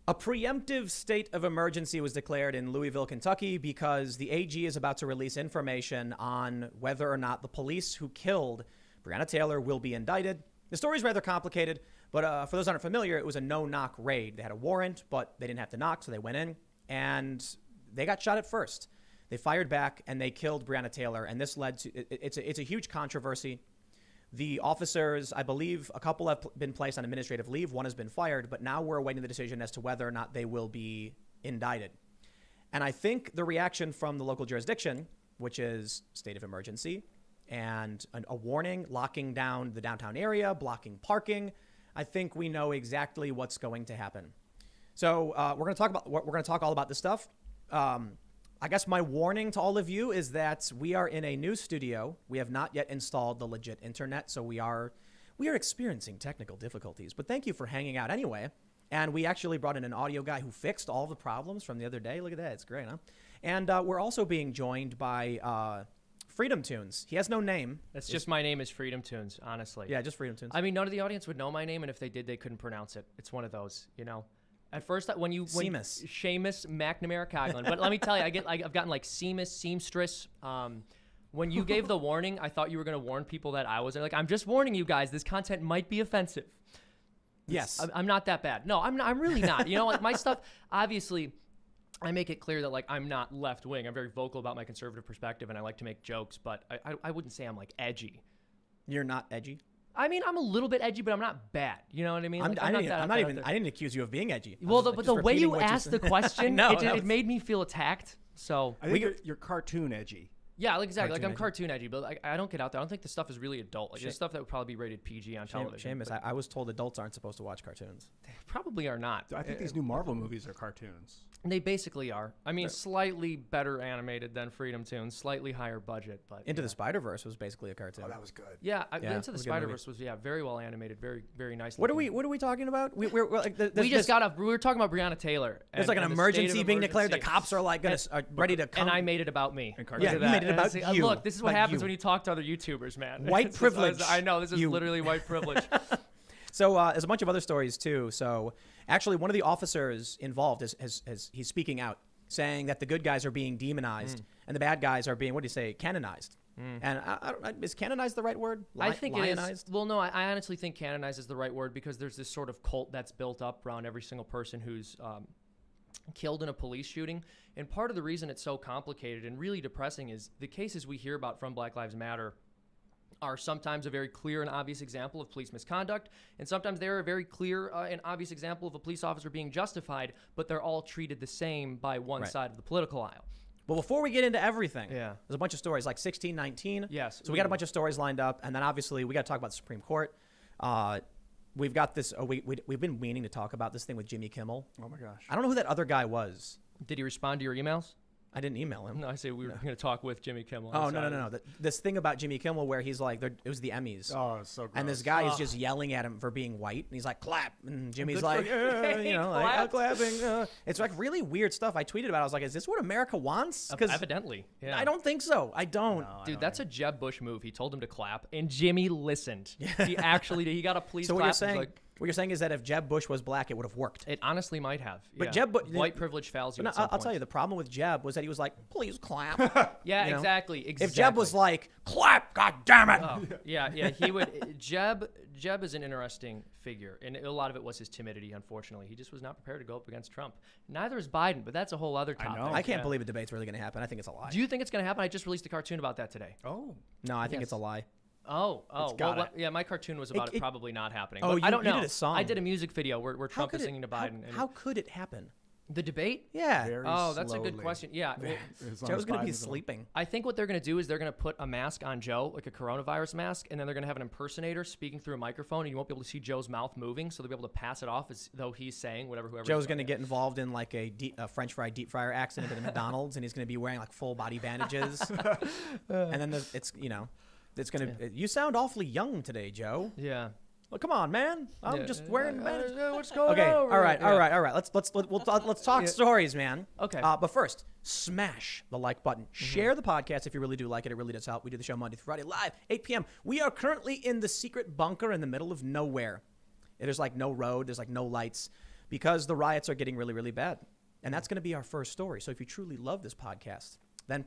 A preemptive state of emergency was declared in Louisville, Kentucky, because the AG is about to release information on whether or not the police who killed Breonna Taylor will be indicted. The story is rather complicated, but for those aren't familiar, it was a no-knock raid. They had a warrant, but they didn't have to knock, so they went in, and they got shot at first. They fired back, and they killed Breonna Taylor, and this led to it's a huge controversy. The officers, I believe, a couple have been placed on administrative leave. One has been fired, but now we're awaiting the decision as to whether or not they will be indicted. And I think the reaction from the local jurisdiction, which is state of emergency and a warning, locking down the downtown area, blocking parking, I think we know exactly what's going to happen. So we're going to talk all about this stuff. I guess my warning to all of you is that we are in a new studio. We have not yet installed the legit internet, so we are experiencing technical difficulties. But thank you for hanging out anyway. And we actually brought in an audio guy who fixed all the problems from the other day. Look at that. It's great, huh? And we're also being joined by FreedomToons. He has no name. That's just my name is FreedomToons, honestly. Yeah, just FreedomToons. I mean, none of the audience would know my name, and if they did, they couldn't pronounce it. It's one of those, you know. At first, Seamus McNamara Coughlin. But let me tell you, I've gotten like seamstress. When you gave the warning, I thought you were going to warn people that I was like, I'm just warning you guys, this content might be offensive. Yes. I'm not that bad. No, I'm really not. You know, like my stuff, obviously, I make it clear that like I'm not left wing. I'm very vocal about my conservative perspective, and I like to make jokes, but I wouldn't say I'm like edgy. You're not edgy? I mean, I'm a little bit edgy, but I'm not bad. You know what I mean? Like, I didn't accuse you of being edgy. Well, but the way you asked the question, it made me feel attacked. So I think you're cartoon edgy. Yeah, exactly. Like I'm cartoon edgy, but I don't get out there. I don't think the stuff is really adult. Like there's stuff that would probably be rated PG on television. Seamus, I was told adults aren't supposed to watch cartoons. They probably are not. I think these new Marvel movies are cartoons. They basically are. I mean, slightly better animated than FreedomToons, slightly higher budget, but Into the Spider-Verse was basically a cartoon. Oh, that was good. Yeah, Into the Spider-Verse was very well animated, very very nice. What are we talking about? We were talking about Breonna Taylor. There's like an emergency being declared. The cops are like ready to come. And I made it about me. Yeah, you made it about you. Look, this is what happens when you talk to other YouTubers, man. White privilege. I know, this is literally white privilege. So there's a bunch of other stories too. So actually, one of the officers involved he's speaking out, saying that the good guys are being demonized and the bad guys are being, what do you say, canonized. And is canonized the right word? I think it is. Well, no, I honestly think canonized is the right word because there's this sort of cult that's built up around every single person who's killed in a police shooting. And part of the reason it's so complicated and really depressing is the cases we hear about from Black Lives Matter are sometimes a very clear and obvious example of police misconduct, and sometimes they're a very clear and obvious example of a police officer being justified, but they're all treated the same by one side of the political aisle. Well, before we get into everything, there's a bunch of stories, like 1619. Yes. So we got a bunch of stories lined up, and then obviously we got to talk about the Supreme Court. We've got this, we've been meaning to talk about this thing with Jimmy Kimmel. Oh my gosh. I don't know who that other guy was. Did he respond to your emails? I didn't email him. No, I say we were going to talk with Jimmy Kimmel. Oh, no. This thing about Jimmy Kimmel where he's like, it was the Emmys. Oh, it's so gross. And this guy is just yelling at him for being white. And he's like, clap. And Jimmy's Good like, I'm clapping. It's like really weird stuff. I tweeted about it. I was like, is this what America wants? Evidently. Yeah. I don't think so. I don't. No, Dude, that's a Jeb Bush move. He told him to clap, and Jimmy listened. He actually did. He got a please clap. What you're saying is that if Jeb Bush was black, it would have worked. It honestly might have. But Jeb Bush, white privilege fails you. But I'll tell you, the problem with Jeb was that he was like, please clap. Exactly. If Jeb was like, clap, god damn it. Oh, yeah, he would. Jeb is an interesting figure, and a lot of it was his timidity, unfortunately. He just was not prepared to go up against Trump. Neither is Biden, but that's a whole other topic. I can't believe a debate's really going to happen. I think it's a lie. Do you think it's going to happen? I just released a cartoon about that today. Oh. No, I think it's a lie. Oh, yeah. My cartoon was about it probably not happening. Oh, I don't know. You did a song. I did a music video where Trump is singing to Biden. How could it happen? The debate? Yeah. That's a good question. Yeah. Joe's going to be sleeping. I think what they're going to do is they're going to put a mask on Joe, like a coronavirus mask, and then they're going to have an impersonator speaking through a microphone, and you won't be able to see Joe's mouth moving, so they'll be able to pass it off as though he's saying whoever. Joe's going to get involved in like a French fry deep fryer accident at McDonald's, and he's going to be wearing like full body bandages, and then it's going to. You sound awfully young today, Joe. Yeah. Well, come on, man. I'm just wearing bandages. What's going on? Okay. All right. Let's talk stories, man. Okay. But first, smash the like button. Share the podcast if you really do like it. It really does help. We do the show Monday through Friday live, 8 p.m. We are currently in the secret bunker in the middle of nowhere. There's like no road. There's like no lights. because the riots are getting really, really bad. And that's going to be our first story. So if you truly love this podcast, then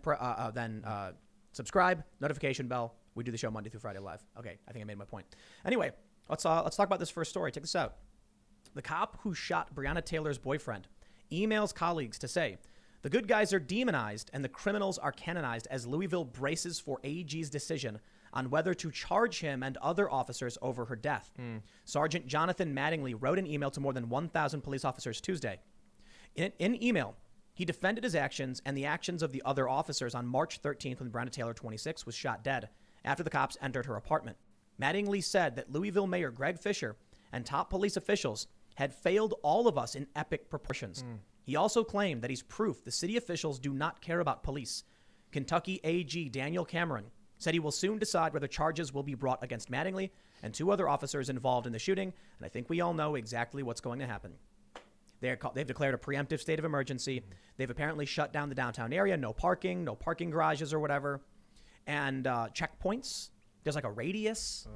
subscribe, notification bell. We do the show Monday through Friday live. Okay, I think I made my point. Anyway, let's talk about this first story. Check this out. The cop who shot Breonna Taylor's boyfriend emails colleagues to say, the good guys are demonized and the criminals are canonized as Louisville braces for AG's decision on whether to charge him and other officers over her death. Sergeant Jonathan Mattingly wrote an email to more than 1,000 police officers Tuesday. In email, he defended his actions and the actions of the other officers on March 13th when Breonna Taylor, 26, was shot dead after the cops entered her apartment. Mattingly said that Louisville Mayor Greg Fisher and top police officials had failed all of us in epic proportions. He also claimed that he's proof the city officials do not care about police. Kentucky AG Daniel Cameron said he will soon decide whether charges will be brought against Mattingly and 2 other officers involved in the shooting, and I think we all know exactly what's going to happen. They've declared a preemptive state of emergency. They've apparently shut down the downtown area, no parking garages or whatever, and checkpoints. There's like a radius.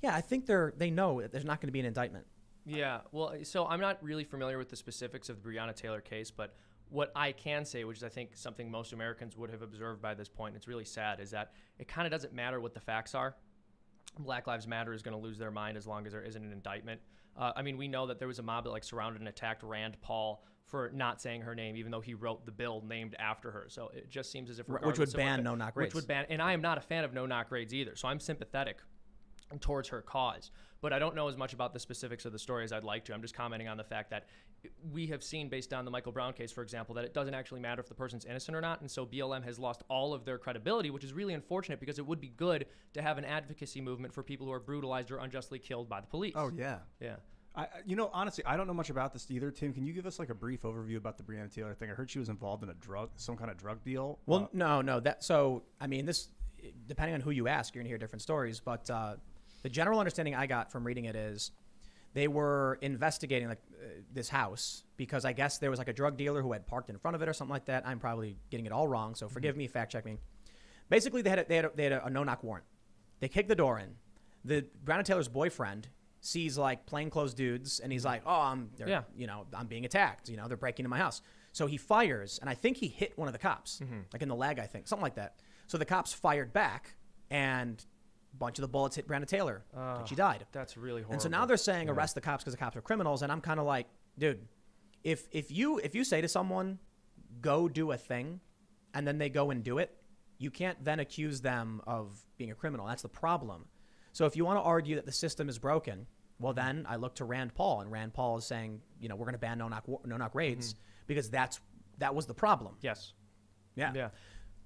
Yeah, I think they know that there's not going to be an indictment. Yeah, well, so I'm not really familiar with the specifics of the Breonna Taylor case, but what I can say, which is I think something most Americans would have observed by this point, and it's really sad, is that it kind of doesn't matter what the facts are. Black Lives Matter is going to lose their mind as long as there isn't an indictment. I mean, we know that there was a mob that surrounded and attacked Rand Paul for not saying her name, even though he wrote the bill named after her. So it just seems as if which would ban no-knock raids. Which would ban, and I am not a fan of no-knock raids either. So I'm sympathetic towards her cause, but I don't know as much about the specifics of the story as I'd like to. I'm just commenting on the fact that we have seen, based on the Michael Brown case, for example, that it doesn't actually matter if the person's innocent or not, and so BLM has lost all of their credibility, which is really unfortunate because it would be good to have an advocacy movement for people who are brutalized or unjustly killed by the police. Oh, yeah. Yeah. Honestly, I don't know much about this either. Tim, can you give us like a brief overview about the Breonna Taylor thing? I heard she was involved in some kind of drug deal. Well, no. This, depending on who you ask, you're gonna hear different stories. But the general understanding I got from reading it is they were investigating this house because I guess there was like a drug dealer who had parked in front of it or something like that. I'm probably getting it all wrong, so forgive me, fact check me. Basically, they had a no-knock warrant. They kicked the door in. The Breonna Taylor's boyfriend sees like plainclothes dudes and he's like, I'm being attacked. They're breaking into my house. So he fires, and I think he hit one of the cops, like in the leg, I think, something like that. So the cops fired back, and a bunch of the bullets hit Breonna Taylor, and she died. That's really horrible. And so now they're saying arrest the cops because the cops are criminals, and I'm kind of like, dude, if you say to someone, go do a thing, and then they go and do it, you can't then accuse them of being a criminal. That's the problem. So if you want to argue that the system is broken, well, then I look to Rand Paul, and Rand Paul is saying, we're going to ban no-knock raids because that was the problem. Yes. Yeah.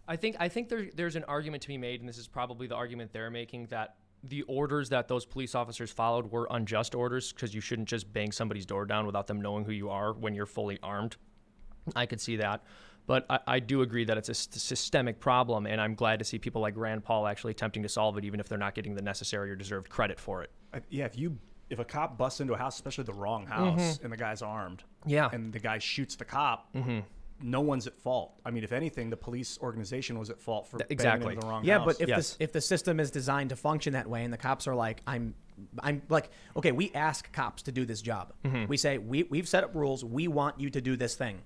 I think there's an argument to be made, and this is probably the argument they're making, that the orders that those police officers followed were unjust orders because you shouldn't just bang somebody's door down without them knowing who you are when you're fully armed. I could see that. But I do agree that it's a systemic problem, and I'm glad to see people like Rand Paul actually attempting to solve it, even if they're not getting the necessary or deserved credit for it. If a cop busts into a house, especially the wrong house, and the guy's armed, and the guy shoots the cop, no one's at fault. I mean, if anything, the police organization was at fault for banging into the wrong house. Yeah, but if the system is designed to function that way, and the cops are like, I'm like, okay, we ask cops to do this job. We say, we've set up rules. We want you to do this thing.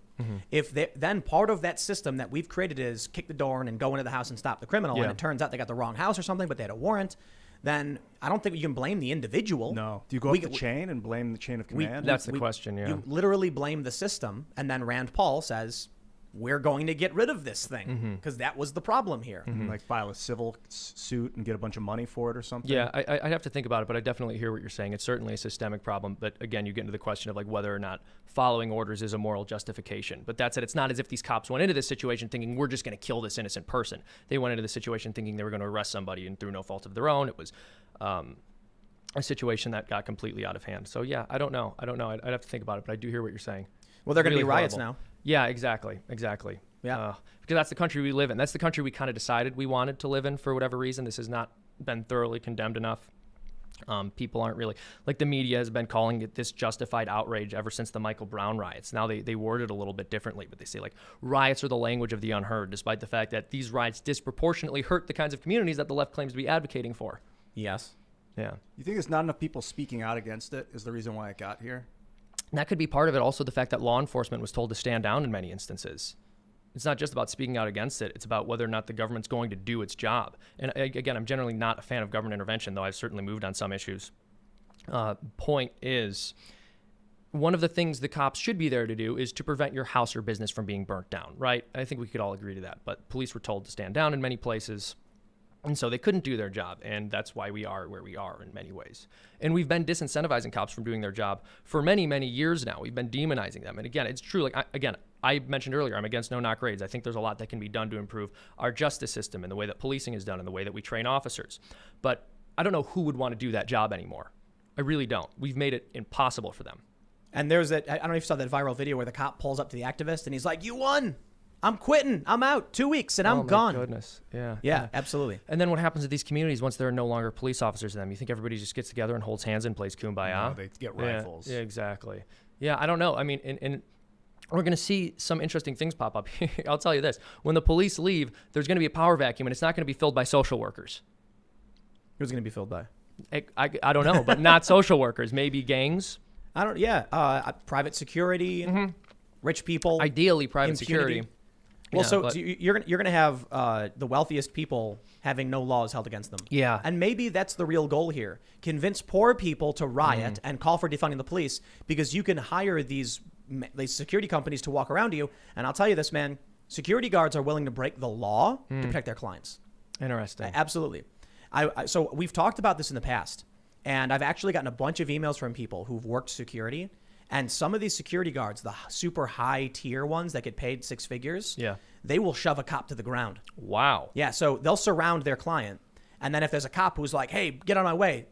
If then part of that system that we've created is kick the door in and go into the house and stop the criminal, and it turns out they got the wrong house or something, but they had a warrant, then I don't think you can blame the individual. No. Do you go up the chain and blame the chain of command? That's the question, yeah. You literally blame the system, and then Rand Paul says, we're going to get rid of this thing because that was the problem here. Like file a civil suit and get a bunch of money for it or something? Yeah, I'd have to think about it, but I definitely hear what you're saying. It's certainly a systemic problem, but again, you get into the question of like whether or not following orders is a moral justification. But that said, it's not as if these cops went into this situation thinking we're just going to kill this innocent person. They went into the situation thinking they were going to arrest somebody, and through no fault of their own, it was a situation that got completely out of hand. So yeah, I don't know. I'd have to think about it, but I do hear what you're saying. Well, they're going to Really be riots horrible. now. Yeah, exactly. Yeah. Because that's the country we live in. That's the country we kind of decided we wanted to live in for whatever reason. This has not been thoroughly condemned enough. People aren't really, like the media has been calling it this justified outrage ever since the Michael Brown riots. Now they word it a little bit differently, but they say like riots are the language of the unheard, despite the fact that these riots disproportionately hurt the kinds of communities that the left claims to be advocating for. Yes. Yeah. You think there's not enough people speaking out against it is the reason why it got here? And that could be part of it. Also, the fact that law enforcement was told to stand down in many instances. It's not just about speaking out against it. It's about whether or not the government's going to do its job. And again, I'm generally not a fan of government intervention, though I've certainly moved on some issues. Point is, one of the things the cops should be there to do is to prevent your house or business from being burnt down, right? I think we could all agree to that. But police were told to stand down in many places. And so they couldn't do their job, and that's why we are where we are in many ways. And we've been disincentivizing cops from doing their job for many, many years now. We've been demonizing them. And again, it's true. I mentioned earlier, I'm against no-knock raids. I think there's a lot that can be done to improve our justice system and the way that policing is done and the way that we train officers. But I don't know who would want to do that job anymore. I really don't. We've made it impossible for them. And there's that, I don't know if you saw that viral video where the cop pulls up to the activist and he's like, "You won. I'm quitting. I'm out. 2 weeks and I'm gone." Oh, my goodness. Yeah, absolutely. And then what happens to these communities once there are no longer police officers in them? You think everybody just gets together and holds hands and plays Kumbaya? No, they get rifles. Yeah, exactly. Yeah, I don't know. I mean, and we're going to see some interesting things pop up. I'll tell you this. When the police leave, there's going to be a power vacuum, and it's not going to be filled by social workers. Who's going to be filled by? I don't know, but not social workers. Maybe gangs. Private security, rich people. Ideally, private security. Well, so you're gonna have the wealthiest people having no laws held against them. Yeah. And maybe that's the real goal here. Convince poor people to riot and call for defunding the police, because you can hire these security companies to walk around you. And I'll tell you this, man, security guards are willing to break the law to protect their clients. Interesting. Absolutely. So we've talked about this in the past, and I've actually gotten a bunch of emails from people who've worked security. And some of these security guards, the super high tier ones that get paid six figures, they will shove a cop to the ground. Wow. Yeah, so they'll surround their client. And then if there's a cop who's like, "Hey, get on my way,"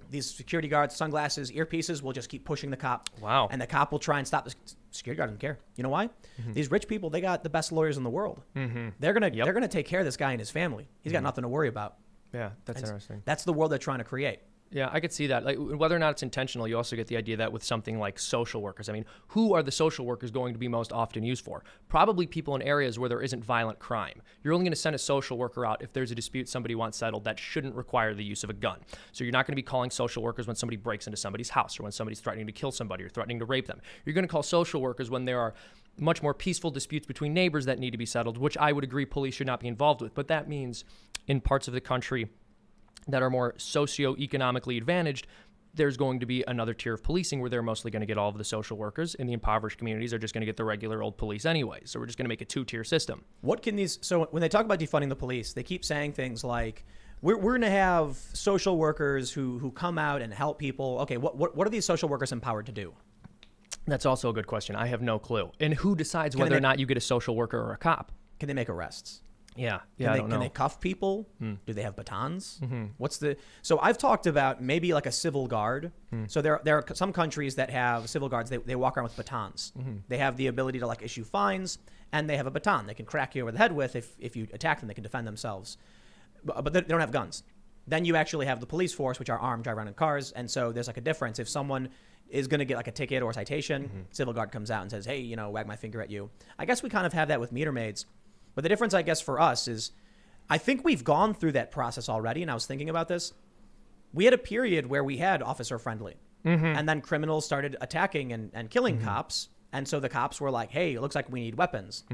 these security guards, sunglasses, earpieces, will just keep pushing the cop. Wow. And the cop will try and stop the security guard. Doesn't care. You know why? These rich people, they got the best lawyers in the world. They're gonna take care of this guy and his family. He's got nothing to worry about. Yeah, that's interesting. That's the world they're trying to create. Yeah, I could see that. Like, whether or not it's intentional, you also get the idea that with something like social workers, I mean, who are the social workers going to be most often used for? Probably people in areas where there isn't violent crime. You're only going to send a social worker out if there's a dispute somebody wants settled that shouldn't require the use of a gun. So you're not going to be calling social workers when somebody breaks into somebody's house or when somebody's threatening to kill somebody or threatening to rape them. You're going to call social workers when there are much more peaceful disputes between neighbors that need to be settled, which I would agree police should not be involved with. But that means in parts of the country that are more socioeconomically advantaged, there's going to be another tier of policing where they're mostly going to get all of the social workers, and the impoverished communities are just going to get the regular old police anyway. So we're just going to make a two-tier system. So when they talk about defunding the police, they keep saying things like, we're going to have social workers who come out and help people. Okay, what are these social workers empowered to do? That's also a good question. I have no clue. And who decides whether or not you get a social worker or a cop? Can they make arrests? Yeah, I don't know. Can they cuff people? Do they have batons? So I've talked about maybe like a civil guard. So there are some countries that have civil guards. They walk around with batons. They have the ability to like issue fines, and they have a baton they can crack you over the head with if you attack them. They can defend themselves, but they don't have guns. Then you actually have the police force, which are armed, drive around in cars, and so there's like a difference. If someone is going to get like a ticket or a citation, civil guard comes out and says, "Hey, wag my finger at you." I guess we kind of have that with meter maids. But the difference, I guess, for us is I think we've gone through that process already. And I was thinking about this. We had a period where we had officer friendly, and then criminals started attacking and killing cops. And so the cops were like, "Hey, it looks like we need weapons."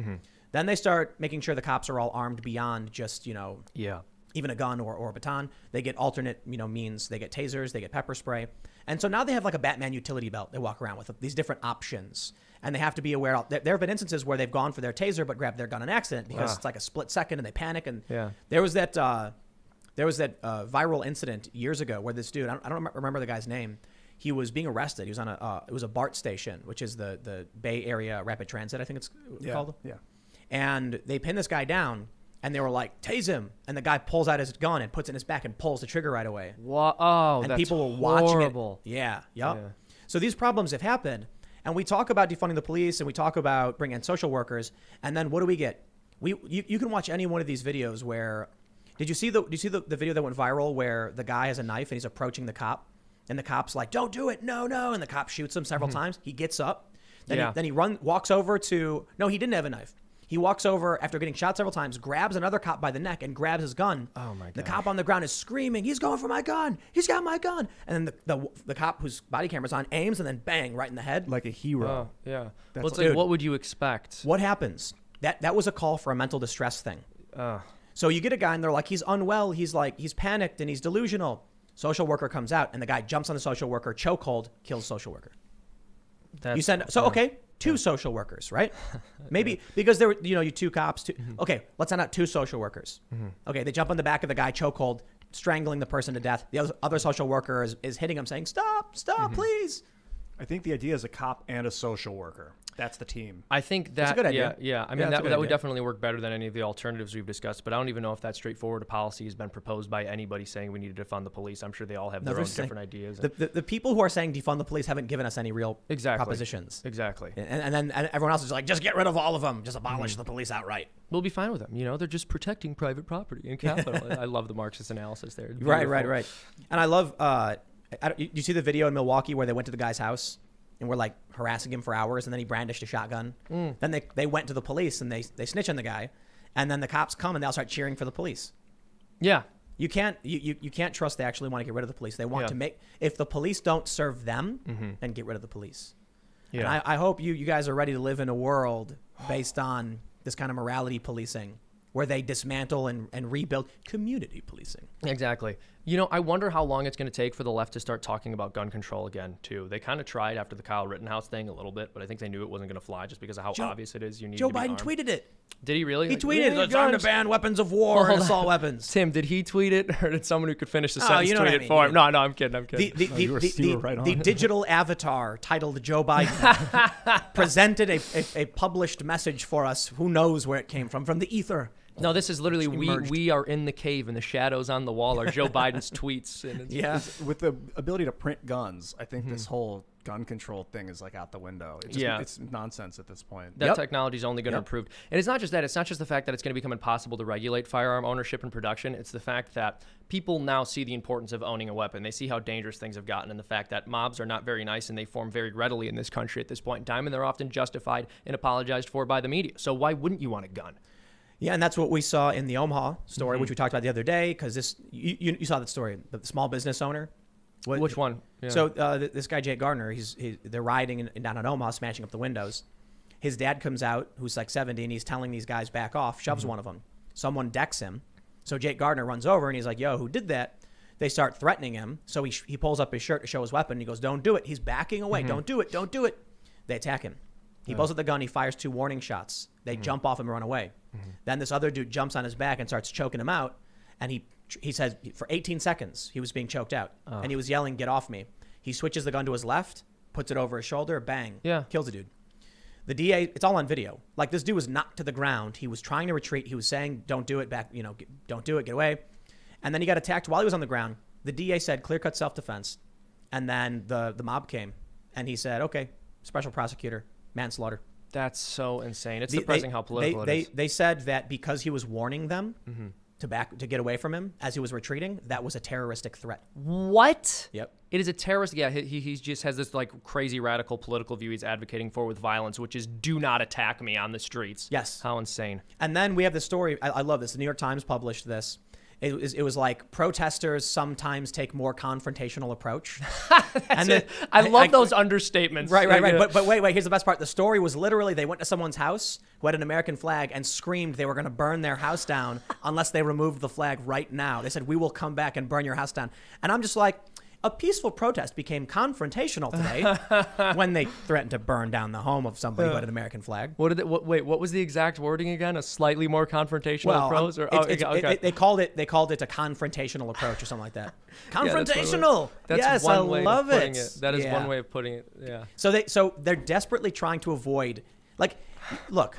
Then they start making sure the cops are all armed beyond just, even a gun or a baton. They get alternate, means. They get tasers, they get pepper spray. And so now they have like a Batman utility belt they walk around with these different options. And they have to be aware of, there have been instances where they've gone for their taser but grabbed their gun in accident because it's like a split second and they panic. And there was that viral incident years ago where this dude, I don't remember the guy's name. He was being arrested. He was on it was a BART station, which is the Bay Area Rapid Transit, I think it's called. Yeah. And they pinned this guy down and they were like, "Tase him." And the guy pulls out his gun and puts it in his back and pulls the trigger right away. Wow. And that's people were horrible. watching it. Yeah. So these problems have happened. And we talk about defunding the police and we talk about bringing in social workers. And then what do we get? You can watch any one of these videos where, did you see the video that went viral where the guy has a knife and he's approaching the cop and the cop's like, "Don't do it. No. And the cop shoots him several times. He gets up. Then he walks over to, no, he didn't have a knife. He walks over after getting shot several times, grabs another cop by the neck and grabs his gun. Oh my God. The cop on the ground is screaming, "He's going for my gun. He's got my gun." And then the cop whose body camera's on aims and then bang right in the head. Like a hero. Yeah. That's Well, it's like, what would you expect? What happens? That was a call for a mental distress thing. So you get a guy and they're like, he's unwell. He's panicked and he's delusional. Social worker comes out and the guy jumps on the social worker, chokehold, kills social worker. Two social workers, right? Maybe because there were, you two cops. Okay, let's send out 2 social workers. Okay, they jump on the back of the guy, chokehold, strangling the person to death. The other social worker is hitting him, saying, "Stop, please." I think the idea is a cop and a social worker. That's the team. I think that's a good idea. Yeah. I mean, that would definitely work better than any of the alternatives we've discussed. But I don't even know if that straightforward policy has been proposed by anybody saying we need to defund the police. I'm sure they all have their own different ideas. The people who are saying defund the police haven't given us any real propositions. Exactly. And then everyone else is like, just get rid of all of them. Just abolish the police outright. We'll be fine with them. They're just protecting private property and capital. I love the Marxist analysis there. Right. And I love, you see the video in Milwaukee where they went to the guy's house and were like harassing him for hours, and then he brandished a shotgun. Then they went to the police and they snitch on the guy, and then the cops come and they'll start cheering for the police. Yeah. You can't trust they actually want to get rid of the police. They want to make, if the police don't serve them, then get rid of the police. Yeah. And I hope you guys are ready to live in a world based on this kind of morality policing, where they dismantle and rebuild community policing. Exactly. I wonder how long it's going to take for the left to start talking about gun control again, too. They kind of tried after the Kyle Rittenhouse thing a little bit, but I think they knew it wasn't going to fly just because of how obvious it is. Joe Biden tweeted it. Did he really? He tweeted, "It's time to ban weapons of war and assault weapons." Tim, did he tweet it, or did someone who could finish the sentence tweet it for him? No, I'm kidding. The digital avatar titled Joe Biden presented a published message for us. Who knows where it came from the ether. No, this is literally we are in the cave and the shadows on the wall are Joe Biden's tweets. And with the ability to print guns, I think this whole gun control thing is like out the window. It's nonsense at this point. That technology is only going to improve. And it's not just that. It's not just the fact that it's going to become impossible to regulate firearm ownership and production. It's the fact that people now see the importance of owning a weapon. They see how dangerous things have gotten, and the fact that mobs are not very nice and they form very readily in this country at this point in time, and they're often justified and apologized for by the media. So why wouldn't you want a gun? Yeah, and that's what we saw in the Omaha story, which we talked about the other day, because you saw that story, the small business owner. Which one? Yeah. So this guy, Jake Gardner, they're riding down in Omaha, smashing up the windows. His dad comes out, who's like 70, and he's telling these guys back off, shoves one of them. Someone decks him. So Jake Gardner runs over, and he's like, "Yo, who did that?" They start threatening him. So he pulls up his shirt to show his weapon. And he goes, "Don't do it." He's backing away. "Don't do it. Don't do it." They attack him. He pulls out the gun. He fires 2 warning shots. They jump off him and run away. Then this other dude jumps on his back and starts choking him out. And he says for 18 seconds he was being choked out. And he was yelling, "Get off me." He switches the gun to his left, puts it over his shoulder, bang, kills the dude. The DA, it's all on video. Like, this dude was knocked to the ground. He was trying to retreat. He was saying, "Don't do it, back, don't do it, get away." And then he got attacked while he was on the ground. The DA said clear-cut self-defense. And then the mob came and he said, "Okay, special prosecutor, manslaughter." That's so insane. It's depressing how political it is. They said that because he was warning them to get away from him as he was retreating, that was a terroristic threat. What? Yep. It is a terrorist. Yeah, he just has this like crazy radical political view he's advocating for with violence, which is do not attack me on the streets. Yes. How insane. And then we have the story. I love this. The New York Times published this. It was like protesters sometimes take more confrontational approach. I love those understatements. Right. But wait, here's the best part. The story was literally they went to someone's house who had an American flag and screamed they were going to burn their house down unless they removed the flag right now. They said, "We will come back and burn your house down." And I'm just like, a peaceful protest became confrontational today when they threatened to burn down the home of somebody who had an American flag. What was the exact wording again? A slightly more confrontational approach? They called it a confrontational approach or something like that. Confrontational. That's I love it. That is one way of putting it. Yeah. So they're desperately trying to avoid, like, look,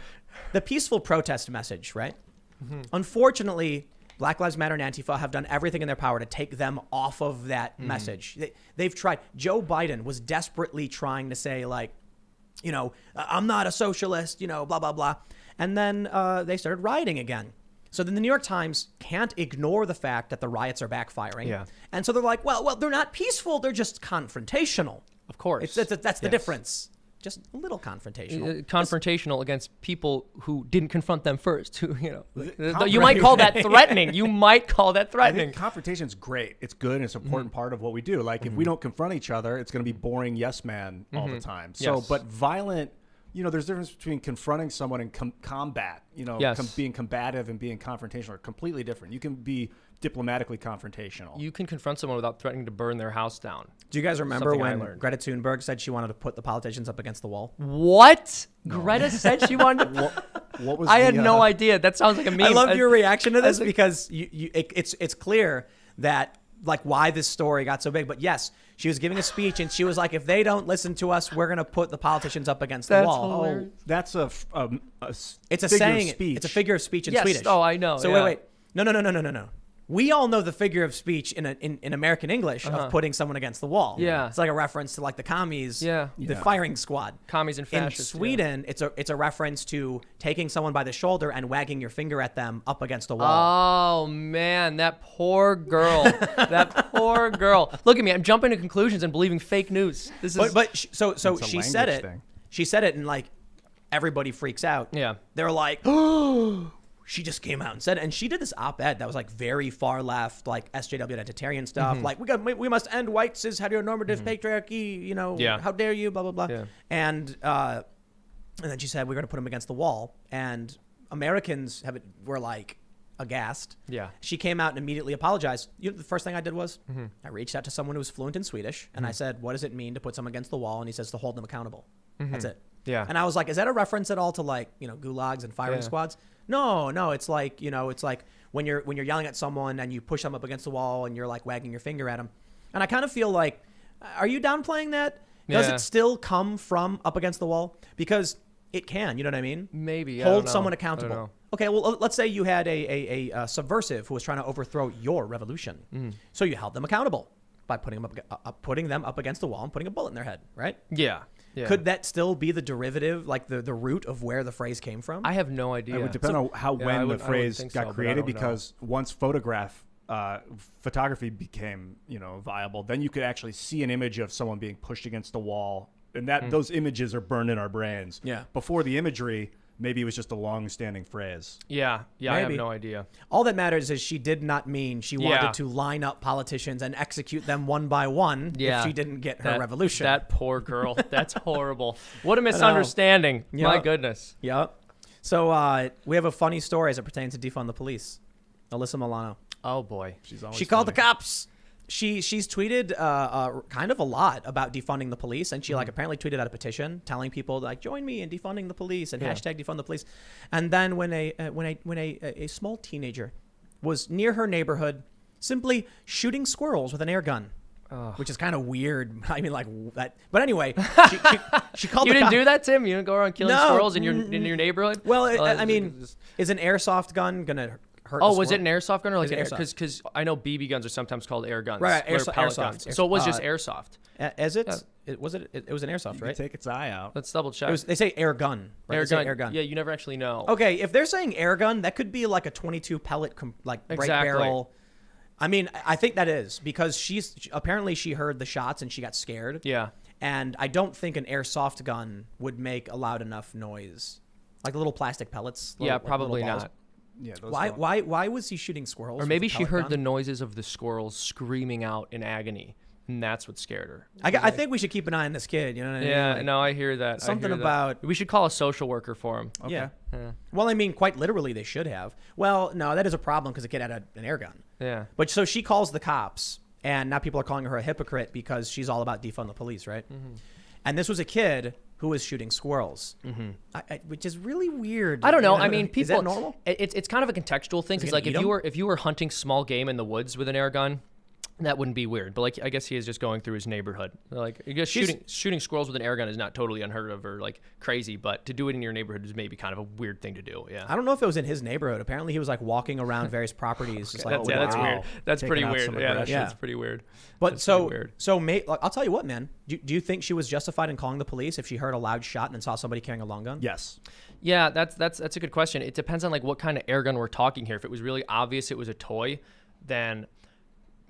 the peaceful protest message, right? Unfortunately, Black Lives Matter and Antifa have done everything in their power to take them off of that message. They've tried. Joe Biden was desperately trying to say, like, I'm not a socialist, blah, blah, blah. And then they started rioting again. So then the New York Times can't ignore the fact that the riots are backfiring. Yeah. And so they're like, well, they're not peaceful. They're just confrontational. Of course. That's the difference. just a little confrontational. Confrontational against people who didn't confront them first. Who, you might call that threatening. You might call that threatening. I think confrontation's great. It's good, and it's an important part of what we do. Like, if we don't confront each other, it's going to be boring yes man all the time. So, but violent, there's a difference between confronting someone and combat. Being combative and being confrontational are completely different. You can be diplomatically confrontational. You can confront someone without threatening to burn their house down. Do you guys remember when Greta Thunberg said she wanted to put the politicians up against the wall? What? No. Greta said she wanted to... What was I had no idea. That sounds like a meme. I love your reaction to this because it's clear that like why this story got so big. But yes, she was giving a speech and she was like, if they don't listen to us, we're going to put the politicians up against the wall. Oh, that's it's a saying. It's a figure of speech in Swedish. Oh, I know. So wait. No. We all know the figure of speech in American English of putting someone against the wall. Yeah. It's like a reference to like the commies, the firing squad. Commies and fascists. In Sweden, it's a reference to taking someone by the shoulder and wagging your finger at them up against the wall. Oh, man, that poor girl. That poor girl. Look at me. I'm jumping to conclusions and believing fake news. So she said it. She said it and like everybody freaks out. Yeah. They're like, oh. She just came out and said it. And she did this op-ed that was like very far left, like SJW identitarian stuff. Like we must end white cis heteronormative patriarchy. How dare you? Blah blah blah. Yeah. And then she said we're going to put them against the wall. And Americans were like aghast. Yeah. She came out and immediately apologized. The first thing I did was I reached out to someone who was fluent in Swedish and I said, "What does it mean to put someone against the wall?" And he says to hold them accountable. That's it. Yeah. And I was like, is that a reference at all to like gulags and firing squads? No, it's like, it's like when you're yelling at someone and you push them up against the wall and you're like wagging your finger at them. And I kind of feel like, are you downplaying that? Does it still come from up against the wall? Because it can, you know what I mean? Maybe. Hold someone accountable. Okay, well, let's say you had a subversive who was trying to overthrow your revolution. So you held them accountable by putting them up against the wall and putting a bullet in their head, right? Yeah. Yeah. Could that still be the derivative, like the root of where the phrase came from? I have no idea. It would depend on when the phrase got created, because once photography became, viable, then you could actually see an image of someone being pushed against the wall, and those images are burned in our brains. Yeah. Before the imagery, maybe it was just a long-standing phrase. Yeah, maybe. I have no idea. All that matters is she did not mean she wanted to line up politicians and execute them one by one if she didn't get her revolution. That poor girl. That's horrible. What a misunderstanding. My goodness. Yep. So we have a funny story as it pertains to defund the police. Alyssa Milano. Oh, boy. She called the cops. She's tweeted kind of a lot about defunding the police, and she apparently tweeted out a petition telling people like join me in defunding the police and hashtag defund the police. And then when a small teenager was near her neighborhood, simply shooting squirrels with an air gun, which is kind of weird. I mean, like that. But anyway, she called. You didn't do that, Tim? You didn't go around killing squirrels in your neighborhood? Well, I mean, is an airsoft gun gonna hurt? Was it an airsoft gun or like an airsoft? Because I know BB guns are sometimes called air guns. Right, airsoft guns. So it was just airsoft. Is it? It was an airsoft, right? Take its eye out. Let's double check. They say air gun. Right? Air gun. Yeah, you never actually know. Okay, if they're saying air gun, that could be like a 22 pellet, bright barrel. I mean, I think that is because apparently she heard the shots and she got scared. Yeah. And I don't think an airsoft gun would make a loud enough noise, like the little plastic pellets. Probably not. Yeah, why was he shooting squirrels? Or maybe she heard the noises of the squirrels screaming out in agony, and that's what scared her. I think we should keep an eye on this kid. You know what I mean? Yeah, no, I hear that. Something about... We should call a social worker for him. Okay. Yeah. Well, I mean, quite literally, they should have. Well, no, that is a problem because the kid had an air gun. Yeah. But so she calls the cops, and now people are calling her a hypocrite because she's all about defund the police, right? Mm-hmm. And this was a kid who was shooting squirrels, which is really weird. I don't know. I mean, people. Is that normal? It's kind of a contextual thing because, like, if you were hunting small game in the woods with an air gun, that wouldn't be weird. But like, I guess he is just going through his neighborhood. Like, I guess shooting squirrels with an air gun is not totally unheard of or like crazy, but to do it in your neighborhood is maybe kind of a weird thing to do. Yeah. I don't know if it was in his neighborhood. Apparently, he was like walking around various properties. Just like, that's weird. That's pretty weird. Yeah, that's pretty weird. But I'll tell you what, man. Do you think she was justified in calling the police if she heard a loud shot and then saw somebody carrying a long gun? Yes. Yeah, that's a good question. It depends on like what kind of air gun we're talking here. If it was really obvious it was a toy, then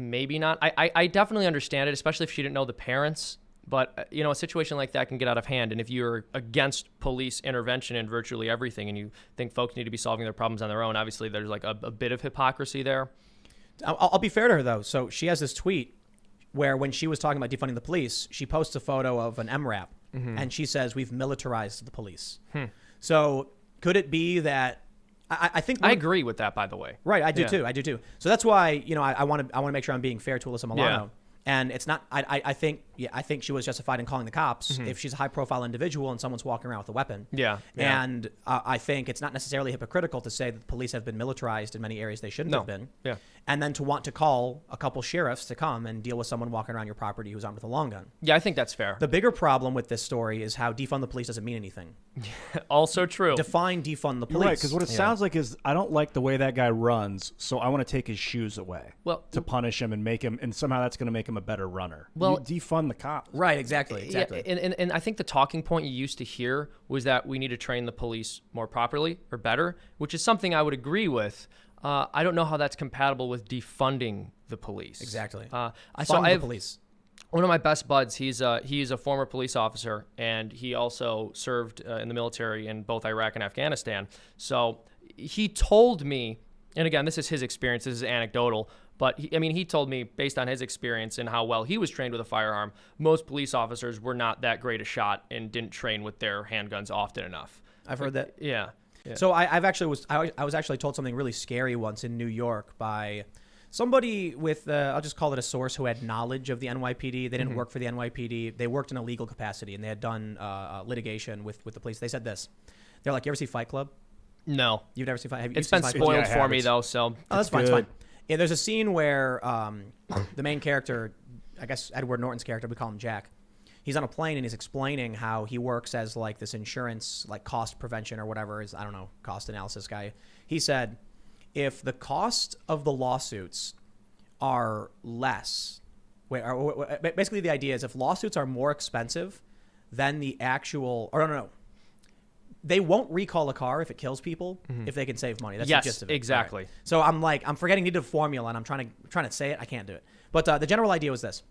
maybe not. I definitely understand it, especially if she didn't know the parents. But, a situation like that can get out of hand. And if you're against police intervention in virtually everything and you think folks need to be solving their problems on their own, obviously there's like a bit of hypocrisy there. I'll be fair to her, though. So she has this tweet where when she was talking about defunding the police, she posts a photo of an MRAP, and she says, we've militarized the police. So could it be that I think I agree with that, by the way. Right, I do too. So that's why I want to make sure I'm being fair to Alyssa Milano. Yeah. And it's not. I think she was justified in calling the cops if she's a high-profile individual and someone's walking around with a weapon. Yeah. And I think it's not necessarily hypocritical to say that the police have been militarized in many areas they shouldn't have been. Yeah. And then to want to call a couple sheriffs to come and deal with someone walking around your property who's armed with a long gun. Yeah, I think that's fair. The bigger problem with this story is how defund the police doesn't mean anything. Also true. Define defund the police. Right, because what it sounds like is I don't like the way that guy runs, so I want to take his shoes away to punish him and make him, and somehow that's going to make him a better runner. Well, you defund the cops. Right, exactly. Yeah, and I think the talking point you used to hear was that we need to train the police more properly or better, which is something I would agree with. I don't know how that's compatible with defunding the police. Exactly. Fund the police. One of my best buds, he's a former police officer, and he also served in the military in both Iraq and Afghanistan. So he told me, and again, this is his experience, this is anecdotal, but he told me based on his experience and how well he was trained with a firearm, most police officers were not that great a shot and didn't train with their handguns often enough. I've heard that. Yeah. So I was actually told something really scary once in New York by somebody with I'll just call it a source who had knowledge of the NYPD. They didn't work for the NYPD. They worked in a legal capacity and they had done litigation with the police. They said this. They're like, you ever see Fight Club? No. You've never seen Fight Club? It's been spoiled for me though, so. Oh, that's fine. It's fine. Yeah, there's a scene where the main character, I guess Edward Norton's character, we call him Jack. He's on a plane and he's explaining how he works as like this insurance, like cost prevention or whatever is, I don't know, cost analysis guy. He said, if the cost of the lawsuits are less, basically the idea is if lawsuits are more expensive than the actual, or no, they won't recall a car if it kills people if they can save money. That's the gist of it. Exactly. Right. So I'm forgetting the formula and I'm trying to say it. I can't do it. But the general idea was this.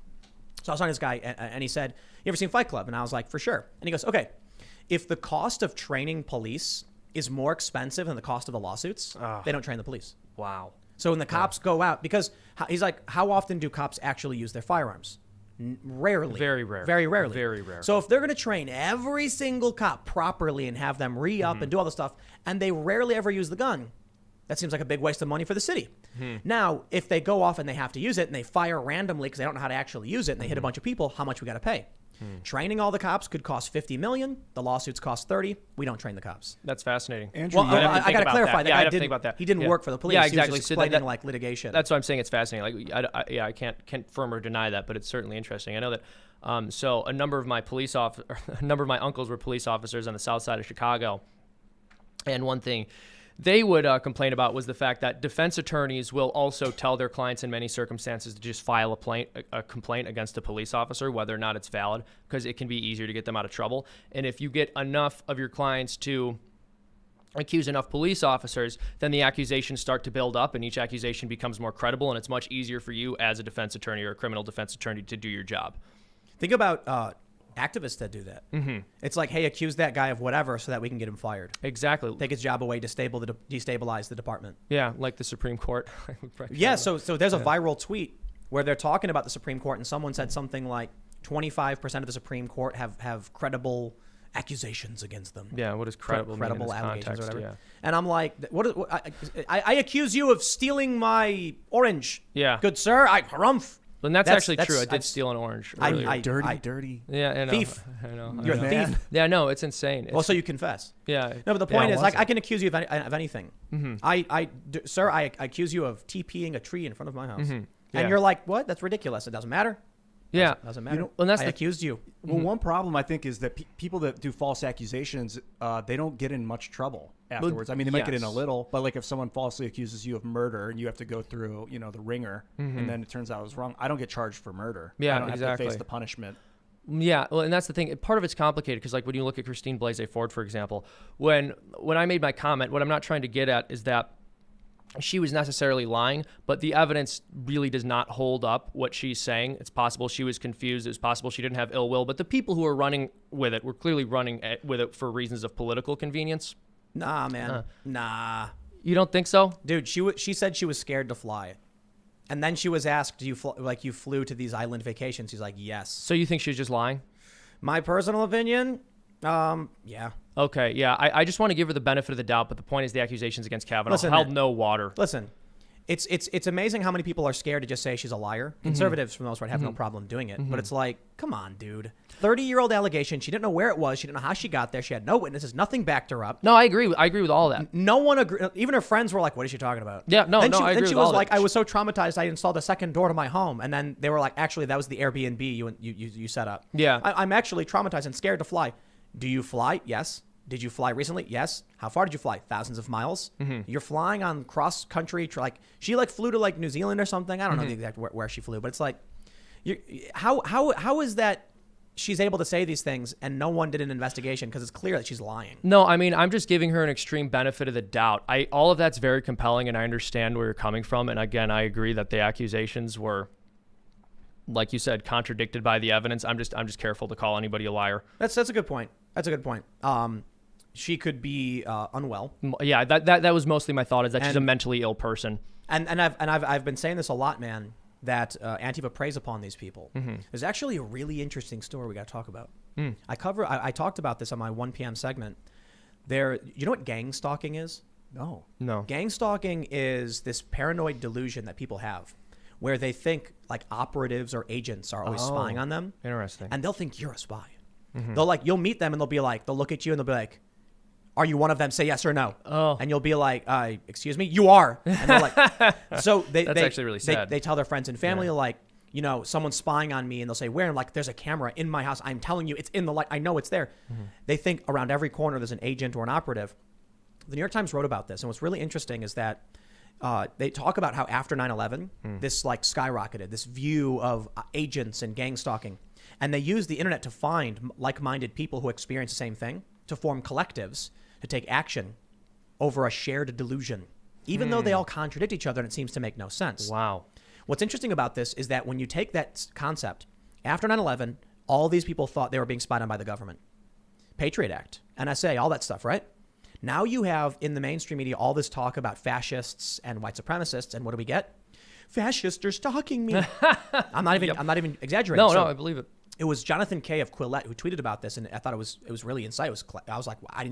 So I was talking to this guy and he said, you ever seen Fight Club? And I was like, for sure. And he goes, okay, if the cost of training police is more expensive than the cost of the lawsuits, they don't train the police. Wow. So when the cops go out, because he's like, how often do cops actually use their firearms? Rarely. Very rare. Very rarely. Very rare. So if they're going to train every single cop properly and have them re-up and do all the stuff, and they rarely ever use the gun, that seems like a big waste of money for the city. Now, if they go off and they have to use it and they fire randomly because they don't know how to actually use it and they hit a bunch of people, how much we got to pay? Training all the cops could cost $50 million. The lawsuits cost $30. We don't train the cops. That's fascinating. Andrew, well, I got to clarify that. I have to think about that. He didn't work for the police. Yeah, exactly. He was just explaining like litigation. That's why I'm saying it's fascinating. Like, I can't confirm or deny that, but it's certainly interesting. I know that. So a number of my uncles were police officers on the south side of Chicago, and one thing they would complain about was the fact that defense attorneys will also tell their clients in many circumstances to just file a complaint against a police officer, whether or not it's valid, because it can be easier to get them out of trouble. And if you get enough of your clients to accuse enough police officers, then the accusations start to build up and each accusation becomes more credible, and it's much easier for you as a defense attorney or a criminal defense attorney to do your job. Think about activists that do that. It's like, hey, accuse that guy of whatever so that we can get him fired. Exactly. Take his job away, destabilize the department. Yeah, like the Supreme Court. Yeah, so there's a viral tweet where they're talking about the Supreme Court and someone said something like 25% of the Supreme Court have credible accusations against them. Yeah, what is credible credible mean in this allegations context, or whatever. Yeah. And I'm like, I accuse you of stealing my orange. Yeah. Good sir, harumph. And that's actually true. I did steal an orange earlier. Dirty. Yeah, I know. Thief. I know. You're a thief. Yeah, no, it's insane. Well, so you confess. Yeah. No, but the point is, like, I can accuse you of anything. Sir, I accuse you of TPing a tree in front of my house. And you're like, what? That's ridiculous. It doesn't matter. Yeah. Doesn't matter. And that's I accused you. Well, one problem I think is that people that do false accusations, they don't get in much trouble afterwards. I mean, they might get in a little, but like if someone falsely accuses you of murder and you have to go through, the ringer, and then it turns out it was wrong, I don't get charged for murder. Yeah, I don't have to face the punishment. Yeah, well, and that's the thing. Part of it's complicated because, like, when you look at Christine Blasey Ford, for example, when I made my comment, what I'm not trying to get at is that she was necessarily lying, but the evidence really does not hold up what she's saying. It's possible she was confused. It's possible she didn't have ill will, but the people who were running with it were clearly running with it for reasons of political convenience. Nah, man. Nah. You don't think so? Dude, she said she was scared to fly. And then she was asked, you flew to these island vacations? She's like, yes. So you think she was just lying? My personal opinion, yeah. Okay, yeah. I just want to give her the benefit of the doubt, but the point is the accusations against Kavanaugh held no water. Listen, it's amazing how many people are scared to just say she's a liar. Conservatives, for the most part, have no problem doing it. But it's like, come on, dude. 30-year-old allegation. She didn't know where it was. She didn't know how she got there. She had no witnesses. Nothing backed her up. No, I agree. I agree with all that. No one agreed. Even her friends were like, what is she talking about? Yeah, I agree with all that. Then she was like, I was so traumatized, I installed a second door to my home. And then they were like, actually, that was the Airbnb you set up. Yeah. I'm actually traumatized and scared to fly. Do you fly? Yes. Did you fly recently? Yes. How far did you fly? Thousands of miles. You're flying on cross country. She flew to New Zealand or something. I don't know the exact where she flew, but it's like, how is that she's able to say these things and no one did an investigation because it's clear that she's lying? No, I mean, I'm just giving her an extreme benefit of the doubt. All of that's very compelling, and I understand where you're coming from. And again, I agree that the accusations were, like you said, contradicted by the evidence. I'm just careful to call anybody a liar. That's a good point. That's a good point. She could be unwell. Yeah, that was mostly my thought, is that she's a mentally ill person. And I've been saying this a lot, man, that Antifa preys upon these people. There's actually a really interesting story we got to talk about. I talked about this on my 1 p.m. segment. You know what gang stalking is? No. Gang stalking is this paranoid delusion that people have, where they think operatives or agents are always spying on them. Interesting. And they'll think you're a spy. You'll meet them and they'll look at you and they'll be like, are you one of them? Say yes or no. And you'll be like, excuse me, you are. And they're like, so that's actually really sad. They tell their friends and family, someone's spying on me, and they'll say, where? And there's a camera in my house. I'm telling you, it's in the light. I know it's there. They think around every corner there's an agent or an operative. The New York Times wrote about this. And what's really interesting is that they talk about how after 9/11, this skyrocketed, this view of agents and gang stalking. And they use the internet to find like-minded people who experience the same thing, to form collectives, to take action over a shared delusion, even though they all contradict each other and it seems to make no sense. Wow. What's interesting about this is that when you take that concept, after 9/11, all these people thought they were being spied on by the government. Patriot Act, NSA, all that stuff, right? Now you have in the mainstream media all this talk about fascists and white supremacists, and what do we get? Fascists are stalking me. I'm not even exaggerating. No, I believe it. It was Jonathan Kay of Quillette who tweeted about this, and I thought it was really insightful. I was like, well, I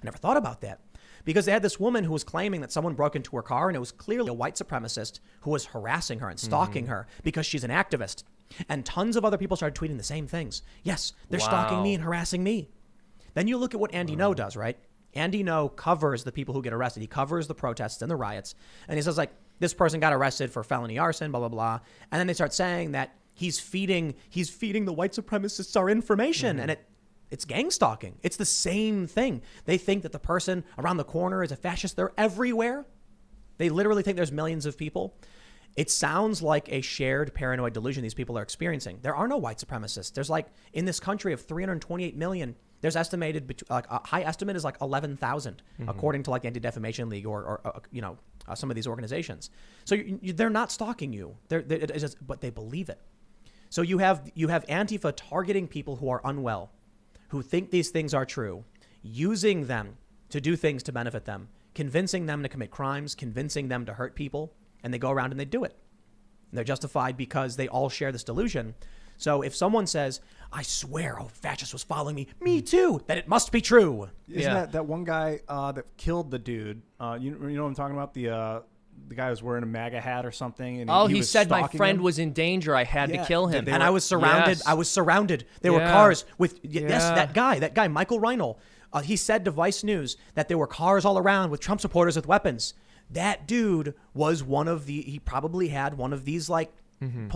never thought about that. Because they had this woman who was claiming that someone broke into her car, and it was clearly a white supremacist who was harassing her and stalking her because she's an activist. And tons of other people started tweeting the same things. Yes, they're stalking me and harassing me. Then you look at what Andy Ngo does, right? Andy Ngo covers the people who get arrested. He covers the protests and the riots. And he says, this person got arrested for felony arson, blah, blah, blah. And then they start saying that he's feeding the white supremacists our information. And it's gang stalking. It's the same thing. They think that the person around the corner is a fascist. They're everywhere. They literally think there's millions of people. It sounds like a shared paranoid delusion these people are experiencing. There are no white supremacists. There's in this country of 328 million, there's estimated, a high estimate is 11,000, according to the Anti-Defamation League or some of these organizations. So they're not stalking you, but they believe it. So you have Antifa targeting people who are unwell, who think these things are true, using them to do things to benefit them, convincing them to commit crimes, convincing them to hurt people, and they go around and they do it. And they're justified because they all share this delusion. So if someone says, I swear a fascist was following me too, then it must be true. Isn't that one guy that killed the dude? You know what I'm talking about? The guy was wearing a MAGA hat or something. And he said my friend was in danger. I had to kill him. And I was surrounded. Yes. I was surrounded. There were cars with, that guy, Michael Reinl. He said to Vice News that there were cars all around with Trump supporters with weapons. That dude was he probably had one of these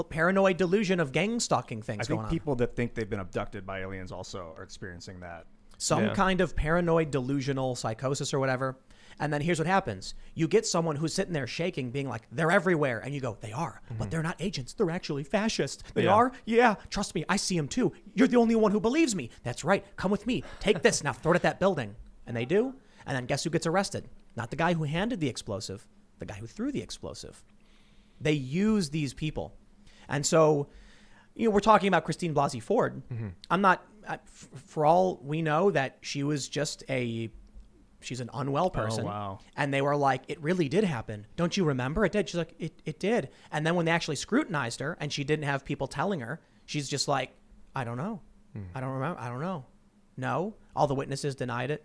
paranoid delusion of gang stalking things going on. I think people that think they've been abducted by aliens also are experiencing that. Some kind of paranoid delusional psychosis or whatever. And then here's what happens. You get someone who's sitting there shaking, being like, they're everywhere. And you go, they are, but they're not agents. They're actually fascists. They are? Yeah. Trust me. I see them too. You're the only one who believes me. That's right. Come with me. Take this. Now throw it at that building. And they do. And then guess who gets arrested? Not the guy who handed the explosive, the guy who threw the explosive. They use these people. And so, we're talking about Christine Blasey Ford. I'm not, for all we know, that she was just she's an unwell person. Oh, wow. And they were like, it really did happen. Don't you remember? It did. She's like, it did. And then when they actually scrutinized her and she didn't have people telling her, she's just like, I don't know. I don't remember. I don't know. No. All the witnesses denied it.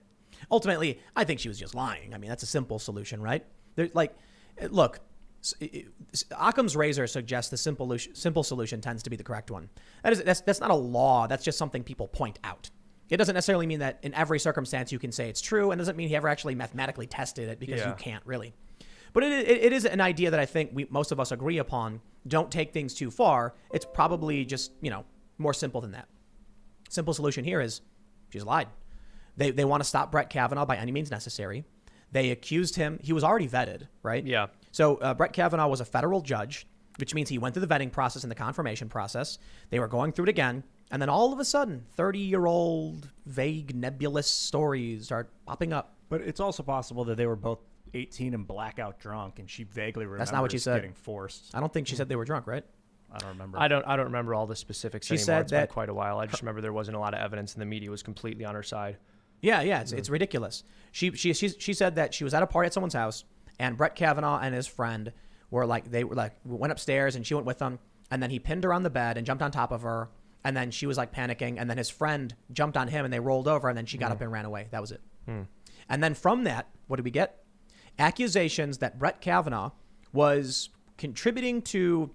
Ultimately, I think she was just lying. I mean, that's a simple solution, right? Look, Occam's razor suggests the simple solution tends to be the correct one. That's not a law. That's just something people point out. It doesn't necessarily mean that in every circumstance you can say it's true, and doesn't mean he ever actually mathematically tested it, because you can't really. But it is an idea that I think most of us agree upon. Don't take things too far. It's probably just, more simple than that. Simple solution here is she's lied. They want to stop Brett Kavanaugh by any means necessary. They accused him. He was already vetted, right? Yeah. So Brett Kavanaugh was a federal judge, which means he went through the vetting process and the confirmation process. They were going through it again. And then all of a sudden, 30-year-old vague nebulous stories start popping up. But it's also possible that they were both 18 and blackout drunk, and she vaguely remembers That's not what she said. Getting forced. I don't think she said they were drunk, right? I don't remember. I don't remember all the specifics she anymore. Said it's that been quite a while. I just remember there wasn't a lot of evidence, and the media was completely on her side. Yeah, it's ridiculous. She said that she was at a party at someone's house, and Brett Kavanaugh and his friend went upstairs, and she went with them, and then he pinned her on the bed and jumped on top of her, and then she was like panicking, and then his friend jumped on him, and they rolled over, and then she got up and ran away. That was it. And then from that, what did we get? Accusations that Brett Kavanaugh was contributing to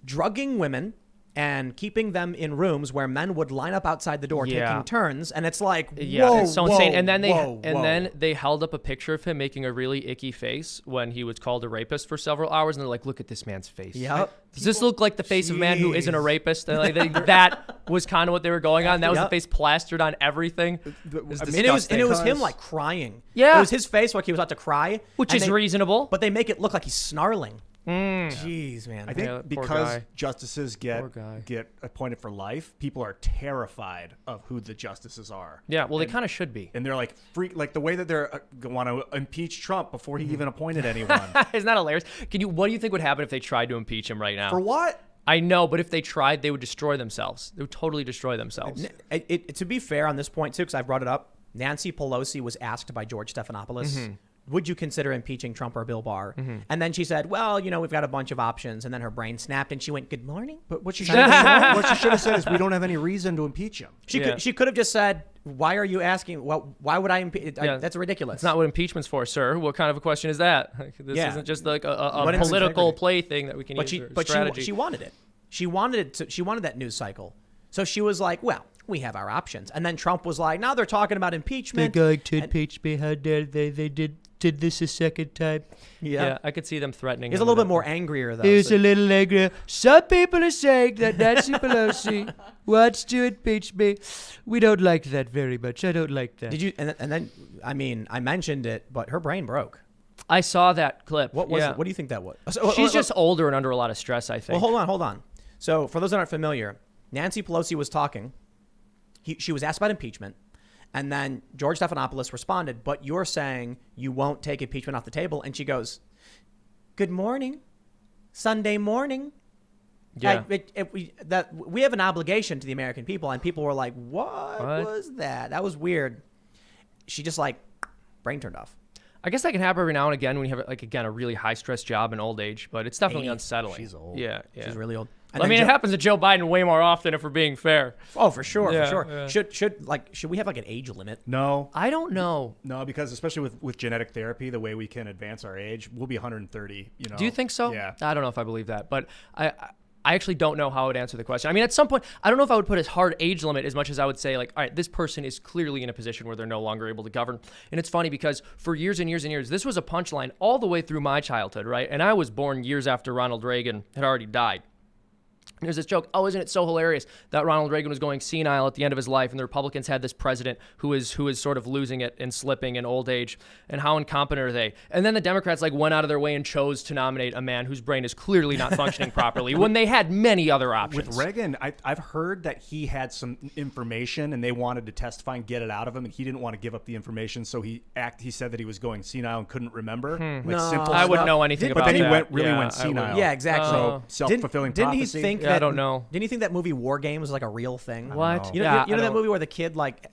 drugging women and keeping them in rooms where men would line up outside the door taking turns, and it's like, whoa, it's so insane. And then they held up a picture of him making a really icky face when he was called a rapist for several hours, and they're like, look at this man's face. Yep. Does this look like the face of a man who isn't a rapist? And that was kind of what they were going on. That was the face plastered on everything. It was him like crying. Yeah. It was his face like he was about to cry. Which is reasonable. But they make it look like he's snarling. Jeez, man. I think because justices get appointed for life, people are terrified of who the justices are. Yeah, well, they kind of should be. And they're like the way that they're want to impeach Trump before he even appointed anyone. Isn't that hilarious? What do you think would happen if they tried to impeach him right now? For what? I know, but if they tried, they would destroy themselves. They would totally destroy themselves. To be fair on this point, too, because I brought it up, Nancy Pelosi was asked by George Stephanopoulos, would you consider impeaching Trump or Bill Barr? And then she said, well, we've got a bunch of options. And then her brain snapped and she went, good morning. But what she should have said is, we don't have any reason to impeach him. She could have just said, why are you asking? Well, why would I impeach? That's ridiculous. It's not what impeachment's for, sir. What kind of a question is that? This isn't just like a political play thing that we can use. But she wanted it. She wanted that news cycle. So she was like, well, we have our options. And then Trump was like, now they're talking about impeachment. They're going to impeach me. How dare they did this a second time. Yeah, I could see them threatening. He's a little bit more angrier, though. He's a little angrier. Some people are saying that Nancy Pelosi wants to impeach me. We don't like that very much. I don't like that. Did you? And then, I mean, I mentioned it, but her brain broke. I saw that clip. What was it? What do you think that was? She's just older and under a lot of stress, I think. Well, hold on. So for those that aren't familiar, Nancy Pelosi was talking. She was asked about impeachment. And then George Stephanopoulos responded, but you're saying you won't take impeachment off the table. And she goes, good morning, Sunday morning. Yeah. We have an obligation to the American people. And people were like, what was that? That was weird. She just brain turned off. I guess that can happen every now and again when you have, a really high-stress job in old age. But it's definitely unsettling. She's old. Yeah. She's really old. I mean, it happens to Joe Biden way more often, if we're being fair. Oh, for sure, Yeah. Should we have an age limit? No. I don't know. No, because especially with genetic therapy, the way we can advance our age, we'll be 130. Do you think so? Yeah. I don't know if I believe that, but I actually don't know how I would answer the question. I mean, at some point, I don't know if I would put a hard age limit as much as I would say, all right, this person is clearly in a position where they're no longer able to govern. And it's funny because for years and years and years, this was a punchline all the way through my childhood, right? And I was born years after Ronald Reagan had already died. There's this joke, oh, isn't it so hilarious that Ronald Reagan was going senile at the end of his life and the Republicans had this president who is sort of losing it and slipping in old age, and how incompetent are they? And then the Democrats like went out of their way and chose to nominate a man whose brain is clearly not functioning properly when they had many other options. With Reagan, I've heard that he had some information and they wanted to testify and get it out of him, and he didn't want to give up the information, so he said that he was going senile and couldn't remember. I wouldn't know anything about that. But then he went senile. Yeah, exactly. So self-fulfilling prophecy. Didn't he think I don't know. Didn't you think that movie War Games was like a real thing? What? You know that movie where the kid like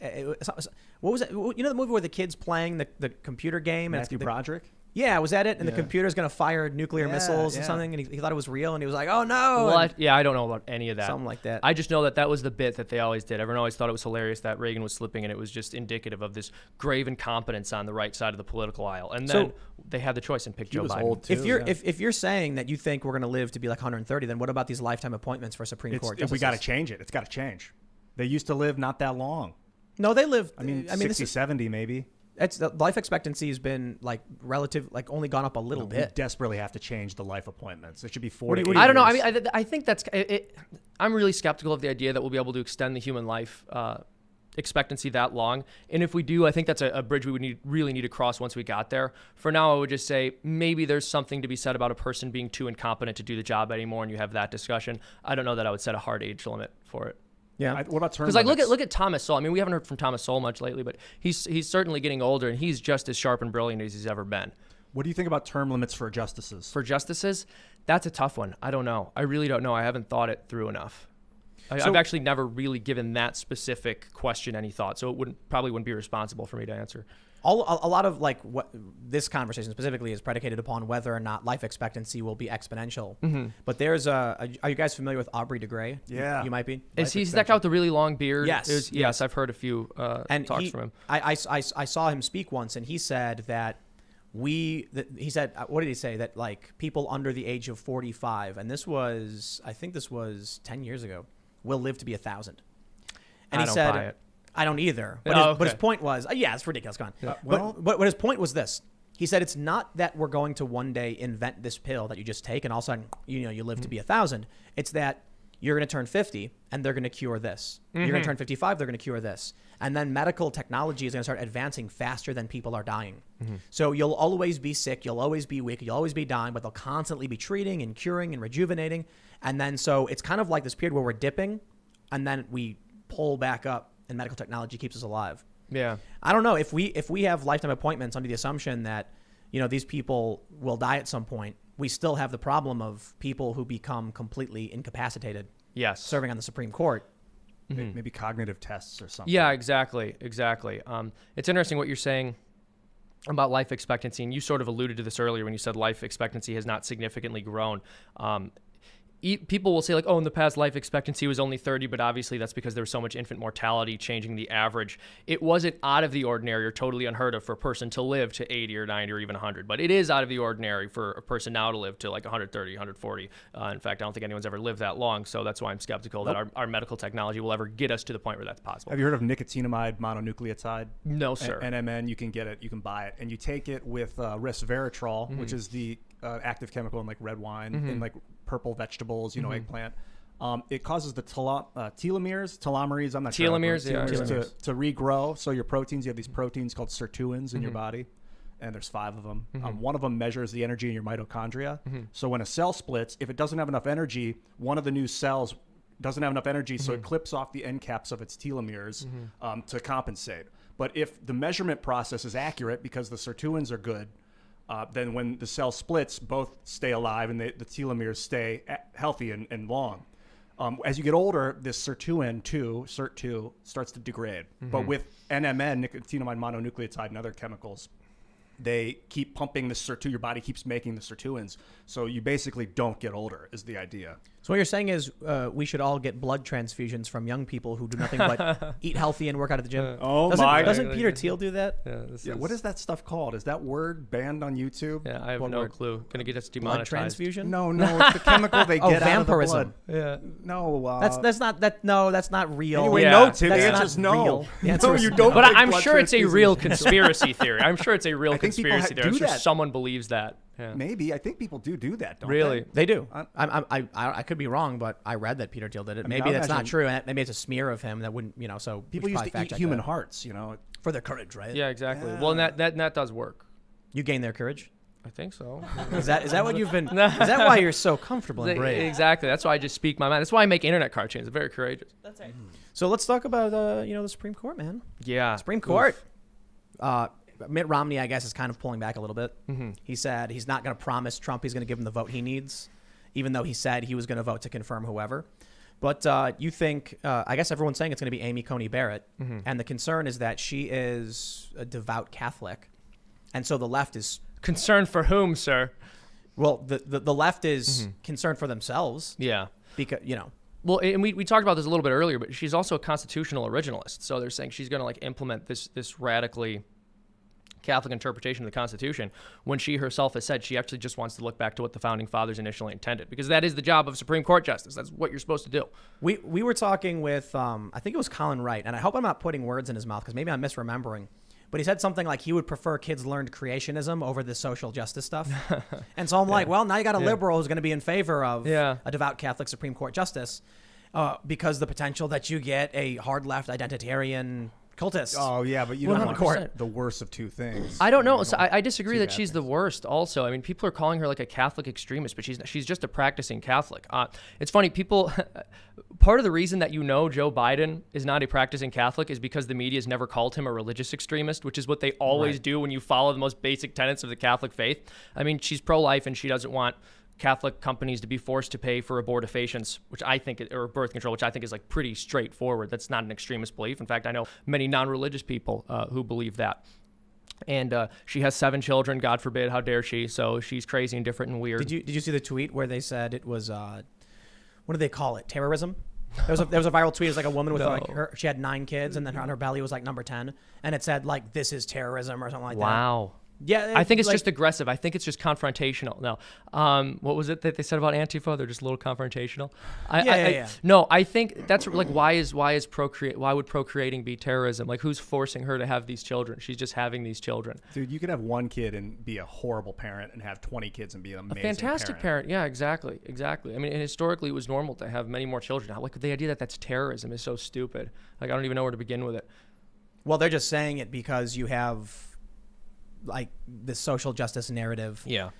what was it? You know the movie where the kid's playing the computer game? Matthew Broderick? Yeah, was that it? And the computer's going to fire nuclear missiles and something, and he thought it was real, and he was like, "Oh no!" What? Yeah, I don't know about any of that. Something like that. I just know that was the bit that they always did. Everyone always thought it was hilarious that Reagan was slipping, and it was just indicative of this grave incompetence on the right side of the political aisle. And then they had the choice and picked Joe Biden. Old too, if you're saying that you think we're going to live to be like 130, then what about these lifetime appointments for Supreme Court justices? We got to change it. It's got to change. They used to live not that long. No, they live. I mean 60, 70 maybe. It's the life expectancy has been like only gone up a little bit. We desperately have to change the life appointments. It should be 40. I don't know. I mean, I think that's it. I'm really skeptical of the idea that we'll be able to extend the human life expectancy that long. And if we do, I think that's a bridge we would really need to cross once we got there. For now, I would just say maybe there's something to be said about a person being too incompetent to do the job anymore, and you have that discussion. I don't know that I would set a hard age limit for it. Yeah. What about term limits? Because look at Thomas Sowell. I mean, we haven't heard from Thomas Sowell much lately, but he's certainly getting older, and he's just as sharp and brilliant as he's ever been. What do you think about term limits for justices? For justices, that's a tough one. I don't know. I really don't know. I haven't thought it through enough. I've actually never really given that specific question any thought, so it probably wouldn't be responsible for me to answer. A lot of like what this conversation specifically is predicated upon whether or not life expectancy will be exponential. Mm-hmm. But there's are you guys familiar with Aubrey de Grey? Yeah, you might be. Is he that guy with the really long beard? Yes. Yes, I've heard a few talks from him. I saw him speak once, and he said that he said, what did he say? That like people under the age of 45, and I think this was 10 years ago, will live to be 1,000. And he said, buy it. I don't either. But his point was, it's ridiculous. Come on. But his point was this. He said it's not that we're going to one day invent this pill that you just take and all of a sudden, you live to be 1,000. It's that you're going to turn 50 and they're going to cure this. Mm-hmm. You're going to turn 55, they're going to cure this. And then medical technology is going to start advancing faster than people are dying. Mm-hmm. So you'll always be sick, you'll always be weak, you'll always be dying, but they'll constantly be treating and curing and rejuvenating. And then so it's kind of like this period where we're dipping and then we pull back up. And medical technology keeps us alive. Yeah. I don't know if we have lifetime appointments under the assumption that, these people will die at some point, we still have the problem of people who become completely incapacitated. Yes. Serving on the Supreme Court. Mm-hmm. Maybe cognitive tests or something. Yeah, exactly. It's interesting what you're saying about life expectancy, and you sort of alluded to this earlier when you said life expectancy has not significantly grown. People will say like, in the past life expectancy was only 30, but obviously that's because there was so much infant mortality changing the average. It wasn't out of the ordinary or totally unheard of for a person to live to 80 or 90 or even 100, but it is out of the ordinary for a person now to live to like 130, 140. In fact, I don't think anyone's ever lived that long, so that's why I'm skeptical that our medical technology will ever get us to the point where that's possible. Have you heard of nicotinamide mononucleotide? No, sir. NMN, you can get it, you can buy it, and you take it with resveratrol, mm-hmm. which is the active chemical in like red wine, mm-hmm. in like purple vegetables, mm-hmm. eggplant. It causes the telomeres, I'm not sure. Telomeres. To regrow. So your proteins, you have these proteins called sirtuins in your body, and there's 5 of them. Mm-hmm. One of them measures the energy in your mitochondria. Mm-hmm. So when a cell splits, if it doesn't have enough energy, one of the new cells doesn't have enough energy, so it clips off the end caps of its telomeres to compensate. But if the measurement process is accurate, because the sirtuins are good, then when the cell splits, both stay alive and the telomeres stay healthy and long. As you get older, this SIRT2, starts to degrade. Mm-hmm. But with NMN, nicotinamide mononucleotide, and other chemicals, they keep pumping the SIRT2. Your body keeps making the sirtuins. So you basically don't get older, is the idea. So what you're saying is we should all get blood transfusions from young people who do nothing but eat healthy and work out at the gym. Doesn't Peter Thiel do that? What is that stuff called? Is that word banned on YouTube? Yeah, I have no clue. Gonna get us demonetized. Blood transfusion? No, it's the chemical they get out of the blood. Yeah. No, that's not real. Anyway, no, Tim. The answer's no. No, you don't. But I'm sure it's a real conspiracy theory. I'm sure it's a real conspiracy theory. I'm sure that. someone believes that. Yeah. Maybe. I think people do that, don't really? They do. I could be wrong, but I read that Peter Thiel did it. I mean, Maybe that's not true. Maybe it's a smear of him that wouldn't, so people used to eat human hearts, for their courage, right? Yeah, exactly. Yeah. Well, and that does work. You gain their courage? I think so. Is that what you've been? Is that why you're so comfortable and brave? Exactly. That's why I just speak my mind. That's why I make internet cartoons. I'm very courageous. That's right. So let's talk about the Supreme Court, man. Yeah. Supreme Court. Mitt Romney, I guess, is kind of pulling back a little bit. Mm-hmm. He said he's not going to promise Trump he's going to give him the vote he needs, even though he said he was going to vote to confirm whoever. But you think, I guess everyone's saying it's going to be Amy Coney Barrett. Mm-hmm. And the concern is that she is a devout Catholic. And so the left is... Concerned for whom, sir? Well, the left is concerned for themselves. Yeah. Because, Well, and we talked about this a little bit earlier, but she's also a constitutional originalist. So they're saying she's going to implement this radically Catholic interpretation of the Constitution when she herself has said she actually just wants to look back to what the founding fathers initially intended, because that is the job of Supreme Court justice. That's what you're supposed to do. We were talking with, I think it was Colin Wright, and I hope I'm not putting words in his mouth because maybe I'm misremembering. But he said something like he would prefer kids learned creationism over the social justice stuff. And so I'm like, well, now you got a liberal who's going to be in favor of a devout Catholic Supreme Court justice because the potential that you get a hard left identitarian cultist. Oh, yeah, but you don't want the worst of two things. I don't know. So I disagree that she's the worst also. I mean, people are calling her like a Catholic extremist, but she's just a practicing Catholic. It's funny, part of the reason that Joe Biden is not a practicing Catholic is because the media has never called him a religious extremist, which is what they always do when you follow the most basic tenets of the Catholic faith. I mean, she's pro-life and she doesn't want Catholic companies to be forced to pay for abortifacients, or birth control, which I think is pretty straightforward. That's not an extremist belief. In fact, I know many non-religious people who believe that. And she has 7 children. God forbid, how dare she? So she's crazy and different and weird. Did you see the tweet where they said it was what do they call it? Terrorism? There was a viral tweet. It was like a woman with she had 9 kids, and then on her belly was number 10, and it said this is terrorism or something like that. Wow. Yeah, I think it's just aggressive. I think it's just confrontational. No, what was it that they said about Antifa? They're just a little confrontational. No, I think that's why would procreating be terrorism? Who's forcing her to have these children? She's just having these children. Dude, you could have 1 kid and be a horrible parent, and have 20 kids and be an amazing fantastic parent. Yeah, exactly. I mean, historically, it was normal to have many more children. Now, the idea that that's terrorism is so stupid. I don't even know where to begin with it. Well, they're just saying it because you have this social justice narrative. Yeah.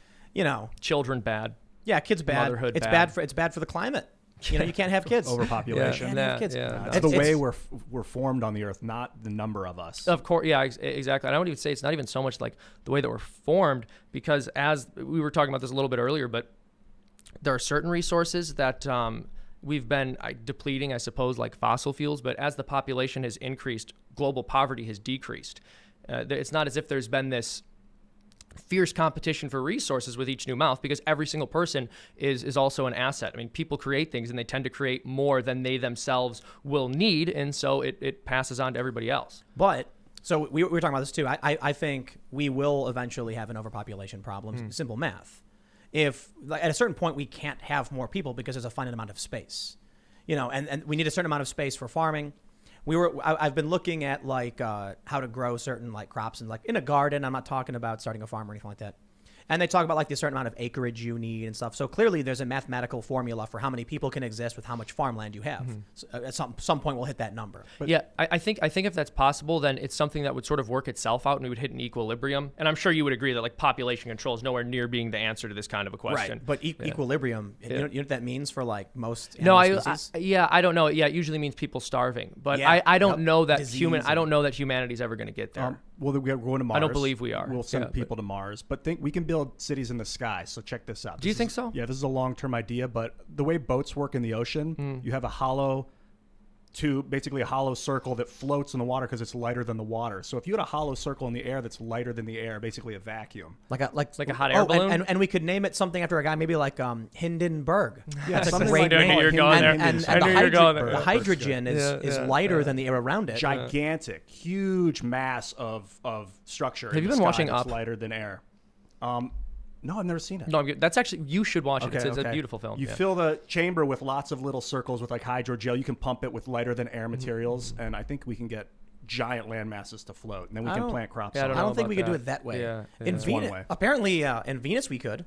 Children bad. Yeah, kids bad. Motherhood it's bad. It's bad for the climate. You can't have kids. Overpopulation. You can't have kids. That's the way we're formed on the earth, not the number of us. Of course, yeah, exactly. I would even say it's not even so much the way that we're formed, because as we were talking about this a little bit earlier, but there are certain resources that we've been depleting, I suppose, like fossil fuels, but as the population has increased, global poverty has decreased. It's not as if there's been this fierce competition for resources with each new mouth, because every single person is also an asset. I mean, people create things and they tend to create more than they themselves will need, and so it passes on to everybody else. But so we were talking about this too. I think we will eventually have an overpopulation problem. Simple math. If at a certain point we can't have more people because there's a finite amount of space, and we need a certain amount of space for farming. I've been looking at how to grow certain crops and in a garden. I'm not talking about starting a farm or anything like that. And they talk about the certain amount of acreage you need and stuff. So clearly there's a mathematical formula for how many people can exist with how much farmland you have. So at some point we'll hit that number. But yeah, I think if that's possible, then it's something that would sort of work itself out and we would hit an equilibrium. And I'm sure you would agree that population control is nowhere near being the answer to this kind of a question. Right, but equilibrium, you know what that means for most species? I don't know. Yeah, it usually means people starving. But I don't know that humanity's ever going to get there. We're going to Mars. I don't believe we are. We'll send people to Mars, but we can build cities in the sky. So check this out. Do you think so? Yeah, this is a long-term idea, but the way boats work in the ocean, you have a hollow tube, basically a hollow circle that floats in the water because it's lighter than the water. So if you had a hollow circle in the air that's lighter than the air, basically a vacuum, like a hot air balloon, and we could name it something after a guy, maybe Hindenburg. Yeah, that's something a great name. You're going there. And the hydrogen is lighter than the air around it. Gigantic, huge mass of structure. Have you been watching Up? Lighter than air. No, I've never seen it. No, that's actually, you should watch it. It's a beautiful film. You fill the chamber with lots of little circles with hydrogel. You can pump it with lighter than air materials, and I think we can get giant land masses to float, and then we can plant crops. I don't think we could do it that way. Yeah, in Venus, apparently, in Venus we could.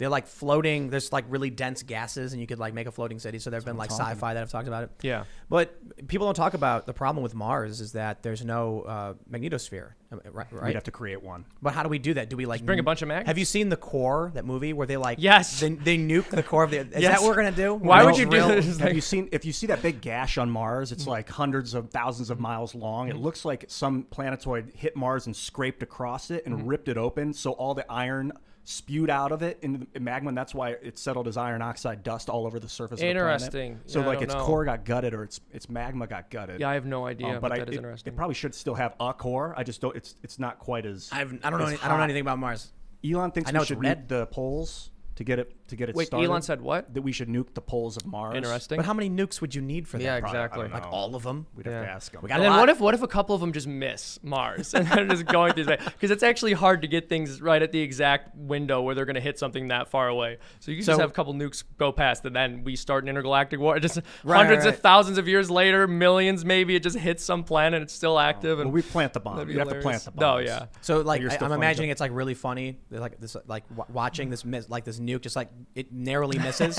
They're like floating. There's like really dense gases, and you could like make a floating city. So there've been like sci-fi that have talked about it. Yeah. But people don't talk about the problem with Mars is that there's no magnetosphere. Right? We'd have to create one. But how do we do that? Do we like just bring a bunch of magnets? Have you seen The Core, that movie where they like yes they nuke the core of the? Is that what we're gonna do? Why would you do this? Have you seen? If you see that big gash on Mars, it's like hundreds of thousands of miles long. It looks like some planetoid hit Mars and scraped across it and ripped it open, so all the iron spewed out of it in magma, and that's why it settled as iron oxide dust all over the surface of the planet. Interesting. So like its core got gutted, or its magma got gutted. Yeah, I have no idea, but that is interesting. It probably should still have a core. I just don't. It's not quite as. I don't know. I don't know anything about Mars. Elon thinks we should nuke the poles to get it Wait, started. Elon said what? That we should nuke the poles of Mars. Interesting. But how many nukes would you need for that? Yeah, exactly. Like all of them? We'd have to ask them. And then what if a couple of them just miss Mars and they're just going through space? Because it's actually hard to get things right at the exact window where they're going to hit something that far away. So you can just have a couple nukes go past, and then we start an intergalactic war. Just hundreds of thousands of years later, millions maybe, it just hits some planet. It's still active. And we plant the bomb. You have to plant the bomb. Oh yeah. So like I'm imagining it's like really funny. Like this, like watching this this nuke just like it narrowly misses.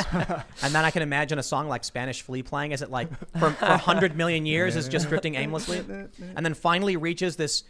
And then I can imagine a song like Spanish Flea playing as it like for 100 million years is just drifting aimlessly, and then finally reaches this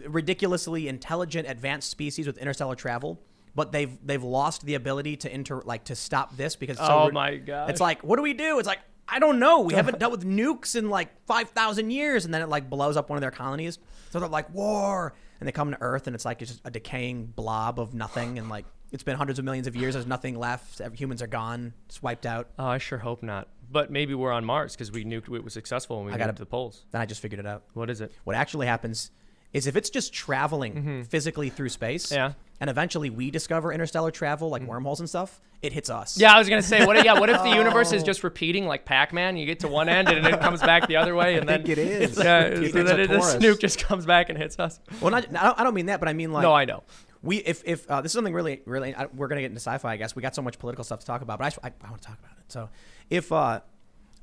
ridiculously intelligent advanced species with interstellar travel, but they've lost the ability to stop this because my god, it's like, what do we do? It's like, I don't know, we haven't dealt with nukes in like 5,000 years, and then it like blows up one of their colonies, so they're like, war, and they come to Earth, and it's like it's just a decaying blob of nothing, and like it's been hundreds of millions of years. There's nothing left. Humans are gone. It's wiped out. Oh, I sure hope not. But maybe we're on Mars because we nuked. It was successful when we got to the poles. Then I just figured it out. What is it? What actually happens is if it's just traveling physically through space, and eventually we discover interstellar travel, like wormholes and stuff, it hits us. Yeah, I was gonna say, what if the universe is just repeating like Pac-Man? You get to one end and it comes back the other way, and then it is. So then the snook just comes back and hits us. Well, I don't mean that, but I mean like. No, I know. If this is something really, really, we're gonna get into sci-fi. I guess we got so much political stuff to talk about, but I want to talk about it. So, if I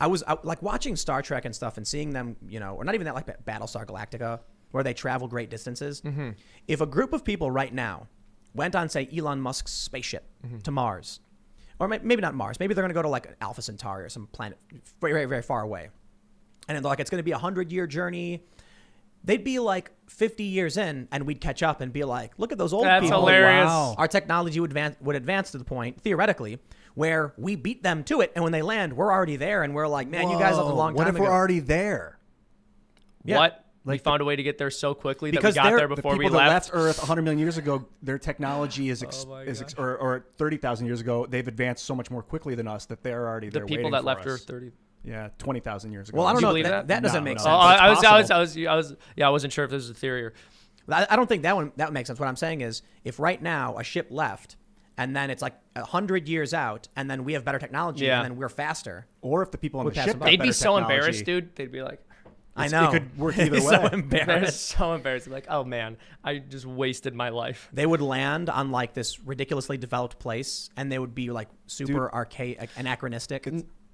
was like watching Star Trek and stuff and seeing them, or not even that, like Battlestar Galactica, where they travel great distances. If a group of people right now went on, say, Elon Musk's spaceship to Mars, or maybe not Mars, maybe they're gonna go to like Alpha Centauri or some planet very, very, very far away, and they're like, it's gonna be a 100-year journey. They'd be like 50 years in, and we'd catch up and be like, look at those old people. That's hilarious. Wow. Our technology would advance to the point, theoretically, where we beat them to it. And when they land, we're already there. And we're like, man, you guys left a long time ago. What if we're already there? Yeah. What? We found a way to get there so quickly that we got there before we left. The people that left Earth 100 million years ago, their technology or 30,000 years ago, they've advanced so much more quickly than us that they're already there waiting for us. The people that left Earth 30. Yeah, 20,000 years ago. Well, I don't know. That doesn't make sense. I wasn't sure if this was a theory or. I don't think that would make sense. What I'm saying is, if right now a ship left, and then it's like 100 years out, and then we have better technology, and then we're faster. Or if the people on the ship, they'd be so embarrassed, dude. They'd be like, I know. It could work either way. So embarrassed. They're so embarrassed. Like, oh man, I just wasted my life. They would land on like this ridiculously developed place, and they would be like super archaic, anachronistic.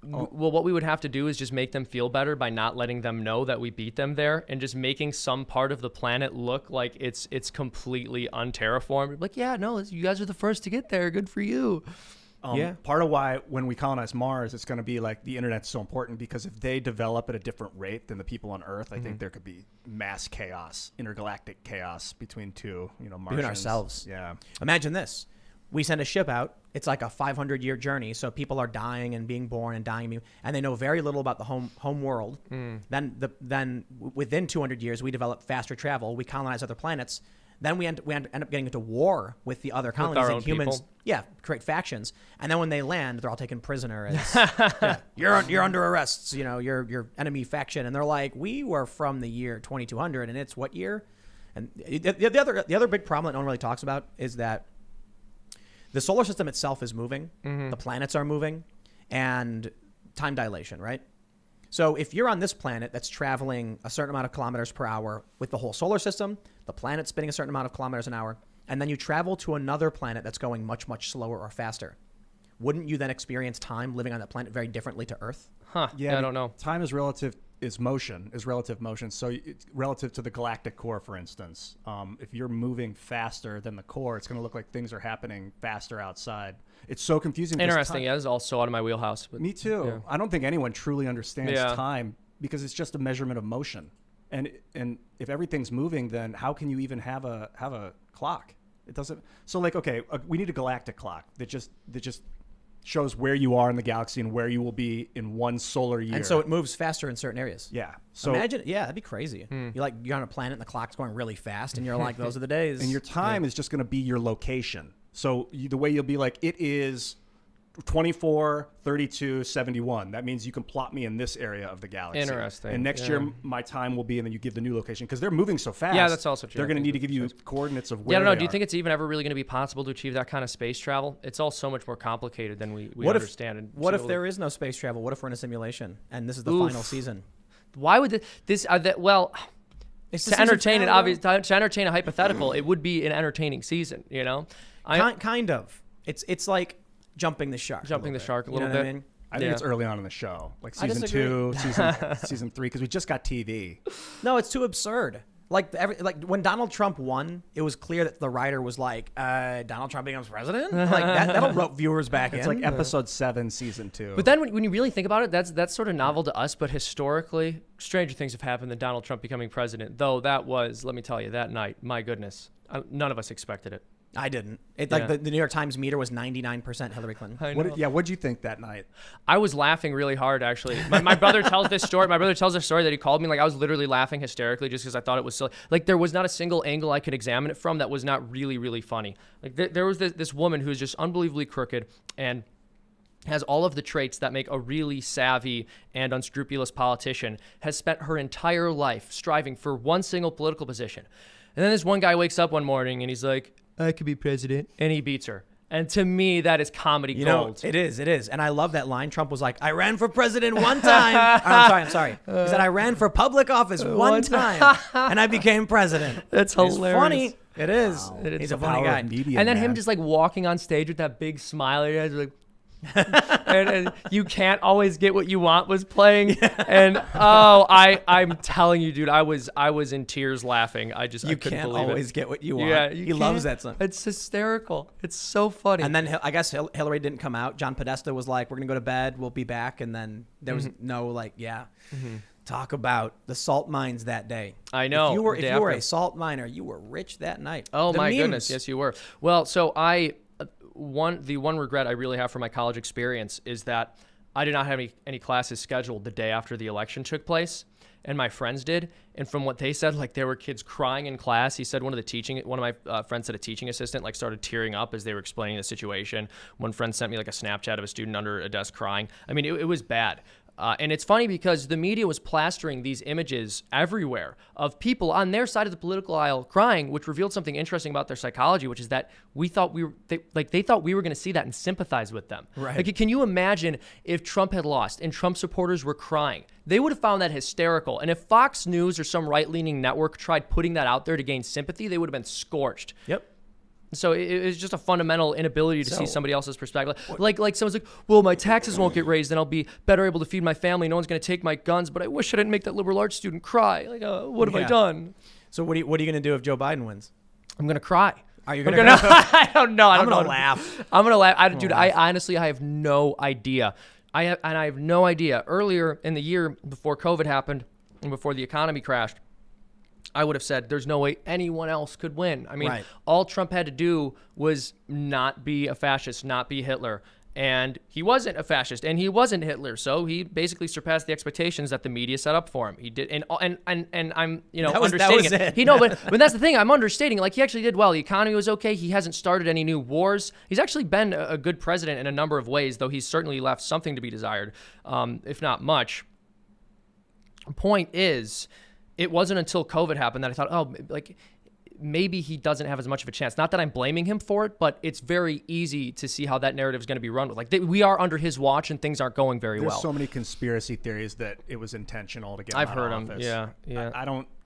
Well, what we would have to do is just make them feel better by not letting them know that we beat them there, and just making some part of the planet look like it's completely unterraformed. Like, yeah, no, you guys are the first to get there. Good for you. Part of why when we colonize Mars, it's going to be like the internet's so important, because if they develop at a different rate than the people on Earth, I think there could be mass chaos, intergalactic chaos between two, Martians. Between ourselves. Yeah. Imagine this. We send a ship out. It's like a 500-year journey, so people are dying and being born and dying, and they know very little about the home world. Then within 200 years, we develop faster travel. We colonize other planets. Then we end up getting into war with the other colonies, and humans, people. Yeah, create factions. And then when they land, they're all taken prisoner as you're under arrest. Your enemy faction, and they're like, we were from the year 2200, and it's what year? And the other big problem that no one really talks about is that the solar system itself is moving, the planets are moving, and time dilation, right? So if you're on this planet that's traveling a certain amount of kilometers per hour with the whole solar system, the planet's spinning a certain amount of kilometers an hour, and then you travel to another planet that's going much, much slower or faster, wouldn't you then experience time living on that planet very differently to Earth? Yeah, I don't know. Time is relative is motion, is relative motion. So it's relative to the galactic core, for instance. If you're moving faster than the core, it's going to look like things are happening faster outside. It's so confusing. Interesting. Yeah, it's also out of my wheelhouse. But me too. Yeah. I don't think anyone truly understands time because it's just a measurement of motion. And if everything's moving, then how can you even have a clock? It doesn't. So like, okay, we need a galactic clock that just shows where you are in the galaxy and where you will be in one solar year. And so it moves faster in certain areas. Yeah. So imagine, that'd be crazy. You're on a planet and the clock's going really fast, and you're like, those are the days. And your time is just going to be your location. So the way you'll be like, it is 24, 32, 71. That means you can plot me in this area of the galaxy. Interesting. And next year, my time will be, and then you give the new location because they're moving so fast. Yeah, that's also true. They're going to need to give you coordinates of where. Yeah, I don't know. Do you think it's even ever really going to be possible to achieve that kind of space travel? It's all so much more complicated than we understand. What if there is no space travel? What if we're in a simulation and this is the final season? Why would this? Well. It's to entertain to entertain a hypothetical, it would be an entertaining season, you know. Kind of. It's like jumping the shark. Jumping the shark a little bit. I mean? I think it's early on in the show, like season 2, season 3, because we just got TV. No, it's too absurd. Like when Donald Trump won, it was clear that the writer was like, Donald Trump becomes president? Like that'll rope viewers back in. It's like episode 7, season 2. But then when you really think about it, that's sort of novel to us, but historically, stranger things have happened than Donald Trump becoming president. Though that was, let me tell you, that night, my goodness, none of us expected it. I didn't. Like the New York Times meter was 99% Hillary Clinton. What'd you think that night? I was laughing really hard, actually. My brother tells this story. My brother tells this story that he called me. Like, I was literally laughing hysterically just because I thought it was silly. Like, there was not a single angle I could examine it from that was not really, really funny. Like, there was this woman who's just unbelievably crooked and has all of the traits that make a really savvy and unscrupulous politician, has spent her entire life striving for one single political position. And then this one guy wakes up one morning and he's like, I could be president. And he beats her. And to me, that is comedy gold. It is. And I love that line. Trump was like, I ran for president one time. I'm sorry. He said, I ran for public office one time, and I became president. That's hilarious. It's funny. It is. Wow. He's a funny guy. And then him just like walking on stage with that big smile. You guys are like, and you can't always get what you want was playing, and I'm telling you, dude, I was in tears laughing. I couldn't believe it. You can't always get what you want. Yeah, he loves that song. It's hysterical. It's so funny. And then I guess Hillary didn't come out. John Podesta was like, "We're gonna go to bed. We'll be back." And then there was no talk about the salt mines that day. I know. If you were a salt miner, you were rich that night. Oh my goodness, yes you were. Well, so the one regret I really have for my college experience is that I did not have any classes scheduled the day after the election took place, and my friends did. And from what they said, like there were kids crying in class. He said one of my friends said a teaching assistant like started tearing up as they were explaining the situation. One friend sent me like a Snapchat of a student under a desk crying. I mean, it was bad. And it's funny because the media was plastering these images everywhere of people on their side of the political aisle crying, which revealed something interesting about their psychology, which is that they thought we were going to see that and sympathize with them. Right. Like, can you imagine if Trump had lost and Trump supporters were crying? They would have found that hysterical. And if Fox News or some right-leaning network tried putting that out there to gain sympathy, they would have been scorched. Yep. So it's just a fundamental inability to see somebody else's perspective. Like someone's like, well, my taxes won't get raised and I'll be better able to feed my family. No one's going to take my guns, but I wish I didn't make that liberal arts student cry. Like, what have I done? So what are you going to do if Joe Biden wins? I'm going to cry. Are you going to? I don't know. I'm going to laugh. I'm going to laugh. Dude, I honestly have no idea. I have no idea. Earlier in the year, before COVID happened and before the economy crashed, I would have said there's no way anyone else could win. I mean, all Trump had to do was not be a fascist, not be Hitler. And he wasn't a fascist and he wasn't Hitler. So he basically surpassed the expectations that the media set up for him. He did. And I'm, understating it. But that's the thing. I'm understating it. Like, he actually did well. The economy was okay. He hasn't started any new wars. He's actually been a good president in a number of ways, though he's certainly left something to be desired, if not much. Point is, it wasn't until COVID happened that I thought, maybe he doesn't have as much of a chance. Not that I'm blaming him for it, but it's very easy to see how that narrative is going to be run with. Like, we are under his watch and things aren't going very well. There's so many conspiracy theories that it was intentional to get him I've out heard of them. office. Yeah.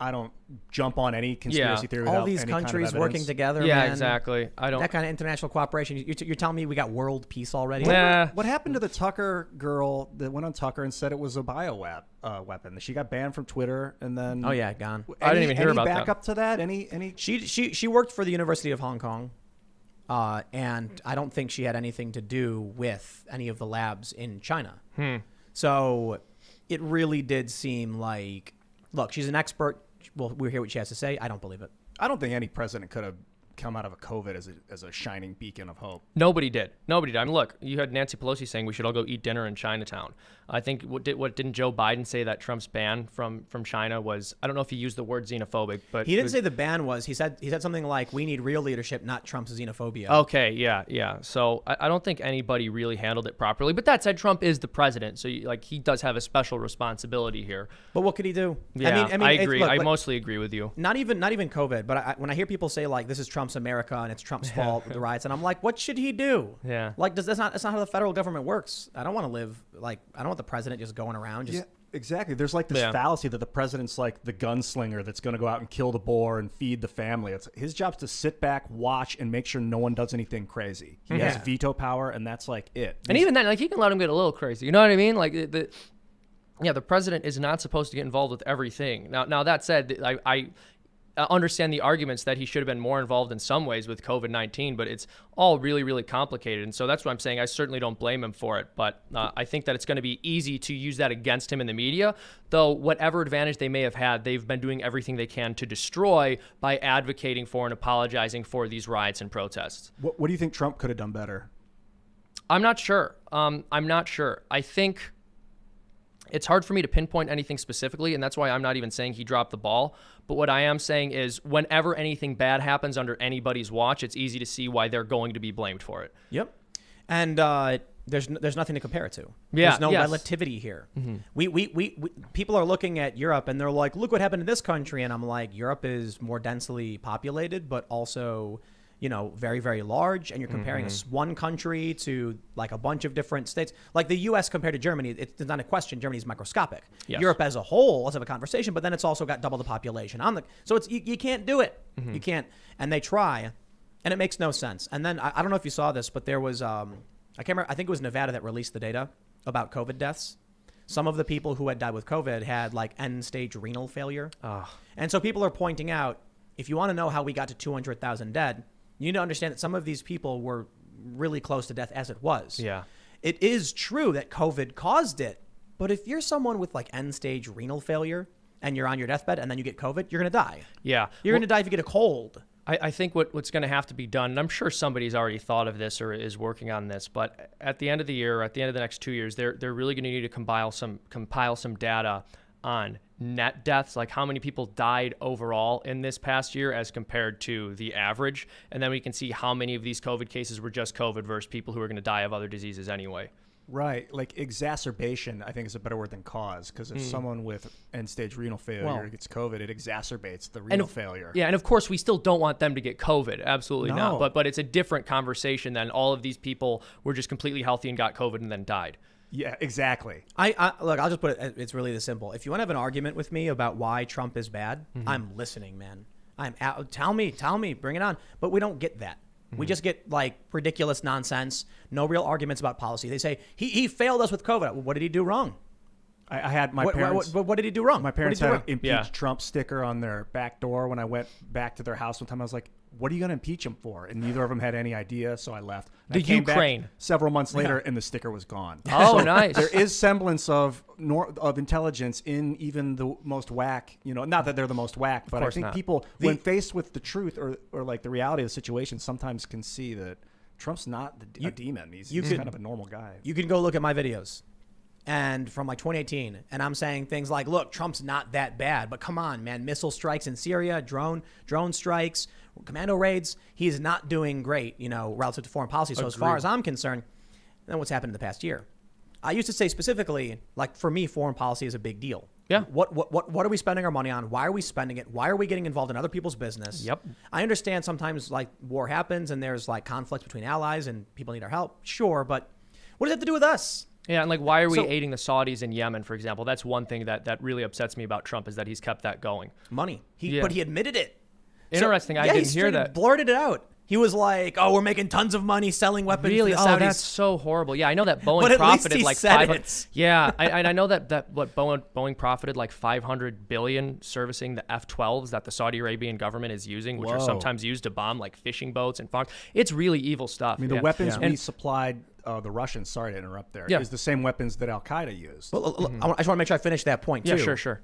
I don't jump on any conspiracy theory without all these any kind of countries evidence. working together. Yeah, man. exactly. I don't. That kind of international cooperation. You're telling me we got world peace already? Nah. What happened to the Tucker girl that went on Tucker and said it was a weapon? She got banned from Twitter, and then Oh yeah, gone. I didn't even hear about that. Any backup to that? Any? She worked for the University of Hong Kong, and I don't think she had anything to do with any of the labs in China. So it really did seem like, look, she's an expert. Well, we'll hear what she has to say. I don't believe it. I don't think any president could have come out of a COVID as a shining beacon of hope. Nobody did. I mean, look, you had Nancy Pelosi saying we should all go eat dinner in Chinatown. I think didn't Joe Biden say that Trump's ban from China was, I don't know if he used the word xenophobic, but he didn't say the ban was. He said something like, we need real leadership, not Trump's xenophobia. Okay, yeah. So I don't think anybody really handled it properly. But that said, Trump is the president, so he does have a special responsibility here. But what could he do? Yeah, I agree. Look, I mostly agree with you. Not even COVID, but when I hear people say like, this is Trump's America and it's Trump's fault with the riots, and I'm like, what should he do? Yeah. Like, that's not how the federal government works. I don't want to live I don't want the president just going around. Yeah, exactly. There's like this fallacy that the president's like the gunslinger that's going to go out and kill the boar and feed the family. It's his job's to sit back, watch, and make sure no one does anything crazy. He has veto power, and that's like it. And even then, he can let him get a little crazy. You know what I mean? Like the president is not supposed to get involved with everything. Now that said, I understand the arguments that he should have been more involved in some ways with COVID-19, but it's all really, really complicated. And so that's what I'm saying. I certainly don't blame him for it, but I think that it's going to be easy to use that against him in the media, though whatever advantage they may have had, they've been doing everything they can to destroy by advocating for and apologizing for these riots and protests. What do you think Trump could have done better? I'm not sure. I think it's hard for me to pinpoint anything specifically, and that's why I'm not even saying he dropped the ball. But what I am saying is whenever anything bad happens under anybody's watch, it's easy to see why they're going to be blamed for it. Yep. And there's nothing to compare it to. Yeah, there's no relativity here. We people are looking at Europe and they're like, look what happened in this country. And I'm like, Europe is more densely populated, but also, very, very large. And you're comparing one country to like a bunch of different states. Like the U.S. compared to Germany, it's not a question. Germany's microscopic. Yes. Europe as a whole, let's have a conversation, but then it's also got double the population so it's you can't do it. You can't. And they try, and it makes no sense. And then I don't know if you saw this, but there was I can't remember. I think it was Nevada that released the data about COVID deaths. Some of the people who had died with COVID had like end-stage renal failure. And so people are pointing out, if you want to know how we got to 200,000 dead, you need to understand that some of these people were really close to death as it was. Yeah. It is true that COVID caused it, but if you're someone with like end-stage renal failure and you're on your deathbed and then you get COVID, you're going to die. Yeah. You're going to die if you get a cold. I think what's going to have to be done, and I'm sure somebody's already thought of this or is working on this, but at the end of the year, at the end of the next 2 years, they're really going to need to compile some data on net deaths, like how many people died overall in this past year as compared to the average. And then we can see how many of these COVID cases were just COVID versus people who are going to die of other diseases anyway. Right. Like exacerbation, I think is a better word than cause, because if someone with end-stage renal failure gets COVID, it exacerbates the renal failure. Yeah, and of course, we still don't want them to get COVID. Absolutely not. But it's a different conversation than all of these people were just completely healthy and got COVID and then died. Yeah, exactly. Look, I'll just put it, it's really this simple. If you want to have an argument with me about why Trump is bad, I'm listening, man. I'm out. Tell me, bring it on. But we don't get that. We just get like ridiculous nonsense, no real arguments about policy. They say he failed us with COVID. What did he do wrong? I had my parents. What did he do wrong? My parents had an impeach Trump sticker on their back door when I went back to their house one time. I was like, what are you going to impeach him for? And neither of them had any idea, so I left. The Ukraine. Back several months later, and the sticker was gone. Oh, so nice. There is semblance of intelligence in even the most whack. Not that they're the most whack, but I think people, when faced with the truth or like the reality of the situation, sometimes can see that Trump's not a demon. He's kind of a normal guy. You can go look at my videos. And from like 2018, and I'm saying things like, look, Trump's not that bad, but come on, man, missile strikes in Syria, drone strikes, commando raids, he's not doing great, relative to foreign policy. So as far as I'm concerned, then what's happened in the past year? I used to say specifically, like for me, foreign policy is a big deal. Yeah. What are we spending our money on? Why are we spending it? Why are we getting involved in other people's business? Yep. I understand sometimes like war happens and there's like conflicts between allies and people need our help. Sure, but what does it have to do with us? Yeah, and like, why are we aiding the Saudis in Yemen, for example? That's one thing that really upsets me about Trump, is that he's kept that going. Money. But he admitted it. Interesting. I didn't hear that. He blurted it out. He was like, "Oh, we're making tons of money selling weapons to the Saudis." Oh, that's so horrible. Yeah, I know that Boeing profited like 500. Yeah, I know that what Boeing profited like 500 billion servicing the F-12s that the Saudi Arabian government is using, which are sometimes used to bomb like fishing boats and farms. It's really evil stuff. I mean, the weapons we supplied the Russians, sorry to interrupt there, is the same weapons that Al-Qaeda used. Well, I just want to make sure I finish that point too. Yeah, sure.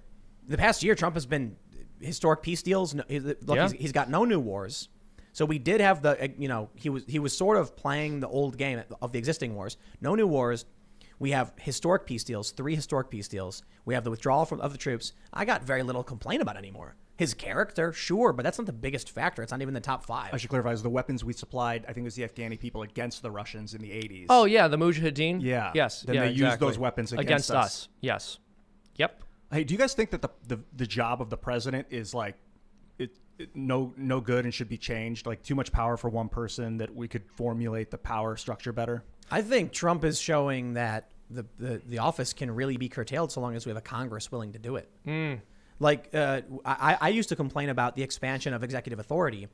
The past year, Trump has been historic peace deals. He's got no new wars. So we did have he was sort of playing the old game of the existing wars. No new wars. We have historic peace deals, 3 historic peace deals. We have the withdrawal of the troops. I got very little complaint about anymore. His character, sure, but that's not the biggest factor. It's not even the top 5. I should clarify, the weapons we supplied, I think it was the Afghani people against the Russians in the 80s. Oh, yeah, the Mujahideen? Yeah. Yes. Then they used those weapons against us. Yes. Yep. Hey, do you guys think that the job of the president is like no good and should be changed? Like too much power for one person, that we could formulate the power structure better? I think Trump is showing that the office can really be curtailed so long as we have a Congress willing to do it. Like I used to complain about the expansion of executive authority,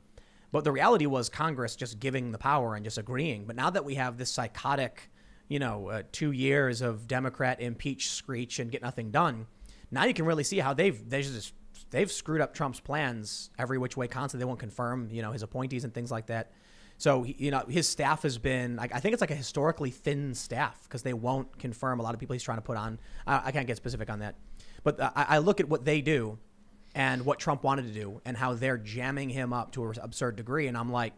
but the reality was Congress just giving the power and just agreeing. But now that we have this psychotic, 2 years of Democrat impeach, screech, and get nothing done, now you can really see how they've screwed up Trump's plans every which way constantly. They won't confirm, his appointees and things like that. So, his staff has been, I think it's like a historically thin staff because they won't confirm a lot of people he's trying to put on. I can't get specific on that. But I look at what they do and what Trump wanted to do and how they're jamming him up to an absurd degree. And I'm like,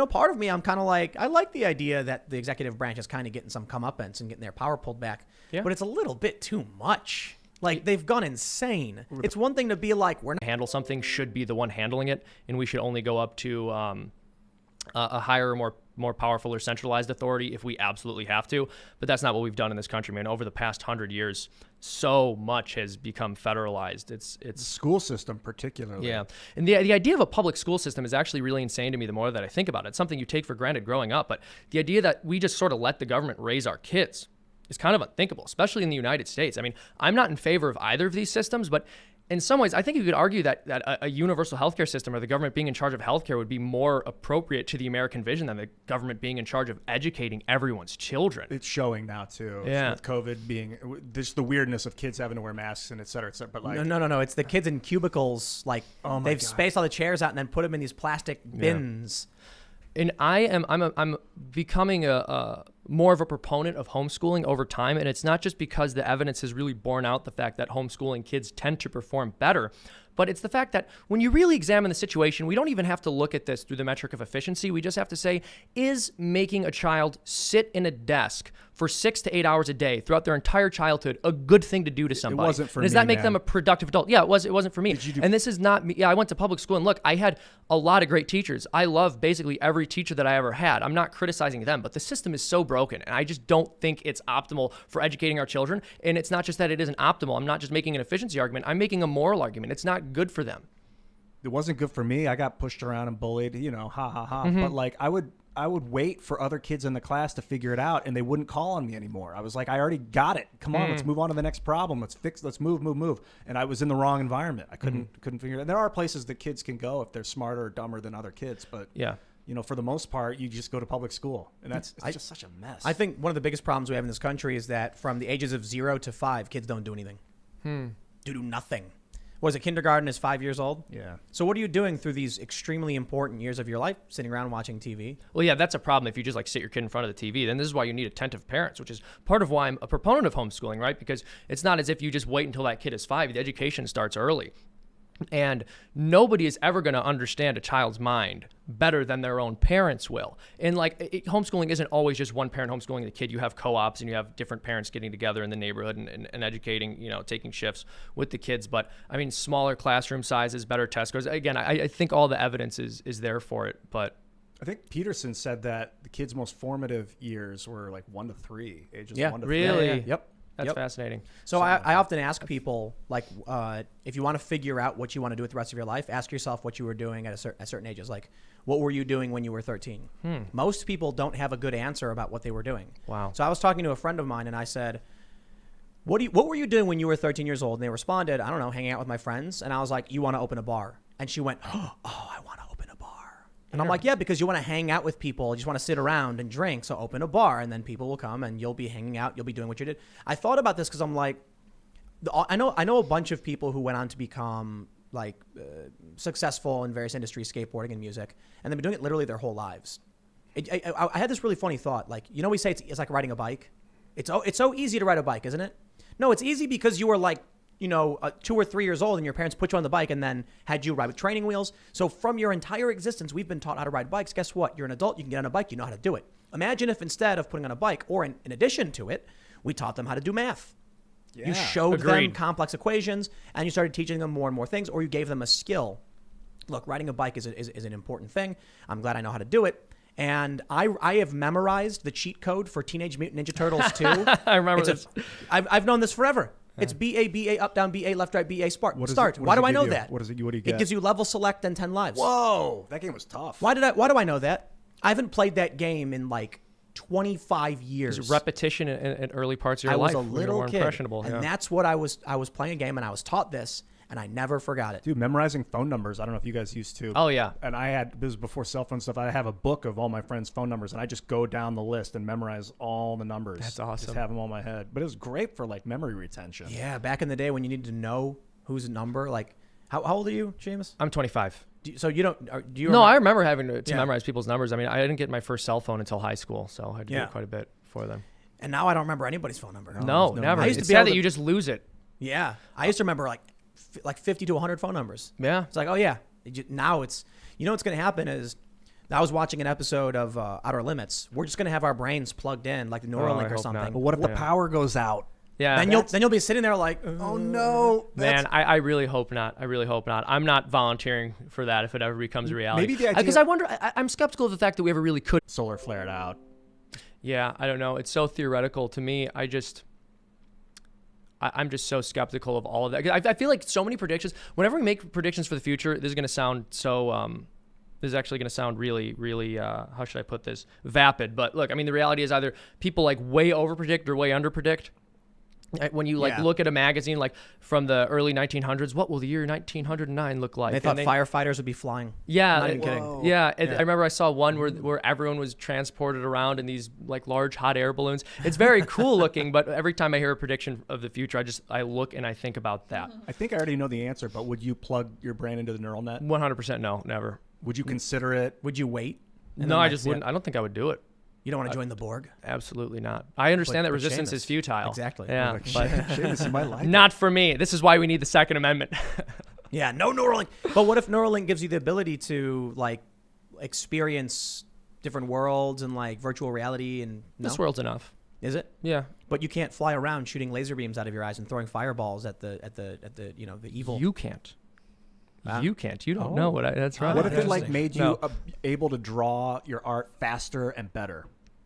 part of me, I'm kind of like, I like the idea that the executive branch is kind of getting some comeuppance and getting their power pulled back. Yeah. But it's a little bit too much. Like, they've gone insane. It's one thing to be like, we're not handle something, should be the one handling it, and we should only go up to a higher, more powerful or centralized authority if we absolutely have to. But that's not what we've done in this country, man. Over the past 100 years, so much has become federalized. It's the school system particularly. Yeah, and the idea of a public school system is actually really insane to me the more that I think about it. It's something you take for granted growing up, but the idea that we just sort of let the government raise our kids is kind of unthinkable, especially in the United States. I mean, I'm not in favor of either of these systems, but in some ways, I think you could argue that a universal healthcare system or the government being in charge of healthcare would be more appropriate to the American vision than the government being in charge of educating everyone's children. It's showing now too. Yeah. With COVID being this, the weirdness of kids having to wear masks and et cetera, et cetera. But like, no. It's the kids in cubicles. Like they've spaced all the chairs out and then put them in these plastic bins. And I'm becoming a more of a proponent of homeschooling over time, and it's not just because the evidence has really borne out the fact that homeschooling kids tend to perform better, but it's the fact that when you really examine the situation, we don't even have to look at this through the metric of efficiency. We just have to say, is making a child sit in a desk for 6 to 8 hours a day throughout their entire childhood a good thing to do to somebody? It wasn't for me. Does that make them a productive adult? Yeah, it wasn't for me. And this is not me. Yeah, I went to public school, and look, I had a lot of great teachers. I love basically every teacher that I ever had. I'm not criticizing them, but the system is so broken, and I just don't think it's optimal for educating our children. And it's not just that it isn't optimal. I'm not just making an efficiency argument. I'm making a moral argument. It's not good for them. It wasn't good for me. I got pushed around and bullied, ha ha ha. Mm-hmm. But like I would wait for other kids in the class to figure it out, and they wouldn't call on me anymore. I was like, I already got it. Come on, let's move on to the next problem. Let's move. And I was in the wrong environment. I couldn't figure it out. There are places that kids can go if they're smarter or dumber than other kids, but yeah. For the most part, you just go to public school, and it's just such a mess. I think one of the biggest problems we have in this country is that from the ages of 0 to 5, kids don't do anything. Do nothing. Was it kindergarten is 5 years old? Yeah. So what are you doing through these extremely important years of your life? Sitting around watching TV? Well, yeah, that's a problem if you just like sit your kid in front of the TV. Then this is why you need attentive parents, which is part of why I'm a proponent of homeschooling, right? Because it's not as if you just wait until that kid is 5. The education starts early. And nobody is ever going to understand a child's mind better than their own parents will. And like homeschooling isn't always just one parent homeschooling the kid. You have co-ops and you have different parents getting together in the neighborhood and educating, taking shifts with the kids. But I mean, smaller classroom sizes, better test scores. Again, I think all the evidence is there for it. But I think Peterson said that the kids' most formative years were like 1 to 3, ages 1 to 3. Really? Yep. That's fascinating. So I often ask people, like, if you want to figure out what you want to do with the rest of your life, ask yourself what you were doing at certain ages. Like, what were you doing when you were 13? Most people don't have a good answer about what they were doing. Wow. So I was talking to a friend of mine, and I said, what were you doing when you were 13 years old? And they responded, I don't know, hanging out with my friends. And I was like, you want to open a bar? And she went, oh, I want to open a bar. And I'm like, yeah, because you want to hang out with people. You just want to sit around and drink. So open a bar, and then people will come, and you'll be hanging out. You'll be doing what you did. I thought about this because I'm like, I know a bunch of people who went on to become like successful in various industries, skateboarding and music, and they've been doing it literally their whole lives. I had this really funny thought. Like, you know, we say it's like riding a bike. It's so easy to ride a bike, isn't it? No, it's easy because you were like, 2 or 3 years old and your parents put you on the bike and then had you ride with training wheels. So from your entire existence, we've been taught how to ride bikes. Guess what? You're an adult. You can get on a bike. You know how to do it. Imagine if instead of putting on a bike, or in addition to it, we taught them how to do math. Yeah, you showed them complex equations, and you started teaching them more and more things, or you gave them a skill. Look, riding a bike is an important thing. I'm glad I know how to do it. And I have memorized the cheat code for Teenage Mutant Ninja Turtles 2. I remember this. I've known this forever. It's BA, up, down, BA, left, right, BA, start. Why do I know that? What do you get? It gives you level select and 10 lives. Whoa, that game was tough. Why do I know that? I haven't played that game in like 25 years. There's repetition in early parts of your life. I was a little kid, impressionable. And that's what I was playing a game, and I was taught this, and I never forgot it. Dude, memorizing phone numbers. I don't know if you guys used to. Oh, yeah. And this was before cell phone stuff. I have a book of all my friends' phone numbers, and I just go down the list and memorize all the numbers. That's awesome. Just have them on my head. But it was great for like memory retention. Yeah, back in the day when you needed to know whose number, like, how old are you, James? I'm 25. So you don't? Do you? No, I remember having to memorize people's numbers. I mean, I didn't get my first cell phone until high school, so I had to do it quite a bit before then. And now I don't remember anybody's phone number. No, never. It's sad that you just lose it. Yeah, I used to remember like 50 to 100 phone numbers. Yeah. It's like, oh yeah. Now it's, what's going to happen is, I was watching an episode of Outer Limits. We're just going to have our brains plugged in like the Neuralink or something. Not. But what if the power goes out? Yeah. Then you'll be sitting there like, oh no. Man, I really hope not. I really hope not. I'm not volunteering for that if it ever becomes a reality. Maybe the idea, because I wonder, I'm skeptical of the fact that we ever really could. Solar flared out. Yeah, I don't know. It's so theoretical to me. I'm just so skeptical of all of that. I feel like so many predictions, whenever we make predictions for the future, this is going to sound so, this is actually going to sound really, really, how should I put this? Vapid. But look, I mean, the reality is either people like way over predict or way under predict. When you look at a magazine like from the early 1900s, what will the year 1909 look like? They thought firefighters would be flying. Yeah, not even kidding. Yeah, I remember I saw one where everyone was transported around in these like large hot air balloons. It's very cool looking, but every time I hear a prediction of the future, I look and I think about that. I think I already know the answer, but would you plug your brain into the neural net? 100% no, never. Would you consider it? Would you wait? No, I just wouldn't. I don't think I would do it. You don't want to join the Borg? Absolutely not. I understand that resistance is futile. Exactly. Yeah, but Seamus, you might like not for me. This is why we need the Second Amendment. Yeah, no Neuralink. But what if Neuralink gives you the ability to like experience different worlds and like virtual reality and This world's enough. Is it? Yeah. But you can't fly around shooting laser beams out of your eyes and throwing fireballs at the the evil. You can't. You can't. You don't know what that's right. What if it like made you able to draw your art faster and better?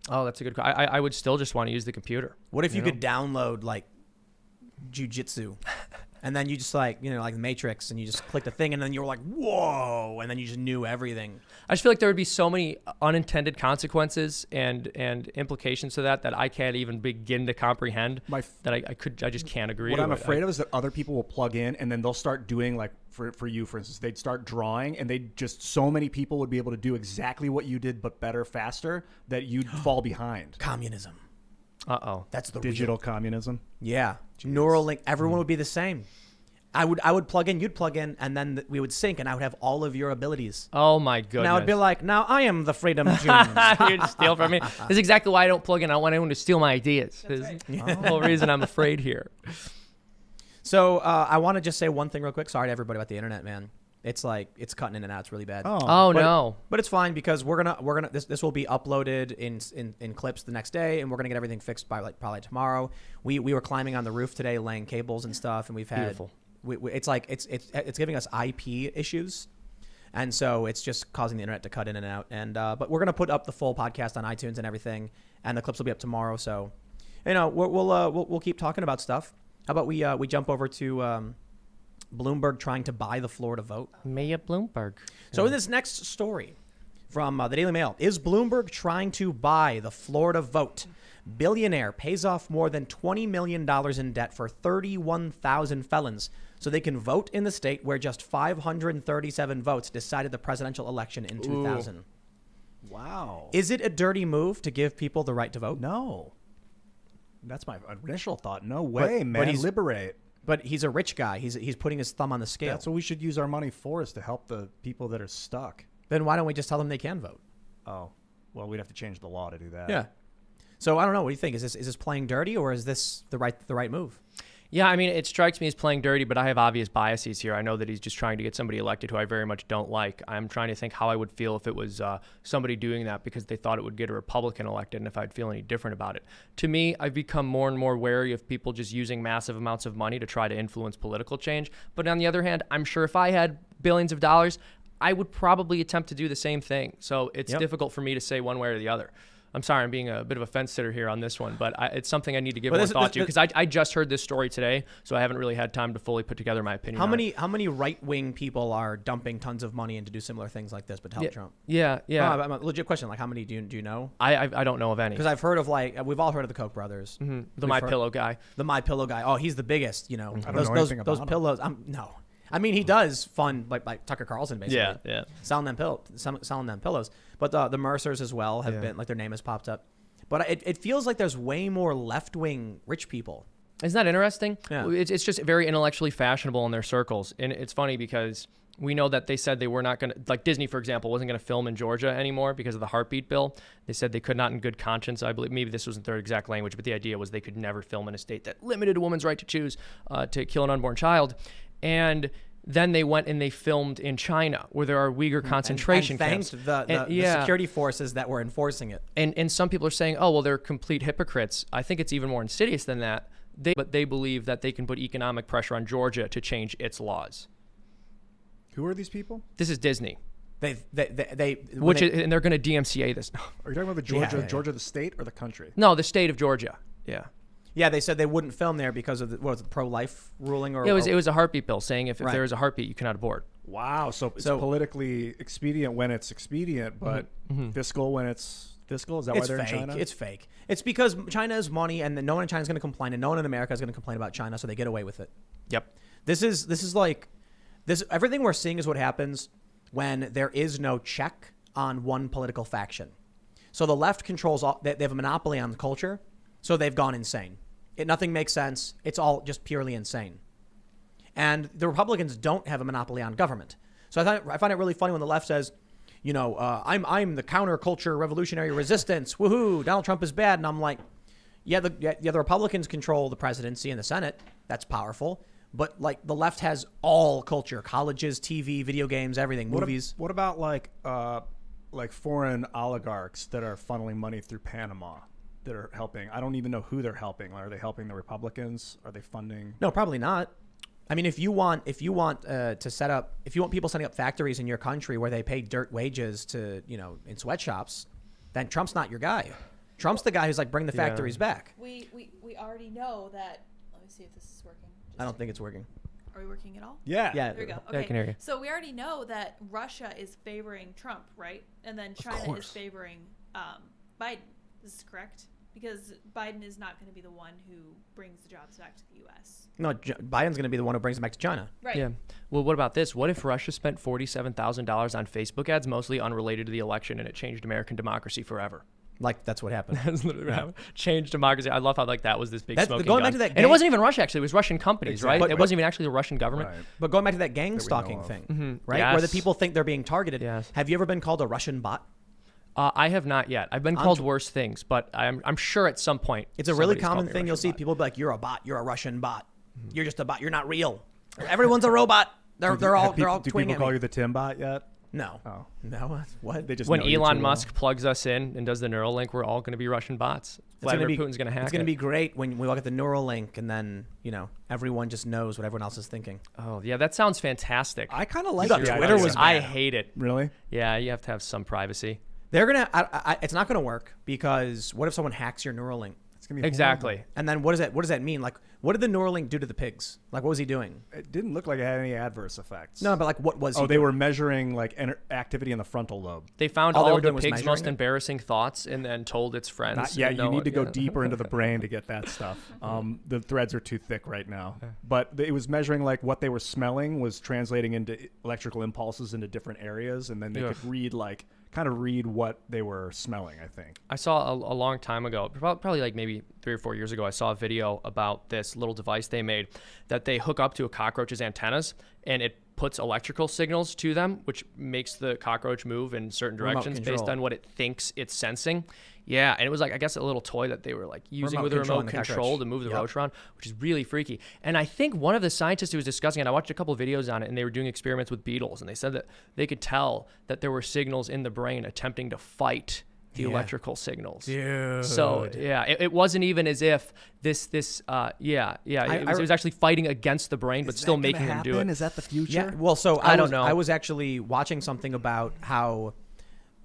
Oh, that's a good question. I would still just want to use the computer. What if you could download like jujitsu, and then you just like like the Matrix, and you just click the thing, and then you're like, whoa, and then you just knew everything. I just feel like there would be so many unintended consequences and implications to that I can't even begin to comprehend. I just can't agree. What I'm afraid of is that other people will plug in, and then they'll start doing like for you, for instance, they'd start drawing, and so many people would be able to do exactly what you did, but better, faster, that you'd fall behind. Communism. Uh-oh. That's the digital communism. Yeah. Jeez. Neuralink. Everyone would be the same. I would plug in, you'd plug in, and then we would sync, and I would have all of your abilities. Oh my goodness. Now it'd be like, now I am the FreedomToons. You'd steal from me. This is exactly why I don't plug in. I don't want anyone to steal my ideas. That's right. The whole reason I'm afraid here. So I want to just say one thing real quick. Sorry to everybody about the internet, man. It's cutting in and out. It's really bad. No. But it's fine because we're gonna this will be uploaded in clips the next day, and we're gonna get everything fixed by like probably tomorrow. We were climbing on the roof today, laying cables and stuff, and we've had beautiful. It's giving us IP issues, and so it's just causing the internet to cut in and out. And but we're gonna put up the full podcast on iTunes and everything, and the clips will be up tomorrow. So We'll keep talking about stuff. How about we jump over to Bloomberg trying to buy the Florida vote? Mayor Bloomberg. So in this next story from the Daily Mail, is Bloomberg trying to buy the Florida vote? Billionaire pays off more than $20 million in debt for 31,000 felons so they can vote in the state where just 537 votes decided the presidential election in 2000. Ooh. Wow. Is it a dirty move to give people the right to vote? No. That's my initial thought. No way, man. Liberate. But he's a rich guy. He's putting his thumb on the scale. That's what we should use our money for, is to help the people that are stuck. Then why don't we just tell them they can vote? Oh, well, we'd have to change the law to do that. Yeah. So I don't know. What do you think? Is this playing dirty, or is this the right move? Yeah, I mean, it strikes me as playing dirty, but I have obvious biases here. I know that he's just trying to get somebody elected who I very much don't like. I'm trying to think how I would feel if it was somebody doing that because they thought it would get a Republican elected, and if I'd feel any different about it. To me, I've become more and more wary of people just using massive amounts of money to try to influence political change. But on the other hand, I'm sure if I had billions of dollars, I would probably attempt to do the same thing. So it's difficult for me to say one way or the other. I'm sorry, I'm being a bit of a fence sitter here on this one, but it's something I need to give more thought to because I just heard this story today, so I haven't really had time to fully put together my opinion. How many right-wing people are dumping tons of money in to do similar things like this, but to help Trump? Yeah. A legit question. Like, how many do you know? I don't know of any. Because I've heard of we've all heard of the Koch brothers. Mm-hmm. The My Pillow guy. The My Pillow guy. Oh, he's the biggest. You know, I don't know anything about those pillows. No. I mean, he does fund like Tucker Carlson, basically. Yeah. Selling them pillows. But the Mercers as well have been, like, their name has popped up. But it feels like there's way more left-wing rich people. Isn't that interesting? Yeah. It's just very intellectually fashionable in their circles. And it's funny because we know that they said they were not going to, like Disney, for example, wasn't going to film in Georgia anymore because of the heartbeat bill. They said they could not in good conscience, I believe, maybe this wasn't their exact language, but the idea was they could never film in a state that limited a woman's right to choose to kill an unborn child. And then they went and they filmed in China, where there are Uyghur concentration camps. And thanked the security forces that were enforcing it. And some people are saying, oh, well, they're complete hypocrites. I think it's even more insidious than that. But they believe that they can put economic pressure on Georgia to change its laws. Who are these people? This is Disney. And they're going to DMCA this. Are you talking about the Georgia the state or the country? No, the state of Georgia. Yeah. Yeah, they said they wouldn't film there because of the pro-life ruling, or it was a heartbeat bill saying if there is a heartbeat, you cannot abort. Wow, so it's politically expedient when it's expedient, but fiscal when it's fiscal. Is that why they're in China? It's fake. It's because China has money, and no one in China is going to complain, and no one in America is going to complain about China, so they get away with it. Yep. This is like this. Everything we're seeing is what happens when there is no check on one political faction. So the left controls all. They have a monopoly on the culture. So they've gone insane. Nothing makes sense. It's all just purely insane. And the Republicans don't have a monopoly on government. So I find it really funny when the left says, I'm the counterculture revolutionary resistance. Woohoo! Donald Trump is bad. And I'm like, the Republicans control the presidency and the Senate. That's powerful. But like the left has all culture: colleges, TV, video games, everything, movies. What about like foreign oligarchs that are funneling money through Panama? That are helping. I don't even know who they're helping. Are they helping the Republicans? Are they funding? No, probably not. I mean, if you want people setting up factories in your country where they pay dirt wages to, in sweatshops, then Trump's not your guy. Trump's the guy who's like, bring the factories back. We already know that. Let me see if this is working. I don't think it's working. Are we working at all? Yeah. There we go. Okay. Yeah, I can hear you. So we already know that Russia is favoring Trump, right? And then China is favoring Biden. This is correct? Because Biden is not going to be the one who brings the jobs back to the U.S. No, Biden's going to be the one who brings them back to China. Right. Yeah. Well, what about this? What if Russia spent $47,000 on Facebook ads, mostly unrelated to the election, and it changed American democracy forever? Like, that's what happened. That's literally what happened. Changed democracy. I love how that was this big smoking going gun. back to that and it wasn't even Russia, actually. It was Russian companies, right? It wasn't even actually the Russian government. Right. But going back to that gang stalking thing, right? Yes. Where the people think they're being targeted. Yes. Have you ever been called a Russian bot? I have not yet. I've been called worse things, but I'm sure at some point it's a really common thing. You'll see people be like, "You're a bot. You're a Russian bot. You're just a bot. You're not real. Everyone's a robot." They're all Do twinging people at call me. you the Tim bot yet? No. Oh. No. What? They just when know you Elon too Musk well. plugs us in and does the Neuralink, we're all going to be Russian bots. Vladimir Putin's going to hack it. It's going to be great when we look at the Neuralink and then everyone just knows what everyone else is thinking. Oh yeah, that sounds fantastic. I kind of like thought the Twitter idea. was I hate it. Really? Yeah, you have to have some privacy. They're gonna. It's not gonna work because what if someone hacks your Neuralink? gonna be exactly. horrible. And then what does that mean? Like, what did the Neuralink do to the pigs? Like, what was he doing? It didn't look like it had any adverse effects. No, but like, what was he they doing? were measuring like activity in the frontal lobe. They found All they all were of the doing was pig's measuring most it? embarrassing thoughts and then told its friends. Not yet. You need to go yeah. deeper into the brain to get that stuff. The threads are too thick right now. But it was measuring like what they were smelling was translating into electrical impulses into different areas, and then they could read what they were smelling, I think. I saw a long time ago, probably like maybe 3 or 4 years ago, I saw a video about this little device they made that they hook up to a cockroach's antennas, and it puts electrical signals to them, which makes the cockroach move in certain directions based on what it thinks it's sensing. Yeah, and it was like, I guess, a little toy that they were like using with a remote control to move the roach around, which is really freaky. And I think one of the scientists who was discussing it, I watched a couple of videos on it, and they were doing experiments with beetles, and they said that they could tell that there were signals in the brain attempting to fight the electrical signals. Dude. So yeah, it wasn't even as if it was actually fighting against the brain, but still making them do it. Is that the future? Yeah. Well, so I don't know. I was actually watching something about how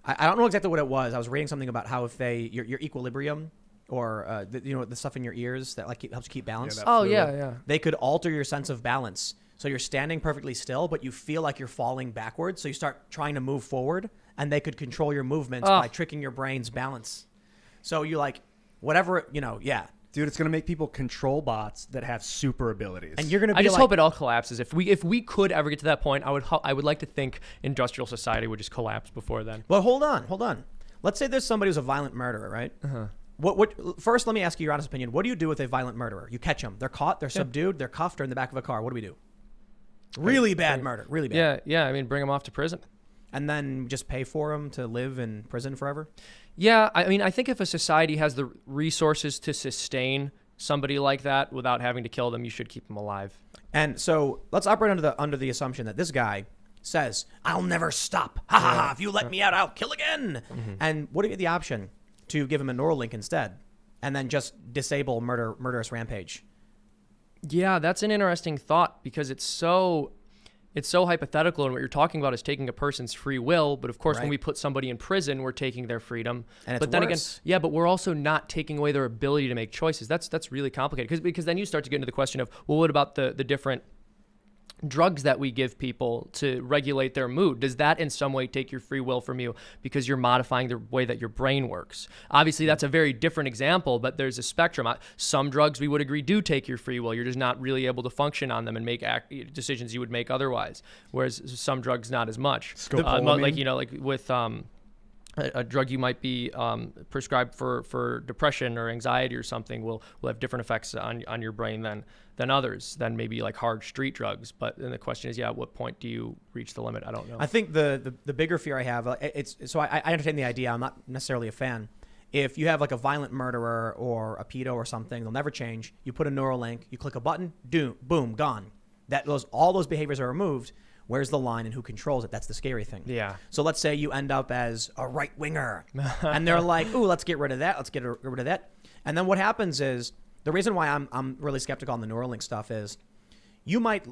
I don't know exactly what it was. I was reading something about how if your equilibrium or the stuff in your ears that like helps you keep balance. They could alter your sense of balance. So you're standing perfectly still, but you feel like you're falling backwards. So you start trying to move forward, and they could control your movements by tricking your brain's balance. So you like whatever Dude, it's gonna make people control bots that have super abilities. And you're gonna be I just hope it all collapses. If we could ever get to that point, I would like to think industrial society would just collapse before then. Well, hold on. Let's say there's somebody who's a violent murderer, right? What? First, let me ask you your honest opinion. What do you do with a violent murderer? You catch them. They're caught. They're subdued. They're cuffed. Or in the back of a car. What do we do? Really bad murder. Really bad. Yeah. I mean, bring them off to prison. And then just pay for them to live in prison forever? Yeah, I mean, I think if a society has the resources to sustain somebody like that without having to kill them, you should keep them alive. And so let's operate under the assumption that this guy says, "I'll never stop. Ha ha ha! If you let me out, I'll kill again." And what if you had the option to give him a Neuralink instead, and then just disable murderous rampage? Yeah, that's an interesting thought because it's so hypothetical, and what you're talking about is taking a person's free will. But of course, when we put somebody in prison, we're taking their freedom. And but then again, but we're also not taking away their ability to make choices. That's really complicated because then you start to get into the question of, well, what about the different drugs that we give people to regulate their mood? Does that in some way take your free will from you because you're modifying the way that your brain works? Obviously, that's a very different example, but there's a spectrum. Some drugs we would agree do take your free will. You're just not really able to function on them and make decisions you would make otherwise, whereas some drugs not as much. Like with a drug you might be prescribed for depression or anxiety or something will have different effects on your brain than others, than maybe like hard street drugs. But then the question is, at what point do you reach the limit? I don't know. I think the bigger fear I have, I entertain the idea. I'm not necessarily a fan. If you have like a violent murderer or a pedo or something, they'll never change. You put a Neuralink, you click a button, boom, gone. All those behaviors are removed. Where's the line and who controls it? That's the scary thing. Yeah. So let's say you end up as a right winger and they're like, ooh, let's get rid of that. Let's get rid of that. And then what happens is, the reason why I'm really skeptical on the Neuralink stuff is you might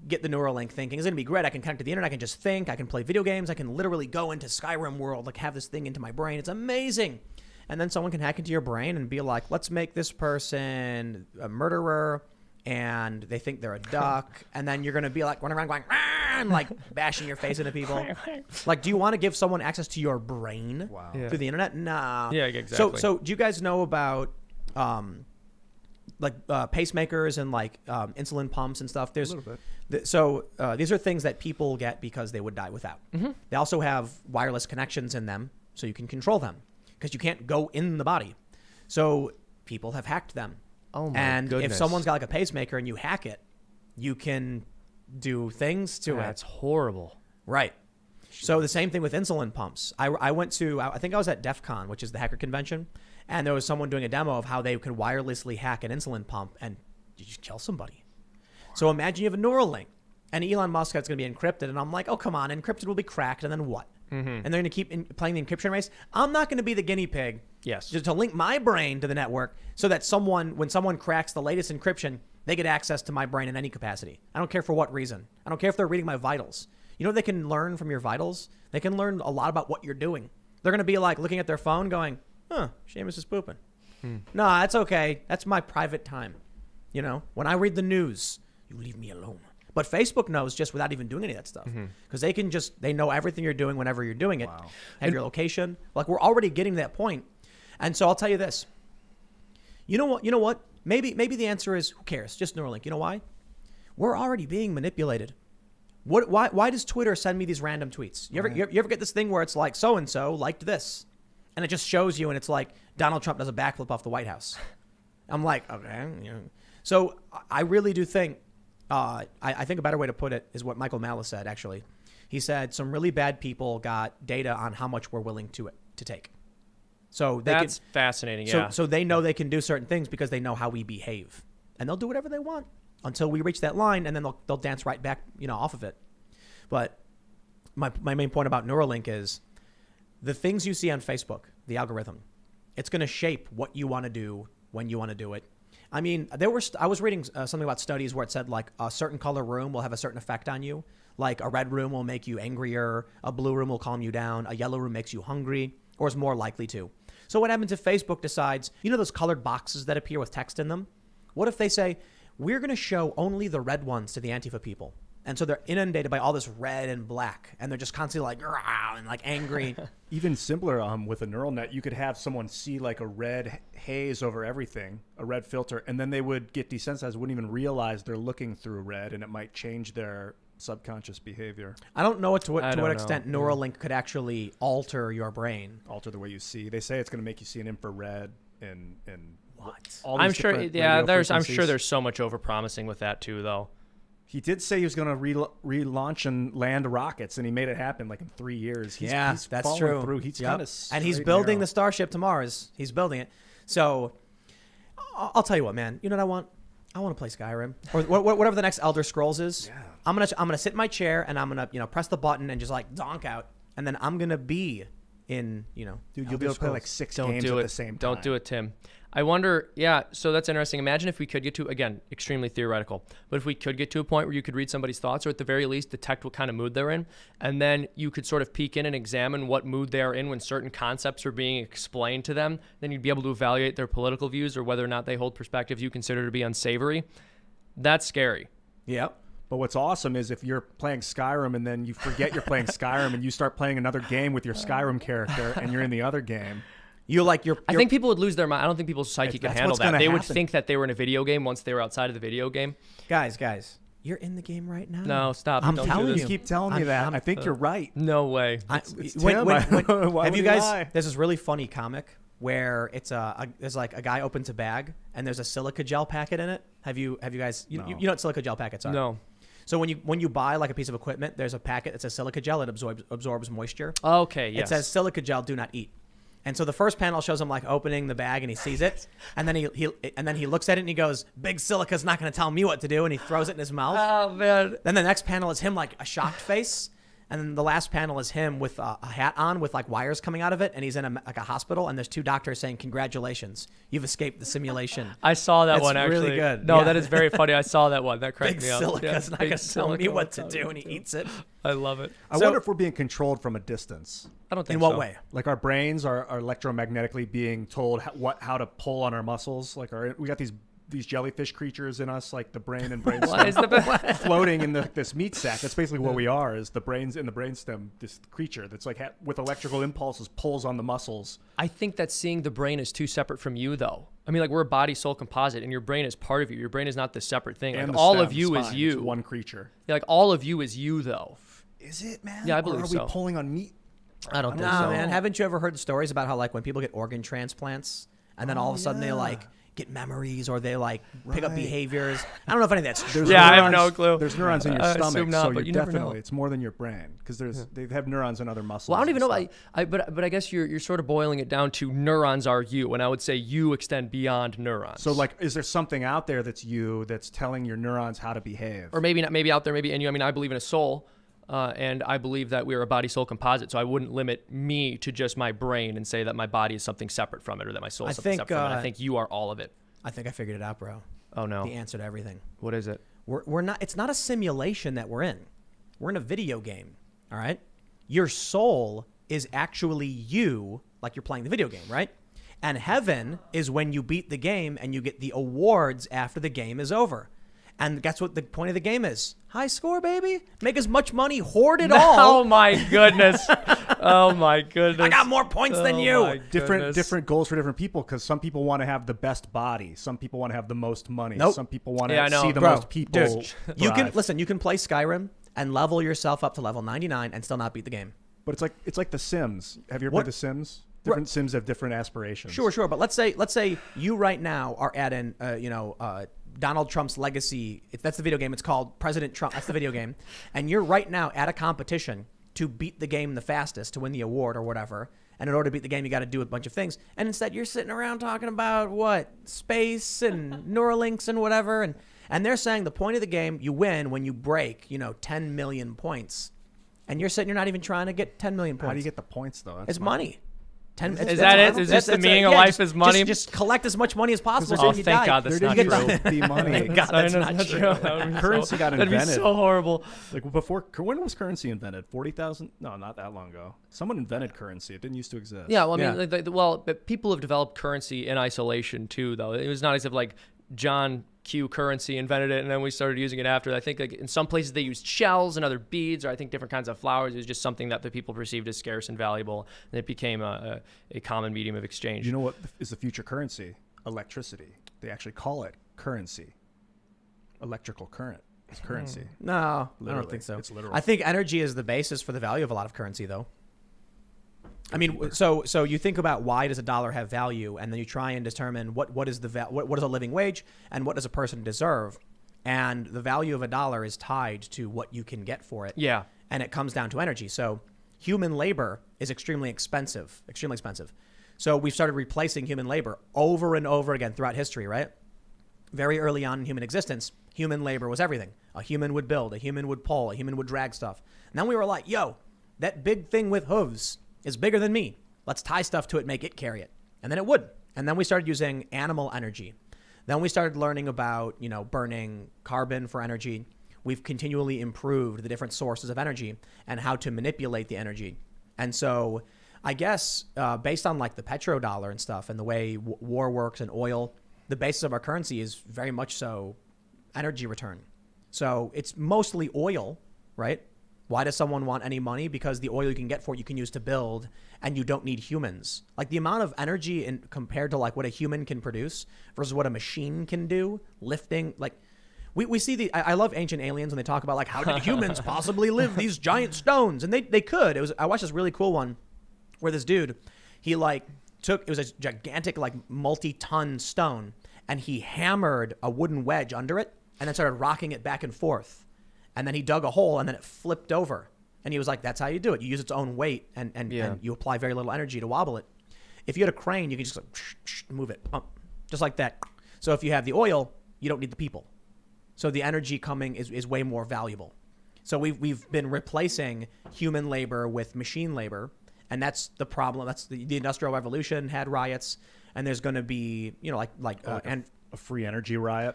get the Neuralink thinking, it's going to be great. I can connect to the internet. I can just think. I can play video games. I can literally go into Skyrim world, like have this thing into my brain. It's amazing. And then someone can hack into your brain and be like, let's make this person a murderer. And they think they're a duck, and then you're going to be like running around going, and like bashing your face into people. Like, do you want to give someone access to your brain through the internet? Nah. Yeah, exactly. So do you guys know about pacemakers and like insulin pumps and stuff? There's a little bit. These are things that people get because they would die without. They also have wireless connections in them, so you can control them because you can't go in the body. So people have hacked them. Oh my goodness. If someone's got like a pacemaker and you hack it, you can do things to it. That's horrible. Right. So the same thing with insulin pumps. I went to, I think I was at DEF CON, which is the hacker convention, and there was someone doing a demo of how they could wirelessly hack an insulin pump and you just kill somebody. So imagine you have a Neuralink and Elon Musk said it's going to be encrypted, and I'm like, oh, come on, encrypted will be cracked, and then what? And they're going to keep playing the encryption race. I'm not going to be the guinea pig. Yes. Just to link my brain to the network so that when someone cracks the latest encryption, they get access to my brain in any capacity. I don't care for what reason. I don't care if they're reading my vitals. You know what they can learn from your vitals? They can learn a lot about what you're doing. They're going to be like looking at their phone going, Seamus is pooping. No, that's okay. That's my private time. You know, when I read the news, you leave me alone. But Facebook knows just without even doing any of that stuff, because they know everything you're doing whenever you're doing it. Wow. Have your location. Like, we're already getting to that point. And so I'll tell you this. You know what? Maybe the answer is, who cares? Just Neuralink. You know why? We're already being manipulated. Why does Twitter send me these random tweets? You ever get this thing where it's like, so-and-so liked this, and it just shows you, and it's like Donald Trump does a backflip off the White House. I'm like, okay. You know. So I really do think, I think a better way to put it is what Michael Malice said, actually. He said some really bad people got data on how much we're willing to take. So that's fascinating, yeah. So they know they can do certain things because they know how we behave. And they'll do whatever they want until we reach that line, and then they'll dance right back, off of it. But my main point about Neuralink is the things you see on Facebook, the algorithm, it's going to shape what you want to do when you want to do it. I mean, I was reading something about studies where it said like a certain color room will have a certain effect on you. Like a red room will make you angrier, a blue room will calm you down, a yellow room makes you hungry, or is more likely to. So what happens if Facebook decides, those colored boxes that appear with text in them? What if they say, we're going to show only the red ones to the Antifa people? And so they're inundated by all this red and black, and they're just constantly like, "Rah," and like angry. Even simpler, with a neural net, you could have someone see like a red haze over everything, a red filter, and then they would get desensitized, wouldn't even realize they're looking through red, and it might change their subconscious behavior. I don't know to what extent Neuralink could actually alter your brain. Alter the way you see. They say it's going to make you see an infrared and what? I'm sure there's so much overpromising with that too, though. He did say he was going to relaunch and land rockets, and he made it happen like in 3 years. He's that's true. Through. He's kind of and he's building the Starship to Mars. He's building it. So I'll tell you what, man. You know what I want? I want to play Skyrim or whatever the next Elder Scrolls is. Yeah. I'm gonna sit in my chair and I'm gonna press the button and just like donk out, and then I'm gonna be in Dude, Elder you'll be able to play like 6 games at the same time. Don't do it, Tim. I wonder, so that's interesting. Imagine if we could get to, again, extremely theoretical, but if we could get to a point where you could read somebody's thoughts, or at the very least detect what kind of mood they're in, and then you could sort of peek in and examine what mood they are in when certain concepts are being explained to them, then you'd be able to evaluate their political views or whether or not they hold perspectives you consider to be unsavory. That's scary. Yep. But what's awesome is if you're playing Skyrim and then you forget you're playing Skyrim and you start playing another game with your Skyrim character and you're in the other game. I think people would lose their mind. I don't think people's psyche can handle that. They would think that they were in a video game once they were outside of the video game. Guys, you're in the game right now. No, stop. I'm don't telling do you. this. You keep telling me that. I think you're right. No way. It's Tim. Why have you would guys? lie? There's this really funny comic where it's there's like a guy opens a bag and there's a silica gel packet in it. Have you guys? You know what silica gel packets are? No. So when you buy like a piece of equipment, there's a packet that says silica gel. It absorbs moisture. Okay. Yes. It says silica gel, do not eat. And so the first panel shows him like opening the bag and he sees it, and then he looks at it and he goes, "Big silica's not going to tell me what to do," and he throws it in his mouth. Oh man! Then the next panel is him like a shocked face, and then the last panel is him with a hat on with like wires coming out of it, and he's in a hospital, and there's 2 doctors saying, "Congratulations, you've escaped the simulation." I saw that it's one actually. Really good. No, yeah. that is very funny. I saw that one. That cracked Big me up. silica's not going to tell me what to do, and he eats it. I love it. I wonder if we're being controlled from a distance. I don't think in so. what way? Like our brains are electromagnetically being told how to pull on our muscles. Like we got these jellyfish creatures in us, like the brain and brainstem, floating in this meat sack. That's basically what we are. Is the brains in the brainstem this creature that's like with electrical impulses pulls on the muscles. I think that seeing the brain is too separate from you, though. I mean, like we're a body soul composite, and your brain is part of you. Your brain is not this separate thing. And like all of you is you. It's one creature. Yeah, like all of you is you, though. Is it, man? Yeah, I believe or are so. we pulling on meat? I don't think so. Nah, man. Haven't you ever heard the stories about how like when people get organ transplants and then all of a sudden they like get memories or they like pick up behaviors? I don't know if any of that's true. I have no clue. There's neurons in your stomach, not, so but you're definitely it's more than your brain because they have neurons in other muscles. Well, I don't even know. But I guess you're sort of boiling it down to neurons are you, and I would say you extend beyond neurons. So like, is there something out there that's you that's telling your neurons how to behave? Or maybe not. Maybe out there. Maybe in you. I mean, I believe in a soul. And I believe that we are a body-soul composite, so I wouldn't limit me to just my brain and say that my body is something separate from it or that my soul is something separate from it. I think you are all of it. I think I figured it out, bro. Oh, no. The answer to everything. What is it? We're not. It's not a simulation that we're in. We're in a video game, all right? Your soul is actually you, like you're playing the video game, right? And heaven is when you beat the game and you get the awards after the game is over. And guess what the point of the game is? High score, baby. Make as much money, hoard it all. Oh my goodness. Oh my goodness. I got more points than you. Different goals for different people, because some people want to have the best body. Some people want to have the most money. Nope. Some people want to see the most people. Dude, you can play Skyrim and level yourself up to level 99 and still not beat the game. But it's like The Sims. Have you ever played The Sims? Different Sims have different aspirations. Sure. But let's say you right now are at an Donald Trump's legacy. That's the video game. It's called President Trump. That's the video game. And you're right now at a competition to beat the game the fastest, to win the award or whatever. And in order to beat the game, you got to do a bunch of things. And instead, you're sitting around talking about what? Space and Neuralinks and whatever. And they're saying the point of the game, you win when you break, 10 million points. And you're sitting, you're not even trying to get 10 million points. How do you get the points, though? It's money. Is that it? Is this the meaning of life is money? Just collect as much money as possible. Oh, thank God that's not true. Be money. God, that's not true. Currency got invented. That'd be so horrible. Like when was currency invented? 40,000? No, not that long ago. Someone invented currency. It didn't used to exist. Yeah, well, I mean, but people have developed currency in isolation too, though. It was not as if like John Q currency invented it and then we started using it after. I think like in some places they used shells and other beads, or I think different kinds of flowers. It was just something that the people perceived as scarce and valuable, and it became a common medium of exchange. You know what is the future currency? Electricity. They actually call it currency. Electrical current is currency. No, literally. I don't think so. It's literal. I think energy is the basis for the value of a lot of currency, though. I mean, so you think about why does a dollar have value, and then you try and determine what is what is a living wage and what does a person deserve, and the value of a dollar is tied to what you can get for it. Yeah, and it comes down to energy. So human labor is extremely expensive. So we've started replacing human labor over and over again throughout history, right? Very early on in human existence, human labor was everything. A human would build, a human would pull, a human would drag stuff. And then we were like, yo, that big thing with hooves is bigger than me. Let's tie stuff to it, make it carry it. And then it would. And then we started using animal energy. Then we started learning about, burning carbon for energy. We've continually improved the different sources of energy and how to manipulate the energy. And so I guess based on like the petrodollar and stuff and the way war works and oil, the basis of our currency is very much so energy return. So it's mostly oil, right? Why does someone want any money? Because the oil you can get for it, you can use to build, and you don't need humans. Like the amount of energy compared to like what a human can produce versus what a machine can do, lifting, like we see I love Ancient Aliens when they talk about like, how did humans possibly live these giant stones? And they could. I watched this really cool one where this dude, he like it was a gigantic like multi-ton stone, and he hammered a wooden wedge under it and then started rocking it back and forth. And then he dug a hole and then it flipped over. And he was like, that's how you do it. You use its own weight and you apply very little energy to wobble it. If you had a crane, you can just like, move it just like that. So if you have the oil, you don't need the people. So the energy coming is way more valuable. So we've been replacing human labor with machine labor. And that's the problem. That's the Industrial Revolution had riots. And there's going to be, a free energy riot.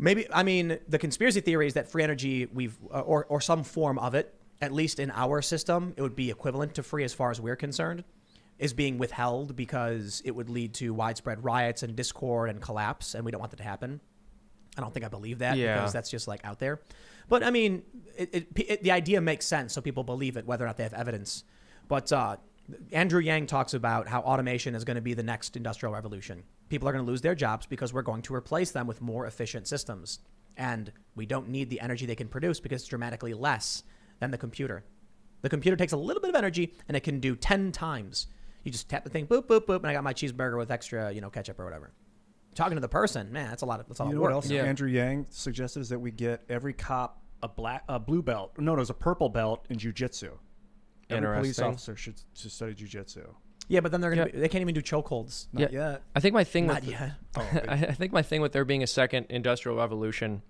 Maybe, I mean, the conspiracy theory is that free energy, or some form of it, at least in our system, it would be equivalent to free as far as we're concerned, is being withheld because it would lead to widespread riots and discord and collapse, and we don't want that to happen. I don't think I believe that because that's just like out there. But I mean, the idea makes sense, so people believe it, whether or not they have evidence. But Andrew Yang talks about how automation is going to be the next industrial revolution. People are going to lose their jobs because we're going to replace them with more efficient systems. And we don't need the energy they can produce because it's dramatically less than the computer. The computer takes a little bit of energy and it can do 10 times. You just tap the thing, boop, boop, boop, and I got my cheeseburger with extra, ketchup or whatever. Talking to the person, man, that's a lot of work. What else Andrew Yang suggested is that we get every cop a blue belt. No, it was a purple belt in jiu-jitsu. Every police officer should study jiu-jitsu. Yeah, but then they can't even do chokeholds. Not yet. I think my thing Not yet. I think my thing with there being a second industrial revolution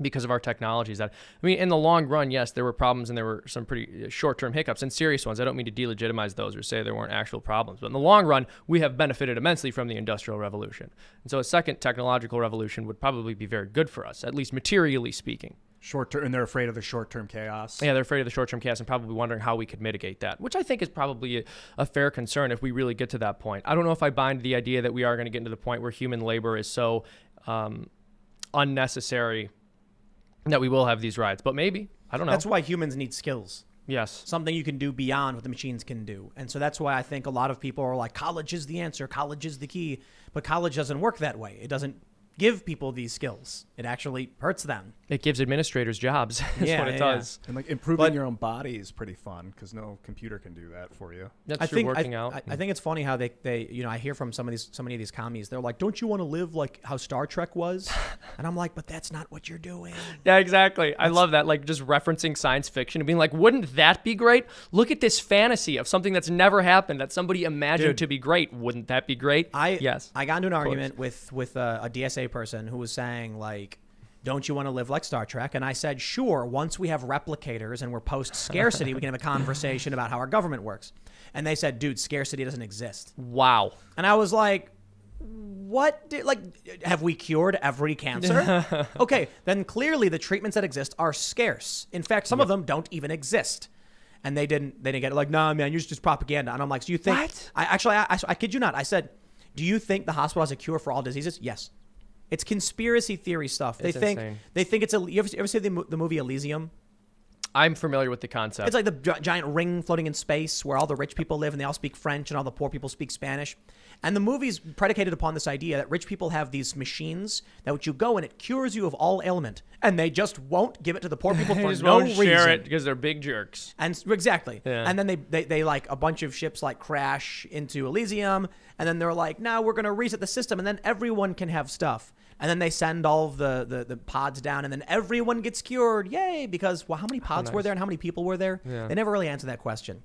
because of our technology is that, I mean, in the long run, yes, there were problems and there were some pretty short-term hiccups and serious ones. I don't mean to delegitimize those or say there weren't actual problems. But in the long run, we have benefited immensely from the industrial revolution. And so a second technological revolution would probably be very good for us, at least materially speaking. Short-term, and they're afraid of the short-term chaos. Yeah, they're afraid of the short-term chaos and probably wondering how we could mitigate that, which I think is probably a fair concern if we really get to that point. I don't know if I buy into the idea that we are going to get into the point where human labor is so unnecessary that we will have these riots, but maybe. I don't know. That's why humans need skills. Yes. Something you can do beyond what the machines can do. And so that's why I think a lot of people are like, college is the answer, college is the key. But college doesn't work that way. It doesn't give people these skills. It actually hurts them. It gives administrators jobs. That's what it does. And like improving your own body is pretty fun because no computer can do that for you. That's true. Working out. I think it's funny how they I hear from so many of these commies. They're like, don't you want to live like how Star Trek was? And I'm like, but that's not what you're doing. Yeah, exactly. I love that. Like just referencing science fiction and being like, wouldn't that be great? Look at this fantasy of something that's never happened that somebody imagined to be great. Wouldn't that be great? Yes. I got into an argument with a DSA person who was saying like, don't you want to live like Star Trek? And I said, sure, once we have replicators and we're post-scarcity, we can have a conversation about how our government works. And they said, dude, scarcity doesn't exist. Wow. And I was like, what? Have we cured every cancer? Okay, then clearly the treatments that exist are scarce. In fact, some of them don't even exist. And they didn't get it. Like, nah, man, you're just propaganda. And I'm like, so you think? What? I kid you not. I said, do you think the hospital has a cure for all diseases? Yes. It's conspiracy theory stuff. They think it's you ever see the movie Elysium? I'm familiar with the concept. It's like the giant ring floating in space where all the rich people live and they all speak French and all the poor people speak Spanish. And the movie's predicated upon this idea that rich people have these machines that which you go and it cures you of all ailment. And they just won't give it to the poor people for no reason. Share it because they're big jerks. And exactly. Yeah. And then they like a bunch of ships like crash into Elysium. And then they're like, no, we're going to reset the system. And then everyone can have stuff. And then they send all of the pods down, and then everyone gets cured. Yay! Because, well, how many pods were there and how many people were there? Yeah. They never really answered that question.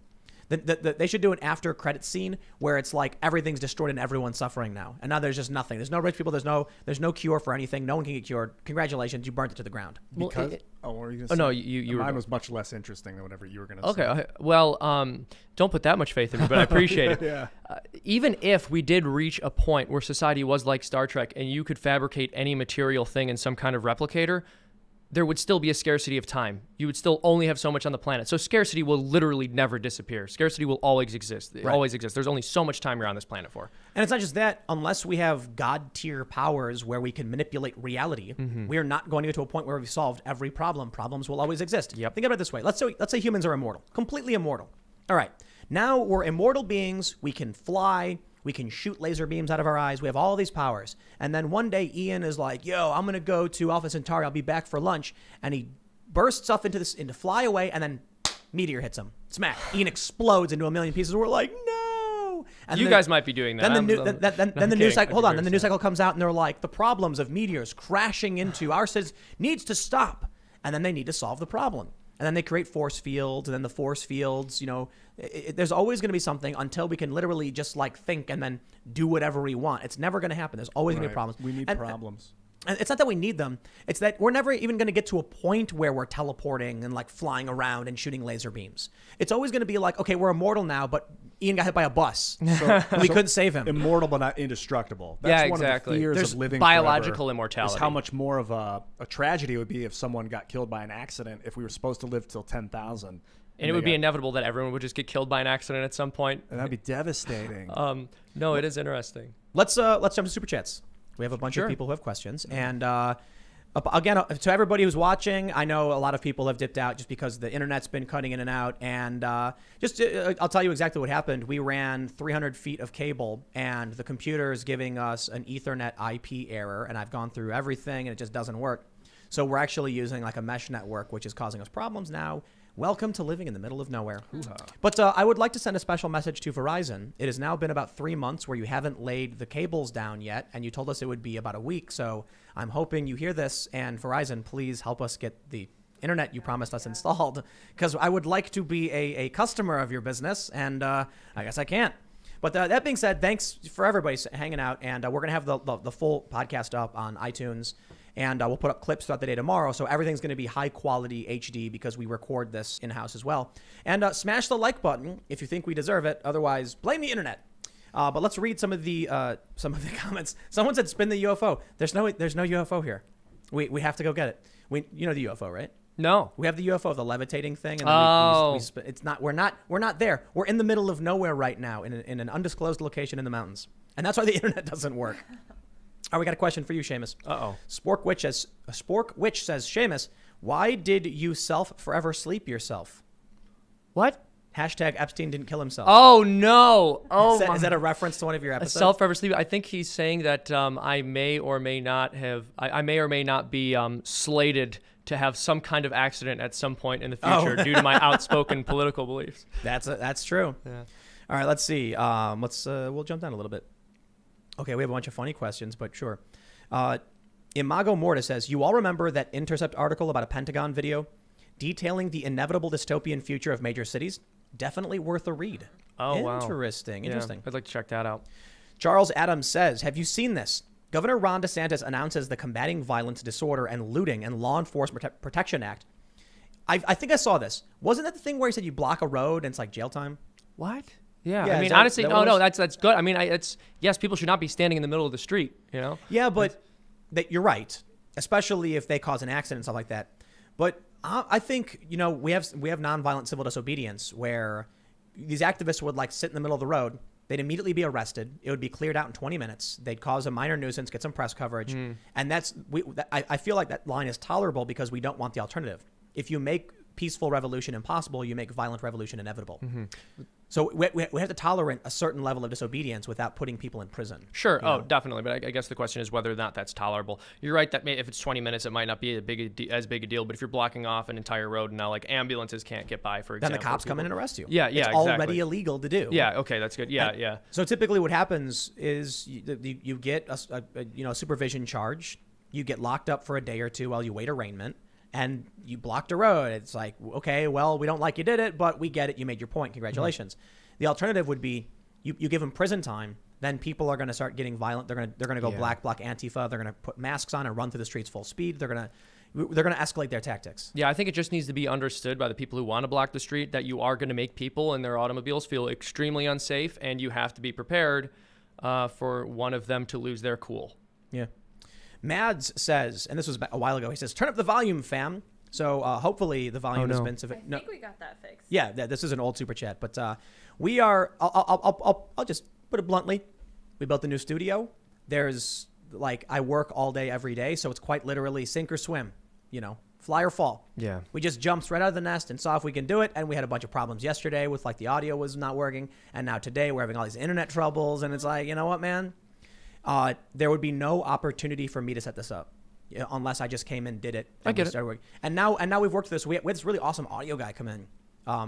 They should do an after credit scene where it's like everything's destroyed and everyone's suffering now. And now there's just nothing. There's no rich people. There's no cure for anything. No one can get cured. Congratulations, you burnt it to the ground. Because what were you going to say? No, you mine was much less interesting than whatever you were going to say. Okay. Well, don't put that much faith in me, but I appreciate it. Yeah. Even if we did reach a point where society was like Star Trek and you could fabricate any material thing in some kind of replicator, there would still be a scarcity of time. You would still only have so much on the planet. So scarcity will literally never disappear. Scarcity will always exist. It always exists. There's only so much time you're on this planet for. And it's not just that. Unless we have God-tier powers where we can manipulate reality, we are not going to get to a point where we've solved every problem. Problems will always exist. Yep. Think about it this way. Let's say humans are immortal. Completely immortal. All right. Now we're immortal beings. We can fly. We can shoot laser beams out of our eyes. We have all these powers. And then one day Ian is like, yo, I'm going to go to Alpha Centauri. I'll be back for lunch. And he bursts up into fly away, and then meteor hits him. Smack. Ian explodes into a million pieces. We're like, no. And you guys might be doing that. Then the news cycle, hold on. Then the news cycle comes out, and they're like, the problems of meteors crashing into our cities needs to stop. And then they need to solve the problem. And then they create force fields, and then the force fields, there's always going to be something until we can literally just like think and then do whatever we want. It's never going to happen. There's always going to be problems. We need problems. And it's not that we need them. It's that we're never even going to get to a point where we're teleporting and like flying around and shooting laser beams. It's always going to be like, okay, we're immortal now, but Ian got hit by a bus. So we couldn't save him. Immortal but not indestructible. That's one exactly. of the fears There's of living biological forever, immortality. is how much more of a tragedy it would be if someone got killed by an accident if we were supposed to live till 10,000. And it would be inevitable that everyone would just get killed by an accident at some point. And that'd be devastating. No, it is interesting. Let's jump to Super Chats. We have a bunch of people who have questions. And again, to everybody who's watching, I know a lot of people have dipped out just because the internet's been cutting in and out. And I'll tell you exactly what happened. We ran 300 feet of cable, and the computer is giving us an Ethernet IP error. And I've gone through everything, and it just doesn't work. So we're actually using like a mesh network, which is causing us problems now. Welcome to living in the middle of nowhere. But I would like to send a special message to Verizon. It has now been about 3 months where you haven't laid the cables down yet, and you told us it would be about a week. So I'm hoping you hear this, and Verizon, please help us get the internet you promised us installed, because I would like to be a customer of your business, and I guess I can't. But that being said, thanks for everybody hanging out, and we're going to have the full podcast up on iTunes. And we'll put up clips throughout the day tomorrow. So everything's going to be high quality HD because we record this in-house as well. And smash the like button if you think we deserve it. Otherwise, blame the internet. But let's read some of the comments. Someone said spin the UFO. There's no UFO here. We have to go get it. You know the UFO, right? No. We have the UFO, the levitating thing. And then it's not. We're not there. We're in the middle of nowhere right now, in an undisclosed location in the mountains, and that's why the internet doesn't work. All right, we got a question for you, Seamus. Spork Witch says, Seamus, why did you forever sleep yourself? What? Hashtag Epstein didn't kill himself. Oh, no. Is that a reference to one of your episodes? Self-forever sleep. I think he's saying that I may or may not be slated to have some kind of accident at some point in the future due to my outspoken political beliefs. That's true. Yeah. All right, let's see. We'll jump down a little bit. Okay, we have a bunch of funny questions, but sure. Imago Mortis says, you all remember that Intercept article about a Pentagon video detailing the inevitable dystopian future of major cities? Definitely worth a read. Oh, wow. Interesting. Yeah, I'd like to check that out. Charles Adams says, have you seen this? Governor Ron DeSantis announces the Combating Violence, Disorder, and Looting and Law Enforcement Protection Act. I think I saw this. Wasn't that the thing where he said you block a road and it's like jail time? What? Yeah. I mean, honestly, that's good. I mean, yes, people should not be standing in the middle of the street, you know? Yeah, but you're right, especially if they cause an accident and stuff like that. But I think, we have nonviolent civil disobedience where these activists would like sit in the middle of the road. They'd immediately be arrested. It would be cleared out in 20 minutes. They'd cause a minor nuisance, get some press coverage. And I feel like that line is tolerable because we don't want the alternative. If you make peaceful revolution impossible, you make violent revolution inevitable. So we have to tolerate a certain level of disobedience without putting people in prison. Sure. Oh, definitely. But I guess the question is whether or not that's tolerable. You're right that if it's 20 minutes, it might not be as big a deal. But if you're blocking off an entire road and now like ambulances can't get by, for example. Then the cops come in and arrest you. Yeah, it's already illegal to do. Yeah, okay, that's good. Yeah. So typically what happens is you get a supervision charge. You get locked up for a day or two while you wait arraignment. And you blocked a road. It's like, okay, well, we don't like you did it, but we get it. You made your point. Congratulations. The alternative would be you give them prison time. Then people are going to start getting violent. They're going to go black bloc Antifa. They're going to put masks on and run through the streets full speed. They're going to escalate their tactics. Yeah, I think it just needs to be understood by the people who want to block the street that you are going to make people in their automobiles feel extremely unsafe, and you have to be prepared for one of them to lose their cool. Yeah. Mads says, and this was a while ago, he says, turn up the volume, fam. So hopefully the volume has been... I think we got that fixed. Yeah, this is an old super chat, but we are... I'll just put it bluntly. We built a new studio. There's I work all day, every day, so it's quite literally sink or swim, fly or fall. Yeah. We just jumped right out of the nest and saw if we can do it, and we had a bunch of problems yesterday with the audio was not working, and now today we're having all these internet troubles, and it's like, you know what, man? There would be no opportunity for me to set this up unless I just came and did it. I get it. Working. And now we've worked this. We had this really awesome audio guy come in,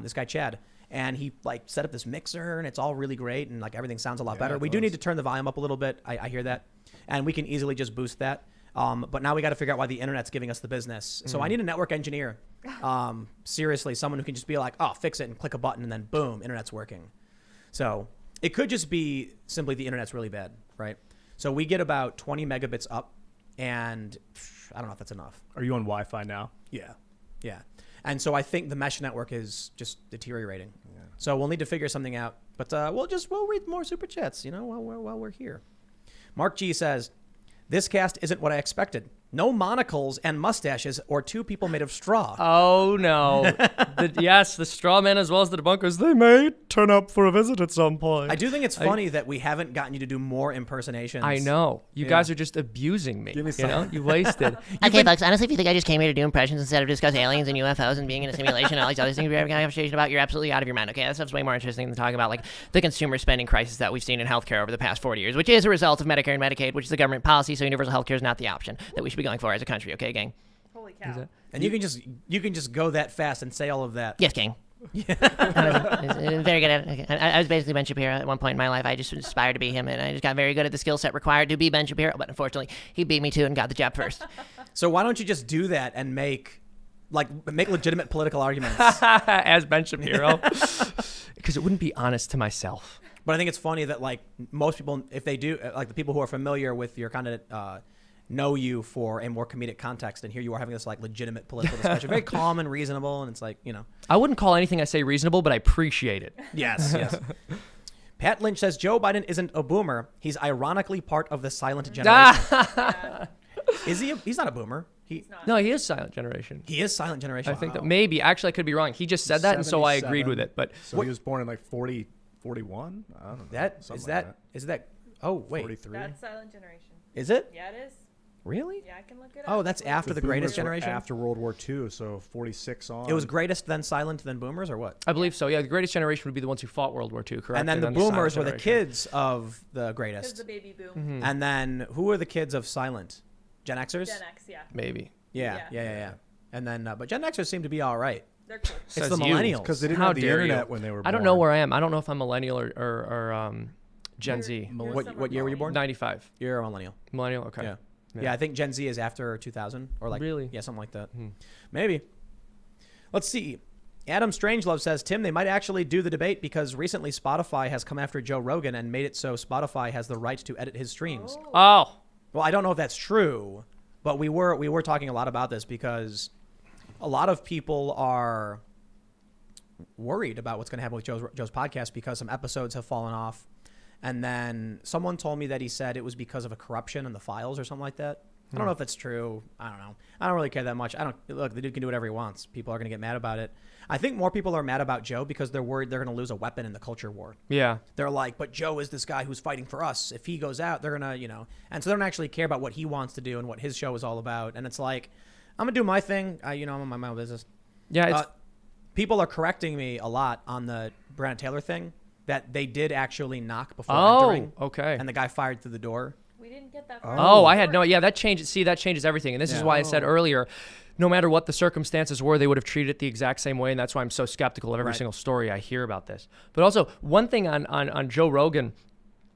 this guy Chad, and he set up this mixer, and it's all really great, and everything sounds a lot better. We do need to turn the volume up a little bit. I hear that, and we can easily just boost that. But now we got to figure out why the internet's giving us the business. So I need a network engineer. Seriously, someone who can just be like, oh, fix it and click a button, and then boom, internet's working. So it could just be simply the internet's really bad, right? So we get about 20 megabits up, and I don't know if that's enough. Are you on Wi-Fi now? Yeah. And so I think the mesh network is just deteriorating. Yeah. So we'll need to figure something out. But we'll read more super chats, while we're here. Mark G says, this cast isn't what I expected. No monocles and mustaches or two people made of straw. Oh, no. The straw men as well as the debunkers, they may turn up for a visit at some point. I do think it's funny that we haven't gotten you to do more impersonations. I know. You guys are just abusing me. You wasted. Okay, folks, honestly, if you think I just came here to do impressions instead of discuss aliens and UFOs and being in a simulation and all these other things we're having a conversation about, you're absolutely out of your mind, okay? That stuff's way more interesting than talking about, the consumer spending crisis that we've seen in healthcare over the past 40 years, which is a result of Medicare and Medicaid, which is a government policy, so universal healthcare is not the option that we should be going for as a country, okay, gang? Holy cow. And you can just go that fast and say all of that. Yes, gang. Yeah. Very good at it. Okay. I was basically Ben Shapiro at one point in my life. I just aspired to be him, and I just got very good at the skill set required to be Ben Shapiro, but unfortunately, he beat me to it and got the job first. So why don't you just do that and make legitimate political arguments? As Ben Shapiro. Because it wouldn't be honest to myself. But I think it's funny that most people, if they do, the people who are familiar with your kind of know you for a more comedic context, and here you are having this legitimate political discussion, very calm and reasonable, and it's I wouldn't call anything I say reasonable, but I appreciate it. Yes. Pat Lynch says Joe Biden isn't a boomer. He's ironically part of the silent generation. Is he? He's not a boomer. No, he is silent generation. He is silent generation. I think that maybe. Actually, I could be wrong. He just said that, and so I agreed with it. But so he was born in like 41? I don't know. Is that? Oh, wait. 43? That's silent generation. Is it? Yeah, it is. Really? Yeah, I can look it up. Oh, that's after the greatest Boomers were generation? after World War II, so 46 on. It was greatest, then silent, then boomers, or what? I believe so. Yeah, the greatest generation would be the ones who fought World War II, correct? And then the boomers were the kids of the greatest. Because the baby boom. Mm-hmm. And then who were the kids of silent? Gen Xers? Gen X, yeah. Maybe. Yeah. And then, but Gen Xers seem to be all right. They're cool. It's Says the you. millennials. Because they didn't How have the dare internet you. when they were born. I don't know where I am. I don't know if I'm millennial or Gen Z. What year were you born? 95. You're a millennial. Millennial. Okay. Yeah. Yeah, I think Gen Z is after 2000 or like Really? Yeah, something like that. Maybe. Let's see. Adam Strangelove says, Tim, they might actually do the debate because recently Spotify has come after Joe Rogan and made it so Spotify has the right to edit his streams. Oh. Well, I don't know if that's true, but we were talking a lot about this because a lot of people are worried about what's going to happen with Joe's podcast because some episodes have fallen off. And then someone told me that he said it was because of a corruption in the files or something like that. I don't know if that's true. I don't know. I don't really care that much. Look, the dude can do whatever he wants. People are going to get mad about it. I think more people are mad about Joe because they're worried they're going to lose a weapon in the culture war. Yeah. They're like, but Joe is this guy who's fighting for us. If he goes out, they're going to, and so they don't actually care about what he wants to do and what his show is all about. And it's like, I'm going to do my thing. I'm on my own business. Yeah. People are correcting me a lot on the Breonna Taylor thing. That they did actually knock before entering. Oh, okay. And the guy fired through the door. We didn't get that far. Oh, I had no. Yeah, that changes. See, that changes everything. And this is why I said earlier, no matter what the circumstances were, they would have treated it the exact same way. And that's why I'm so skeptical of every single story I hear about this. But also, one thing on Joe Rogan,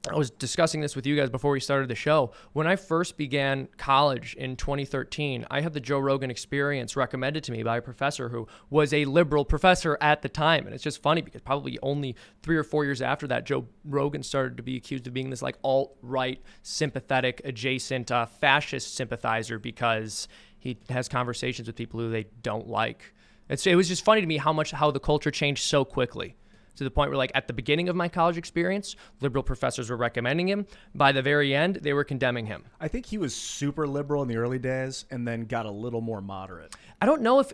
I was discussing this with you guys before we started the show. When I first began college in 2013, I had the Joe Rogan Experience recommended to me by a professor who was a liberal professor at the time. And it's just funny because probably only 3 or 4 years after that, Joe Rogan started to be accused of being this like alt-right, sympathetic, adjacent, fascist sympathizer because he has conversations with people who they don't like. It was just funny to me how the culture changed so quickly. To the point where, like, at the beginning of my college experience, liberal professors were recommending him. By the very end, they were condemning him. I think he was super liberal in the early days and then got a little more moderate. I don't know if,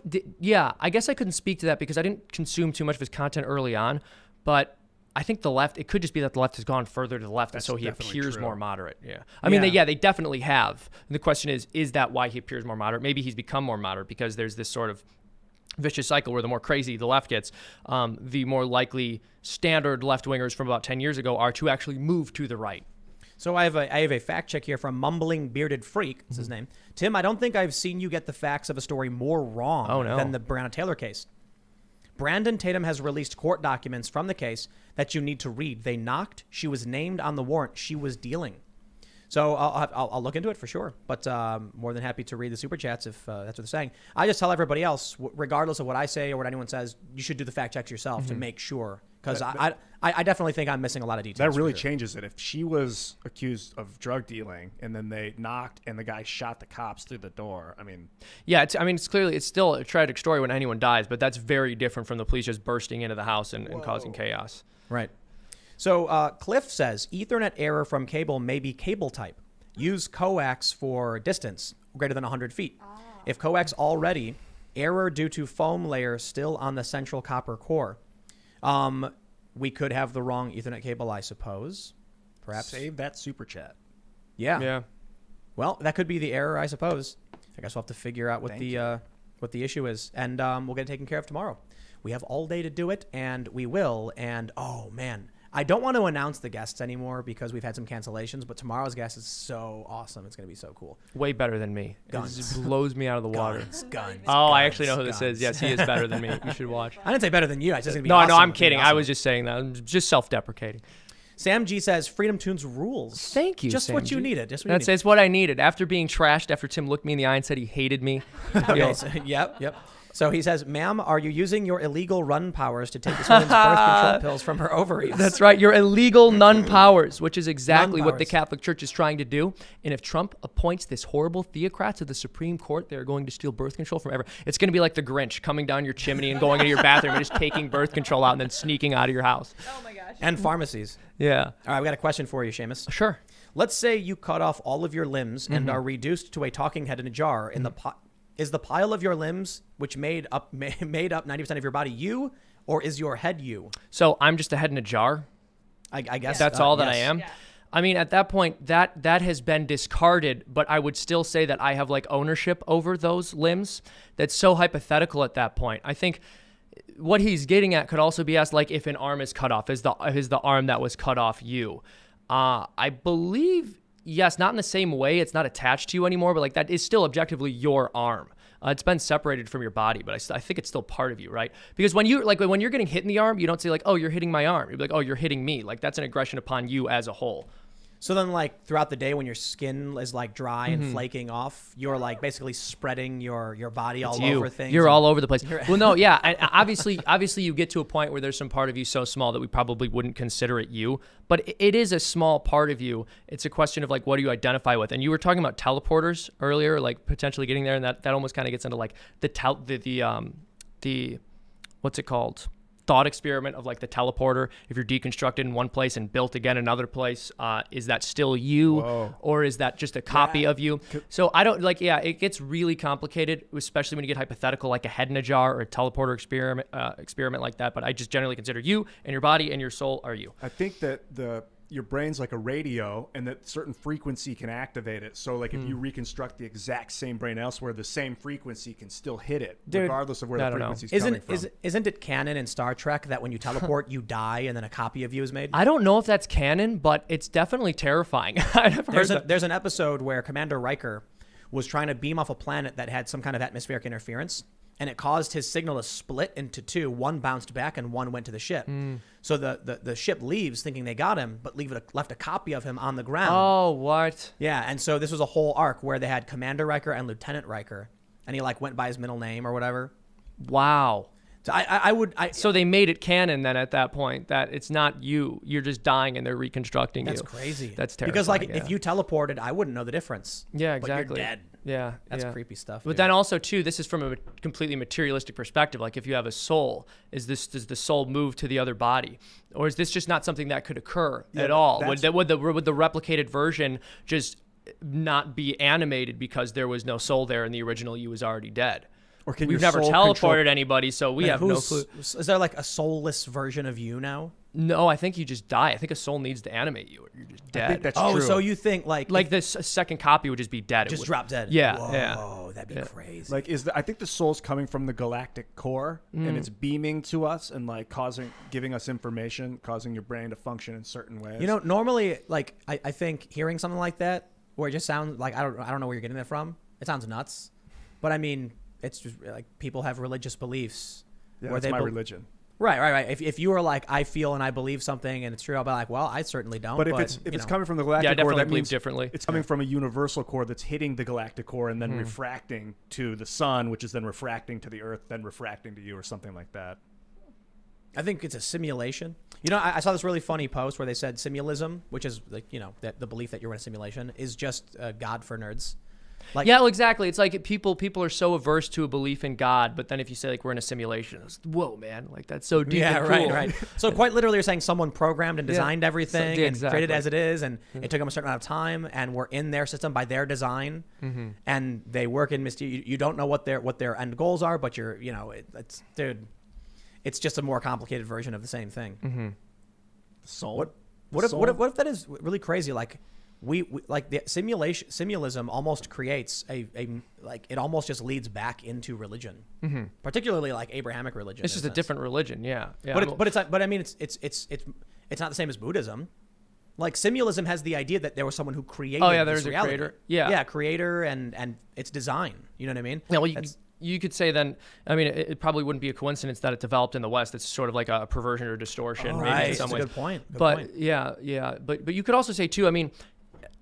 I guess I couldn't speak to that because I didn't consume too much of his content early on. But I think the left, it could just be that the left has gone further to the left, and so he appears more moderate. Yeah. I mean, they definitely have. And the question is that why he appears more moderate? Maybe he's become more moderate because there's this sort of vicious cycle where the more crazy the left gets, the more likely standard left-wingers from about 10 years ago are to actually move to the right. So I have a fact check here from Mumbling Bearded Freak. That's his name. Tim, I don't think I've seen you get the facts of a story more wrong than the Breonna Taylor case. Brandon Tatum has released court documents from the case that you need to read. They knocked. She was named on the warrant. She was dealing. So I'll look into it for sure, but more than happy to read the super chats if that's what they're saying. I just tell everybody else, regardless of what I say or what anyone says, you should do the fact checks yourself to make sure, because I definitely think I'm missing a lot of details. That really changes it. If she was accused of drug dealing and then they knocked and the guy shot the cops through the door, I mean... Yeah, it's still a tragic story when anyone dies, but that's very different from the police just bursting into the house and causing chaos. Right. So Cliff says, Ethernet error from cable may be cable type. Use coax for distance greater than 100 feet. If coax already, error due to foam layer still on the central copper core. We could have the wrong Ethernet cable, I suppose. Perhaps. Save that super chat. Yeah. Well, that could be the error, I suppose. I guess we'll have to figure out what the issue is. And we'll get it taken care of tomorrow. We have all day to do it, and we will. And, oh, man. I don't want to announce the guests anymore because we've had some cancellations, but tomorrow's guest is so awesome. It's going to be so cool. Way better than me. Guns. It just blows me out of the water. Guns. I actually know who this is. Yes, he is better than me. You should watch. I didn't say better than you. I just going to be No, awesome. I'm kidding. I was just saying that. I'm just self-deprecating. Sam G says, FreedomToons rules. Thank you, Just Sam what G. you needed. It's what I needed. After being trashed, after Tim looked me in the eye and said he hated me. Okay, so, yep. So he says, ma'am, are you using your illegal run powers to take this woman's birth control pills from her ovaries? That's right. Your illegal nun powers, which is exactly what the Catholic Church is trying to do. And if Trump appoints this horrible theocrat to the Supreme Court, they're going to steal birth control from everyone. It's going to be like the Grinch coming down your chimney and going into your bathroom and just taking birth control out and then sneaking out of your house. Oh, my gosh. And pharmacies. Yeah. All right, we got a question for you, Seamus. Sure. Let's say you cut off all of your limbs and are reduced to a talking head in a jar. In is the pile of your limbs, which made up 90% of your body, you, or is your head you? So I'm just a head in a jar. I guess that's all that yes. I am. Yeah. I mean, at that point, that has been discarded, but I would still say that I have like ownership over those limbs. That's so hypothetical at that point. I think what he's getting at could also be asked, like, if an arm is cut off, is the arm that was cut off you? I believe, yes, not in the same way. It's not attached to you anymore, but like that is still objectively your arm. It's been separated from your body, but I think it's still part of you, right? Because when you're getting hit in the arm, you don't say like, oh, you're hitting my arm. You're like, oh, you're hitting me. Like that's an aggression upon you as a whole. So then, like, throughout the day when your skin is, like, dry and flaking off, you're, like, basically spreading your body all over things. You're all over the place. Well, no, yeah. Obviously, you get to a point where there's some part of you so small that we probably wouldn't consider it you. But it is a small part of you. It's a question of, like, what do you identify with? And you were talking about teleporters earlier, like, potentially getting there. And that almost kind of gets into, like, the what's it called? Thought experiment of like the teleporter. If you're deconstructed in one place and built again another place, is that still you? Whoa. Or is that just a copy of you? So I don't it gets really complicated, especially when you get hypothetical like a head in a jar or a teleporter experiment like that. But I just generally consider you and your body and your soul are you. I think that your brain's like a radio and that certain frequency can activate it. So like if you reconstruct the exact same brain elsewhere, the same frequency can still hit it, regardless of where the frequency's coming from. Isn't it canon in Star Trek that when you teleport, you die and then a copy of you is made? I don't know if that's canon, but it's definitely terrifying. There's an episode where Commander Riker was trying to beam off a planet that had some kind of atmospheric interference, and it caused his signal to split into two. One bounced back and one went to the ship. So the ship leaves thinking they got him, but left a copy of him on the ground. Oh, what? Yeah, and so this was a whole arc where they had Commander Riker and Lieutenant Riker, and he like went by his middle name or whatever. Wow. So so they made it canon then at that point that it's not you. You're just dying and they're reconstructing That's you. That's crazy. That's terrifying. Because like if you teleported, I wouldn't know the difference. Yeah, exactly. But you're dead. Yeah, that's creepy stuff. But then also too, this is from a completely materialistic perspective. Like if you have a soul, does the soul move to the other body, or is this just not something that could occur at all? Would the replicated version just not be animated because there was no soul there and the original you was already dead? Or can We've never teleported anybody, so we have no clue. Is there like a soulless version of you now? No, I think you just die. I think a soul needs to animate you, or you're just dead. I think that's true. So you think like this second copy would just be dead? Just drop dead. Yeah, Whoa, that'd be crazy. Like I think the soul's coming from the galactic core, and it's beaming to us and like giving us information, causing your brain to function in certain ways. You know, normally, like I think hearing something like that, where it just sounds like I don't know where you're getting that from. It sounds nuts, but I mean. It's just like people have religious beliefs. Yeah, that's my religion. Right. If you are like, I feel and I believe something and it's true, I'll be like, well, I certainly don't. But if it's coming from the galactic core, that means differently. It's coming from a universal core that's hitting the galactic core and then refracting to the sun, which is then refracting to the earth, then refracting to you or something like that. I think it's a simulation. You know, I saw this really funny post where they said simulism, which is like, you know, that the belief that you're in a simulation is just God for nerds. Like, yeah, well, exactly. It's like people are so averse to a belief in God, but then if you say like we're in a simulation, it's, whoa, man, like that's so deep. Yeah, and cool. right. So quite literally, you're saying someone programmed and designed everything and created as it is, and it took them a certain amount of time, and we're in their system by their design, and they work in you don't know what their end goals are, but you're it's just a more complicated version of the same thing. Soul. What if that is really crazy? Like. We like the simulism almost creates a like it almost just leads back into religion, particularly like Abrahamic religion. It's just a different religion, yeah. But I mean it's not the same as Buddhism. Like simulism has the idea that there was someone who created. Oh yeah, there's a reality. creator. Yeah, creator and it's design. You know what I mean? Yeah, well, you could say then. I mean, it probably wouldn't be a coincidence that it developed in the West. It's sort of like a perversion or distortion, maybe in some ways. That's a good point. But yeah. But you could also say too. I mean.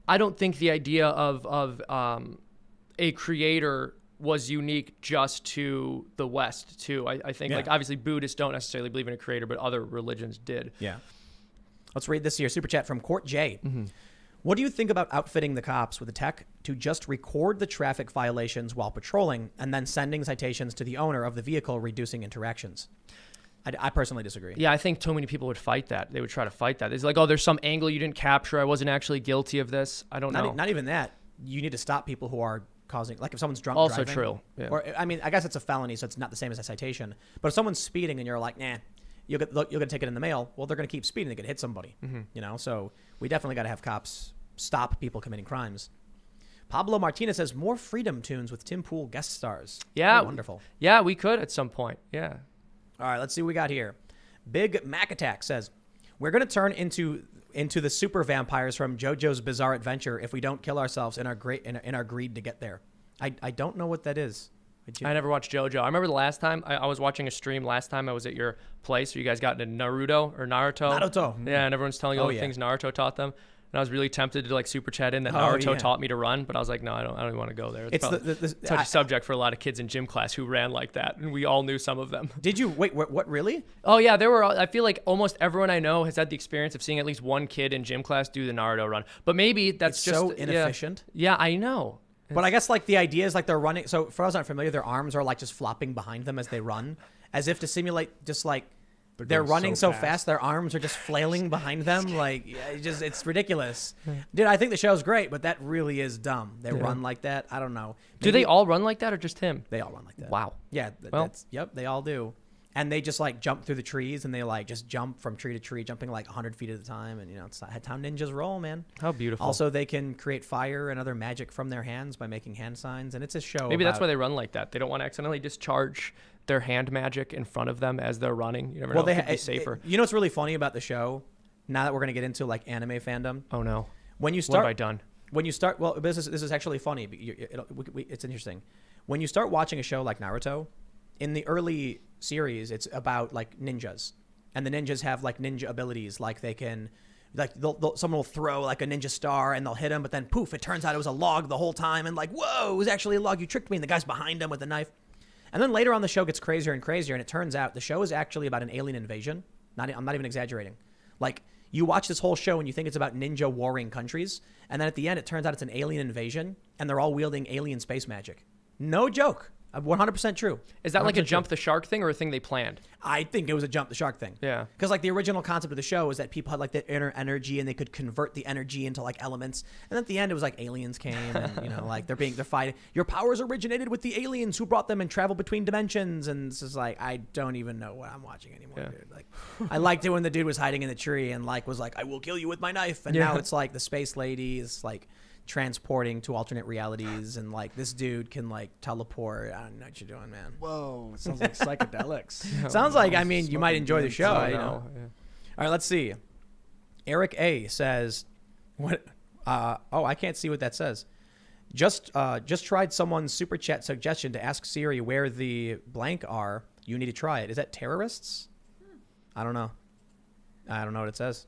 I don't think the idea of a creator was unique just to the West, too. I think, like, obviously Buddhists don't necessarily believe in a creator, but other religions did. Yeah. Let's read this here. Super chat from Court J. What do you think about outfitting the cops with the tech to just record the traffic violations while patrolling and then sending citations to the owner of the vehicle, reducing interactions? I personally disagree. Yeah, I think too many people would fight that. They would try to fight that. It's like, oh, there's some angle you didn't capture. I wasn't actually guilty of this. I don't know. Not even that. You need to stop people who are causing, like if someone's drunk also driving. True. Yeah. Or, I mean, I guess it's a felony, so it's not the same as a citation. But if someone's speeding and you're like, nah, you'll get a ticket in the mail, well, they're going to keep speeding. They could hit somebody, you know? So we definitely got to have cops stop people committing crimes. Pablo Martinez says, more FreedomToons with Tim Pool guest stars. Yeah. Oh, wonderful. Yeah, we could at some point. Yeah. All right, let's see what we got here. Big Mac Attack says, we're going to turn into the super vampires from JoJo's Bizarre Adventure if we don't kill ourselves in our greed to get there. I don't know what that is. I never watched JoJo. I remember the last time I was watching a stream last time I was at your place where you guys got into Naruto. Yeah, and everyone's telling you all the things Naruto taught them. And I was really tempted to like super chat in that Naruto taught me to run, but I was like, no, I don't even want to go there. It's a touchy subject for a lot of kids in gym class who ran like that, and we all knew some of them. Did you wait? What really? Oh yeah, there were. I feel like almost everyone I know has had the experience of seeing at least one kid in gym class do the Naruto run. But maybe that's just so inefficient. Yeah, I know. But I guess like the idea is like they're running. So for those aren't familiar, their arms are like just flopping behind them as they run, as if to simulate just like. They're running so fast, their arms are just flailing behind them. Like, it's ridiculous. Dude, I think the show's great, but that really is dumb. They run like that. I don't know. Do they all run like that or just him? They all run like that. Wow. Yeah. Yep, they all do. And they just like jump through the trees and they like just jump from tree to tree, jumping like 100 feet at a time. And, you know, it's how ninjas roll, man. How beautiful. Also, they can create fire and other magic from their hands by making hand signs. And it's a show. Maybe that's why they run like that. They don't want to accidentally discharge their hand magic in front of them as they're running. You never know. It could be safer. You know what's really funny about the show? Now that we're going to get into like anime fandom. Oh no. When you start, what have I done? When you start, well, this is actually funny. It's interesting. When you start watching a show like Naruto, in the early series, it's about like ninjas, and the ninjas have like ninja abilities. Like they can, like someone will throw like a ninja star and they'll hit him, but then poof, it turns out it was a log the whole time, and like, whoa, it was actually a log. You tricked me, and the guy's behind him with a knife. And then later on, the show gets crazier and crazier, and it turns out the show is actually about an alien invasion. I'm not even exaggerating. Like, you watch this whole show and you think it's about ninja warring countries, and then at the end, it turns out it's an alien invasion, and they're all wielding alien space magic. No joke. 100% true. Is that like a jump the shark thing or a thing they planned? I think it was a jump the shark thing. Yeah. Because like the original concept of the show is that people had like the inner energy and they could convert the energy into like elements. And at the end it was like aliens came and, you know, like they're fighting. Your powers originated with the aliens who brought them and traveled between dimensions. And it's just like, I don't even know what I'm watching anymore, dude. Like, I liked it when the dude was hiding in the tree and like was like, I will kill you with my knife. And now it's like the space lady is like transporting to alternate realities, and like this dude can like teleport. I don't know what you're doing, man. Whoa, it sounds like psychedelics. Sounds like, I mean, you might enjoy the show. You know. Yeah. All right, let's see. Eric A says, "What? I can't see what that says. Just tried someone's super chat suggestion to ask Siri where the blank are. You need to try it. Is that terrorists? I don't know. I don't know what it says.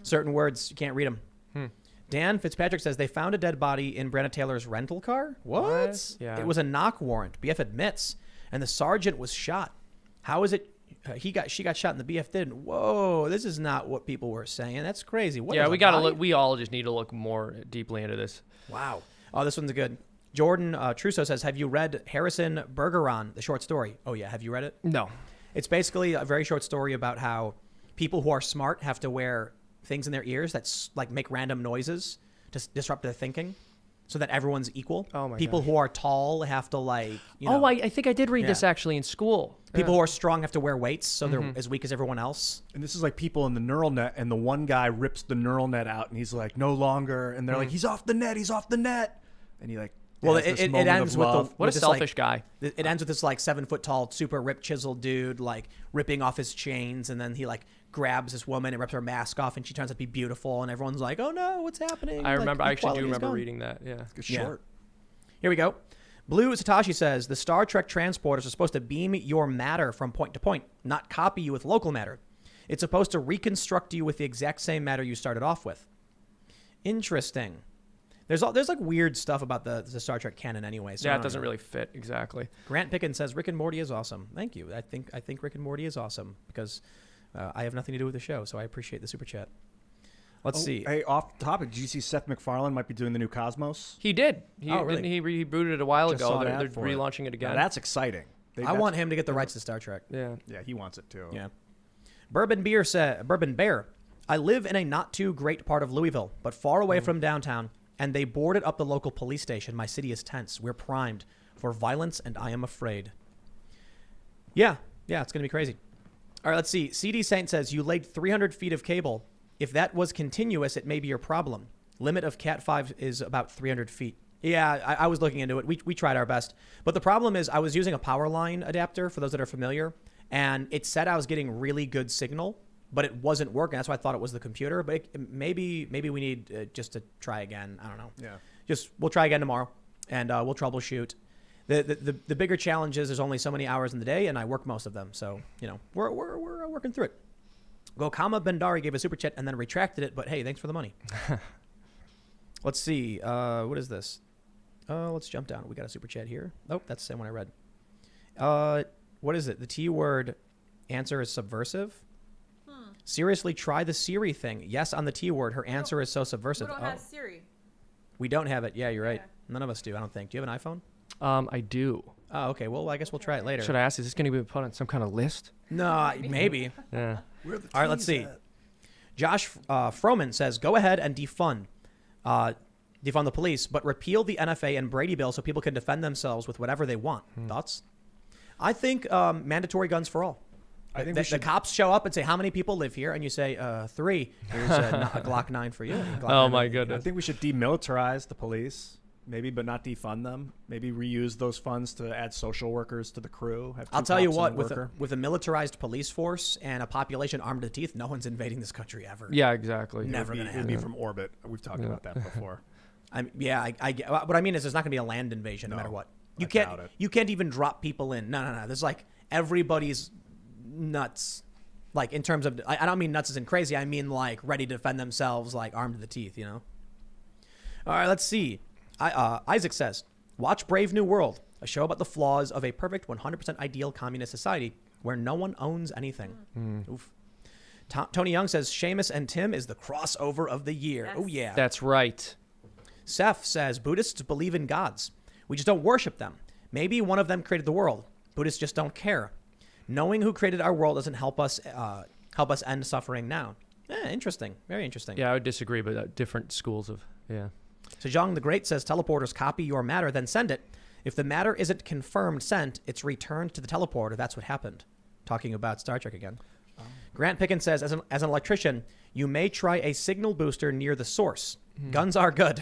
Certain words you can't read them. Dan Fitzpatrick says they found a dead body in Breonna Taylor's rental car. What? Yeah. It was a knock warrant. BF admits, and the sergeant was shot. How is it? She got shot and the BF didn't. Whoa, this is not what people were saying. That's crazy. What we gotta look. We all just need to look more deeply into this. Wow. Oh, this one's good. Jordan Trusso says, have you read Harrison Bergeron, the short story? Oh yeah, have you read it? No. It's basically a very short story about how people who are smart have to wear things in their ears that like make random noises to disrupt their thinking, so that everyone's equal. Oh my People gosh. who are tall have to like, you know. Oh, I think I did read this actually in school. People who are strong have to wear weights, so they're as weak as everyone else. And this is like people in the neural net, and the one guy rips the neural net out, and he's like, no longer. And they're like, he's off the net, and he like. Well, it ends with the what a selfish guy. It ends with this like 7 foot tall, super ripped, chiseled dude like ripping off his chains, and then he like grabs this woman and rips her mask off, and she turns out to be beautiful, and everyone's like, "Oh no, what's happening?" I remember. I actually do equality is remember gone. reading that. Yeah. It's short. Here we go. Blue Satoshi says the Star Trek transporters are supposed to beam your matter from point to point, not copy you with local matter. It's supposed to reconstruct you with the exact same matter you started off with. Interesting. There's like weird stuff about the Star Trek canon anyway. So yeah, it doesn't really fit exactly. Grant Pickens says Rick and Morty is awesome. Thank you. I think Rick and Morty is awesome because I have nothing to do with the show, so I appreciate the super chat. Let's see. Hey, off topic, did you see Seth MacFarlane might be doing the new Cosmos? He did. Oh, really? He rebooted it a while Just ago. saw an They're ad for relaunching it again. Now, that's exciting. I want him to get the rights to Star Trek. Yeah, he wants it too. Yeah. Bourbon Bear. I live in a not too great part of Louisville, but far away from downtown, and they boarded up the local police station. My city is tense. We're primed for violence, and I am afraid. Yeah, it's going to be crazy. All right, let's see. CD Saint says, you laid 300 feet of cable. If that was continuous, it may be your problem. Limit of Cat 5 is about 300 feet. Yeah, I was looking into it. We tried our best. But the problem is I was using a power line adapter, for those that are familiar, and it said I was getting really good signal, but it wasn't working. That's why I thought it was the computer. But maybe we need just to try again. I don't know. Yeah. We'll try again tomorrow, and we'll troubleshoot. The bigger challenge is there's only so many hours in the day, and I work most of them. So, we're working through it. Gokama Bendari gave a super chat and then retracted it, but hey, thanks for the money. Let's see. What is this? Let's jump down. We got a super chat here. Oh, that's the same one I read. What is it? The T word answer is subversive. Seriously, try the Siri thing. Yes, on the T word, her answer is so subversive. We don't have Siri. We don't have it. Yeah, you're right. None of us do, I don't think. Do you have an iPhone? I do. Oh, okay. Well, I guess we'll try it later. Should I ask, is this going to be put on some kind of list? No, maybe. Yeah. All right, let's see. Josh Froman says, go ahead and defund the police, but repeal the NFA and Brady bill so people can defend themselves with whatever they want. Thoughts? I think mandatory guns for all. I think the cops show up and say, how many people live here? And you say, 3. Here's a Glock 9 for you. Oh, my goodness. I think we should demilitarize the police, maybe, but not defund them. Maybe reuse those funds to add social workers to the crew. I'll tell you what, with a militarized police force and a population armed to the teeth, no one's invading this country ever. Yeah, exactly. Never going to happen. It would be from orbit. We've talked about that before. What I mean is there's not going to be a land invasion no matter what. You can't even drop people in. No. There's like everybody's nuts. Like in terms of, I don't mean nuts as in crazy. I mean like ready to defend themselves, like armed to the teeth, All right, let's see. Isaac says, watch Brave New World, a show about the flaws of a perfect 100% ideal communist society where no one owns anything. Oof. Tony Young says, Seamus and Tim is the crossover of the year. Yes. Oh, yeah. That's right. Seth says, Buddhists believe in gods. We just don't worship them. Maybe one of them created the world. Buddhists just don't care. Knowing who created our world doesn't help us end suffering now. Interesting. Very interesting. Yeah, I would disagree, but different schools of, yeah. Sejong the Great says, teleporters copy your matter, then send it. If the matter isn't confirmed sent, it's returned to the teleporter. That's what happened. Talking about Star Trek again. Grant Pickens says, as an electrician, you may try a signal booster near the source. Guns are good.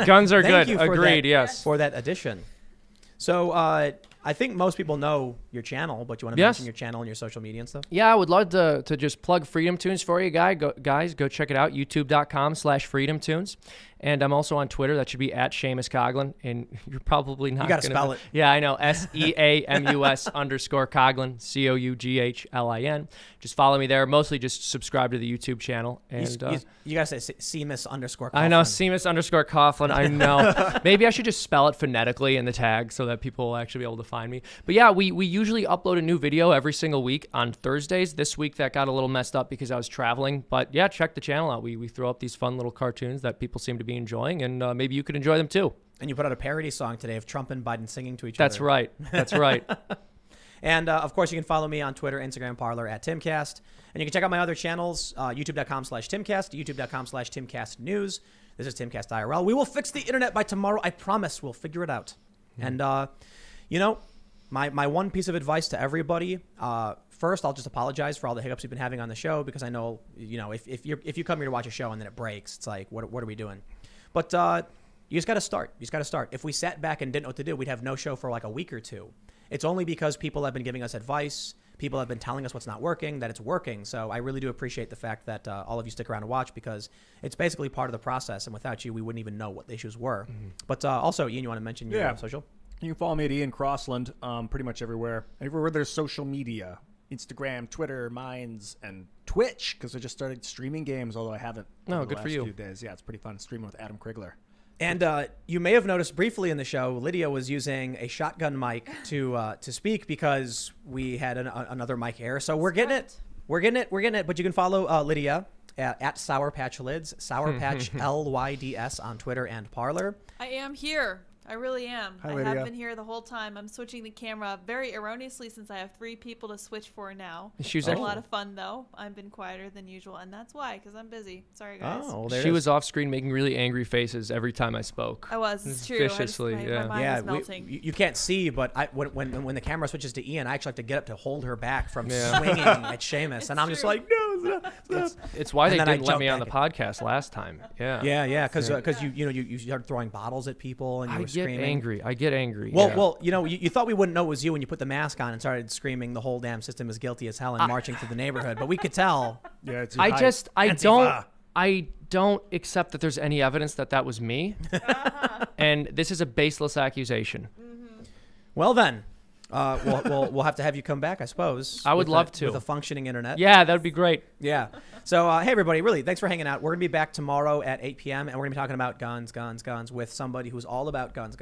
Guns are good. Agreed, yes. For that addition. So I think most people know your channel, but you want to mention your channel and your social media and stuff? Yeah, I would love to just plug FreedomToons for you, guys. Go check it out, youtube.com/FreedomToons. And I'm also on Twitter. That should be at Seamus Coughlin. And you're probably not. You got to spell it. Yeah, I know. SEAMUS _Coughlin, COUGHLIN. Just follow me there. Mostly just subscribe to the YouTube channel. And you got to say Seamus _Coughlin. I know, Seamus _Coughlin. I know. Maybe I should just spell it phonetically in the tag so that people will actually be able to find me. But yeah, we usually upload a new video every single week on Thursdays. This week that got a little messed up because I was traveling. But yeah, check the channel out. We throw up these fun little cartoons that people seem to be enjoying, and maybe you could enjoy them too. And you put out a parody song today of Trump and Biden singing to each other. That's right. That's right. And of course, you can follow me on Twitter, Instagram, Parler at Timcast. And you can check out my other channels, youtube.com/Timcast, youtube.com/TimcastNews. This is Timcast IRL. We will fix the internet by tomorrow. I promise we'll figure it out. And, my one piece of advice to everybody, first, I'll just apologize for all the hiccups we've been having on the show, because I know, if you come here to watch a show and then it breaks, it's like, what are we doing? But you just got to start. If we sat back and didn't know what to do, we'd have no show for like a week or two. It's only because people have been giving us advice. People have been telling us what's not working, that it's working. So I really do appreciate the fact that all of you stick around to watch, because it's basically part of the process. And without you, we wouldn't even know what the issues were. Mm-hmm. But also, Ian, you want to mention your social? You can follow me at Ian Crossland pretty much everywhere. Everywhere there's social media. Instagram, Twitter, Minds, and Twitch, because I just started streaming games, although I haven't good for you. Few days. Yeah, it's pretty fun streaming with Adam Krigler. And you may have noticed briefly in the show, Lydia was using a shotgun mic to speak, because we had another mic error. So we're getting it. But you can follow Lydia at Sour Patch Lids, Sour Patch LYDS on Twitter and Parler. I am here. I really am. Hi, I Lydia. have been here the whole time. I'm switching the camera very erroneously since I have 3 people to switch for now. She was a lot of fun, though. I've been quieter than usual, and that's why, because I'm busy. Sorry, guys. Oh, well, there she it is. was off screen making really angry faces every time I spoke. I was. It's true. Viciously, my mind was melting. You can't see, but when the camera switches to Ian, I actually have to get up to hold her back from swinging at Seamus, and I'm just like, no, it's why they then I didn't let me on jump the podcast last time. Yeah, because you started throwing bottles at people and you were screaming. I get angry. Well, you thought we wouldn't know it was you when you put the mask on and started screaming the whole damn system is guilty as hell and marching through the neighborhood, but we could tell. Yeah, it's I don't accept that there's any evidence that was me, and this is a baseless accusation. Well then, we'll have to have you come back, I suppose. I would love to with a functioning internet. Yeah, that would be great. Yeah. So hey everybody, really thanks for hanging out. We're gonna be back tomorrow at 8 p.m. and we're gonna be talking about guns with somebody who's all about guns.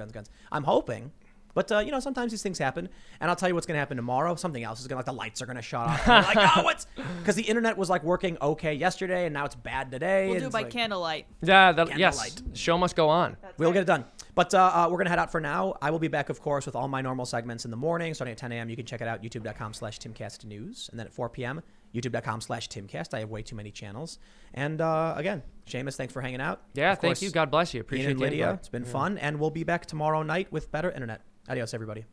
I'm hoping. But, sometimes these things happen. And I'll tell you what's going to happen tomorrow. Something else is going to, the lights are going to shut off. And we're like, what's... Because the internet was, working okay yesterday, and now it's bad today. We'll do it by candlelight. Yeah, yes. Show must go on. We'll get it done. But we're going to head out for now. I will be back, of course, with all my normal segments in the morning, starting at 10 a.m. You can check it out, youtube.com/TimcastNews. And then at 4 p.m., youtube.com/Timcast. I have way too many channels. And, again, Seamus, thanks for hanging out. Yeah, thank you. God bless you. Appreciate Ian and the Lydia. invite. It's been fun. And we'll be back tomorrow night with better internet. Adios, everybody.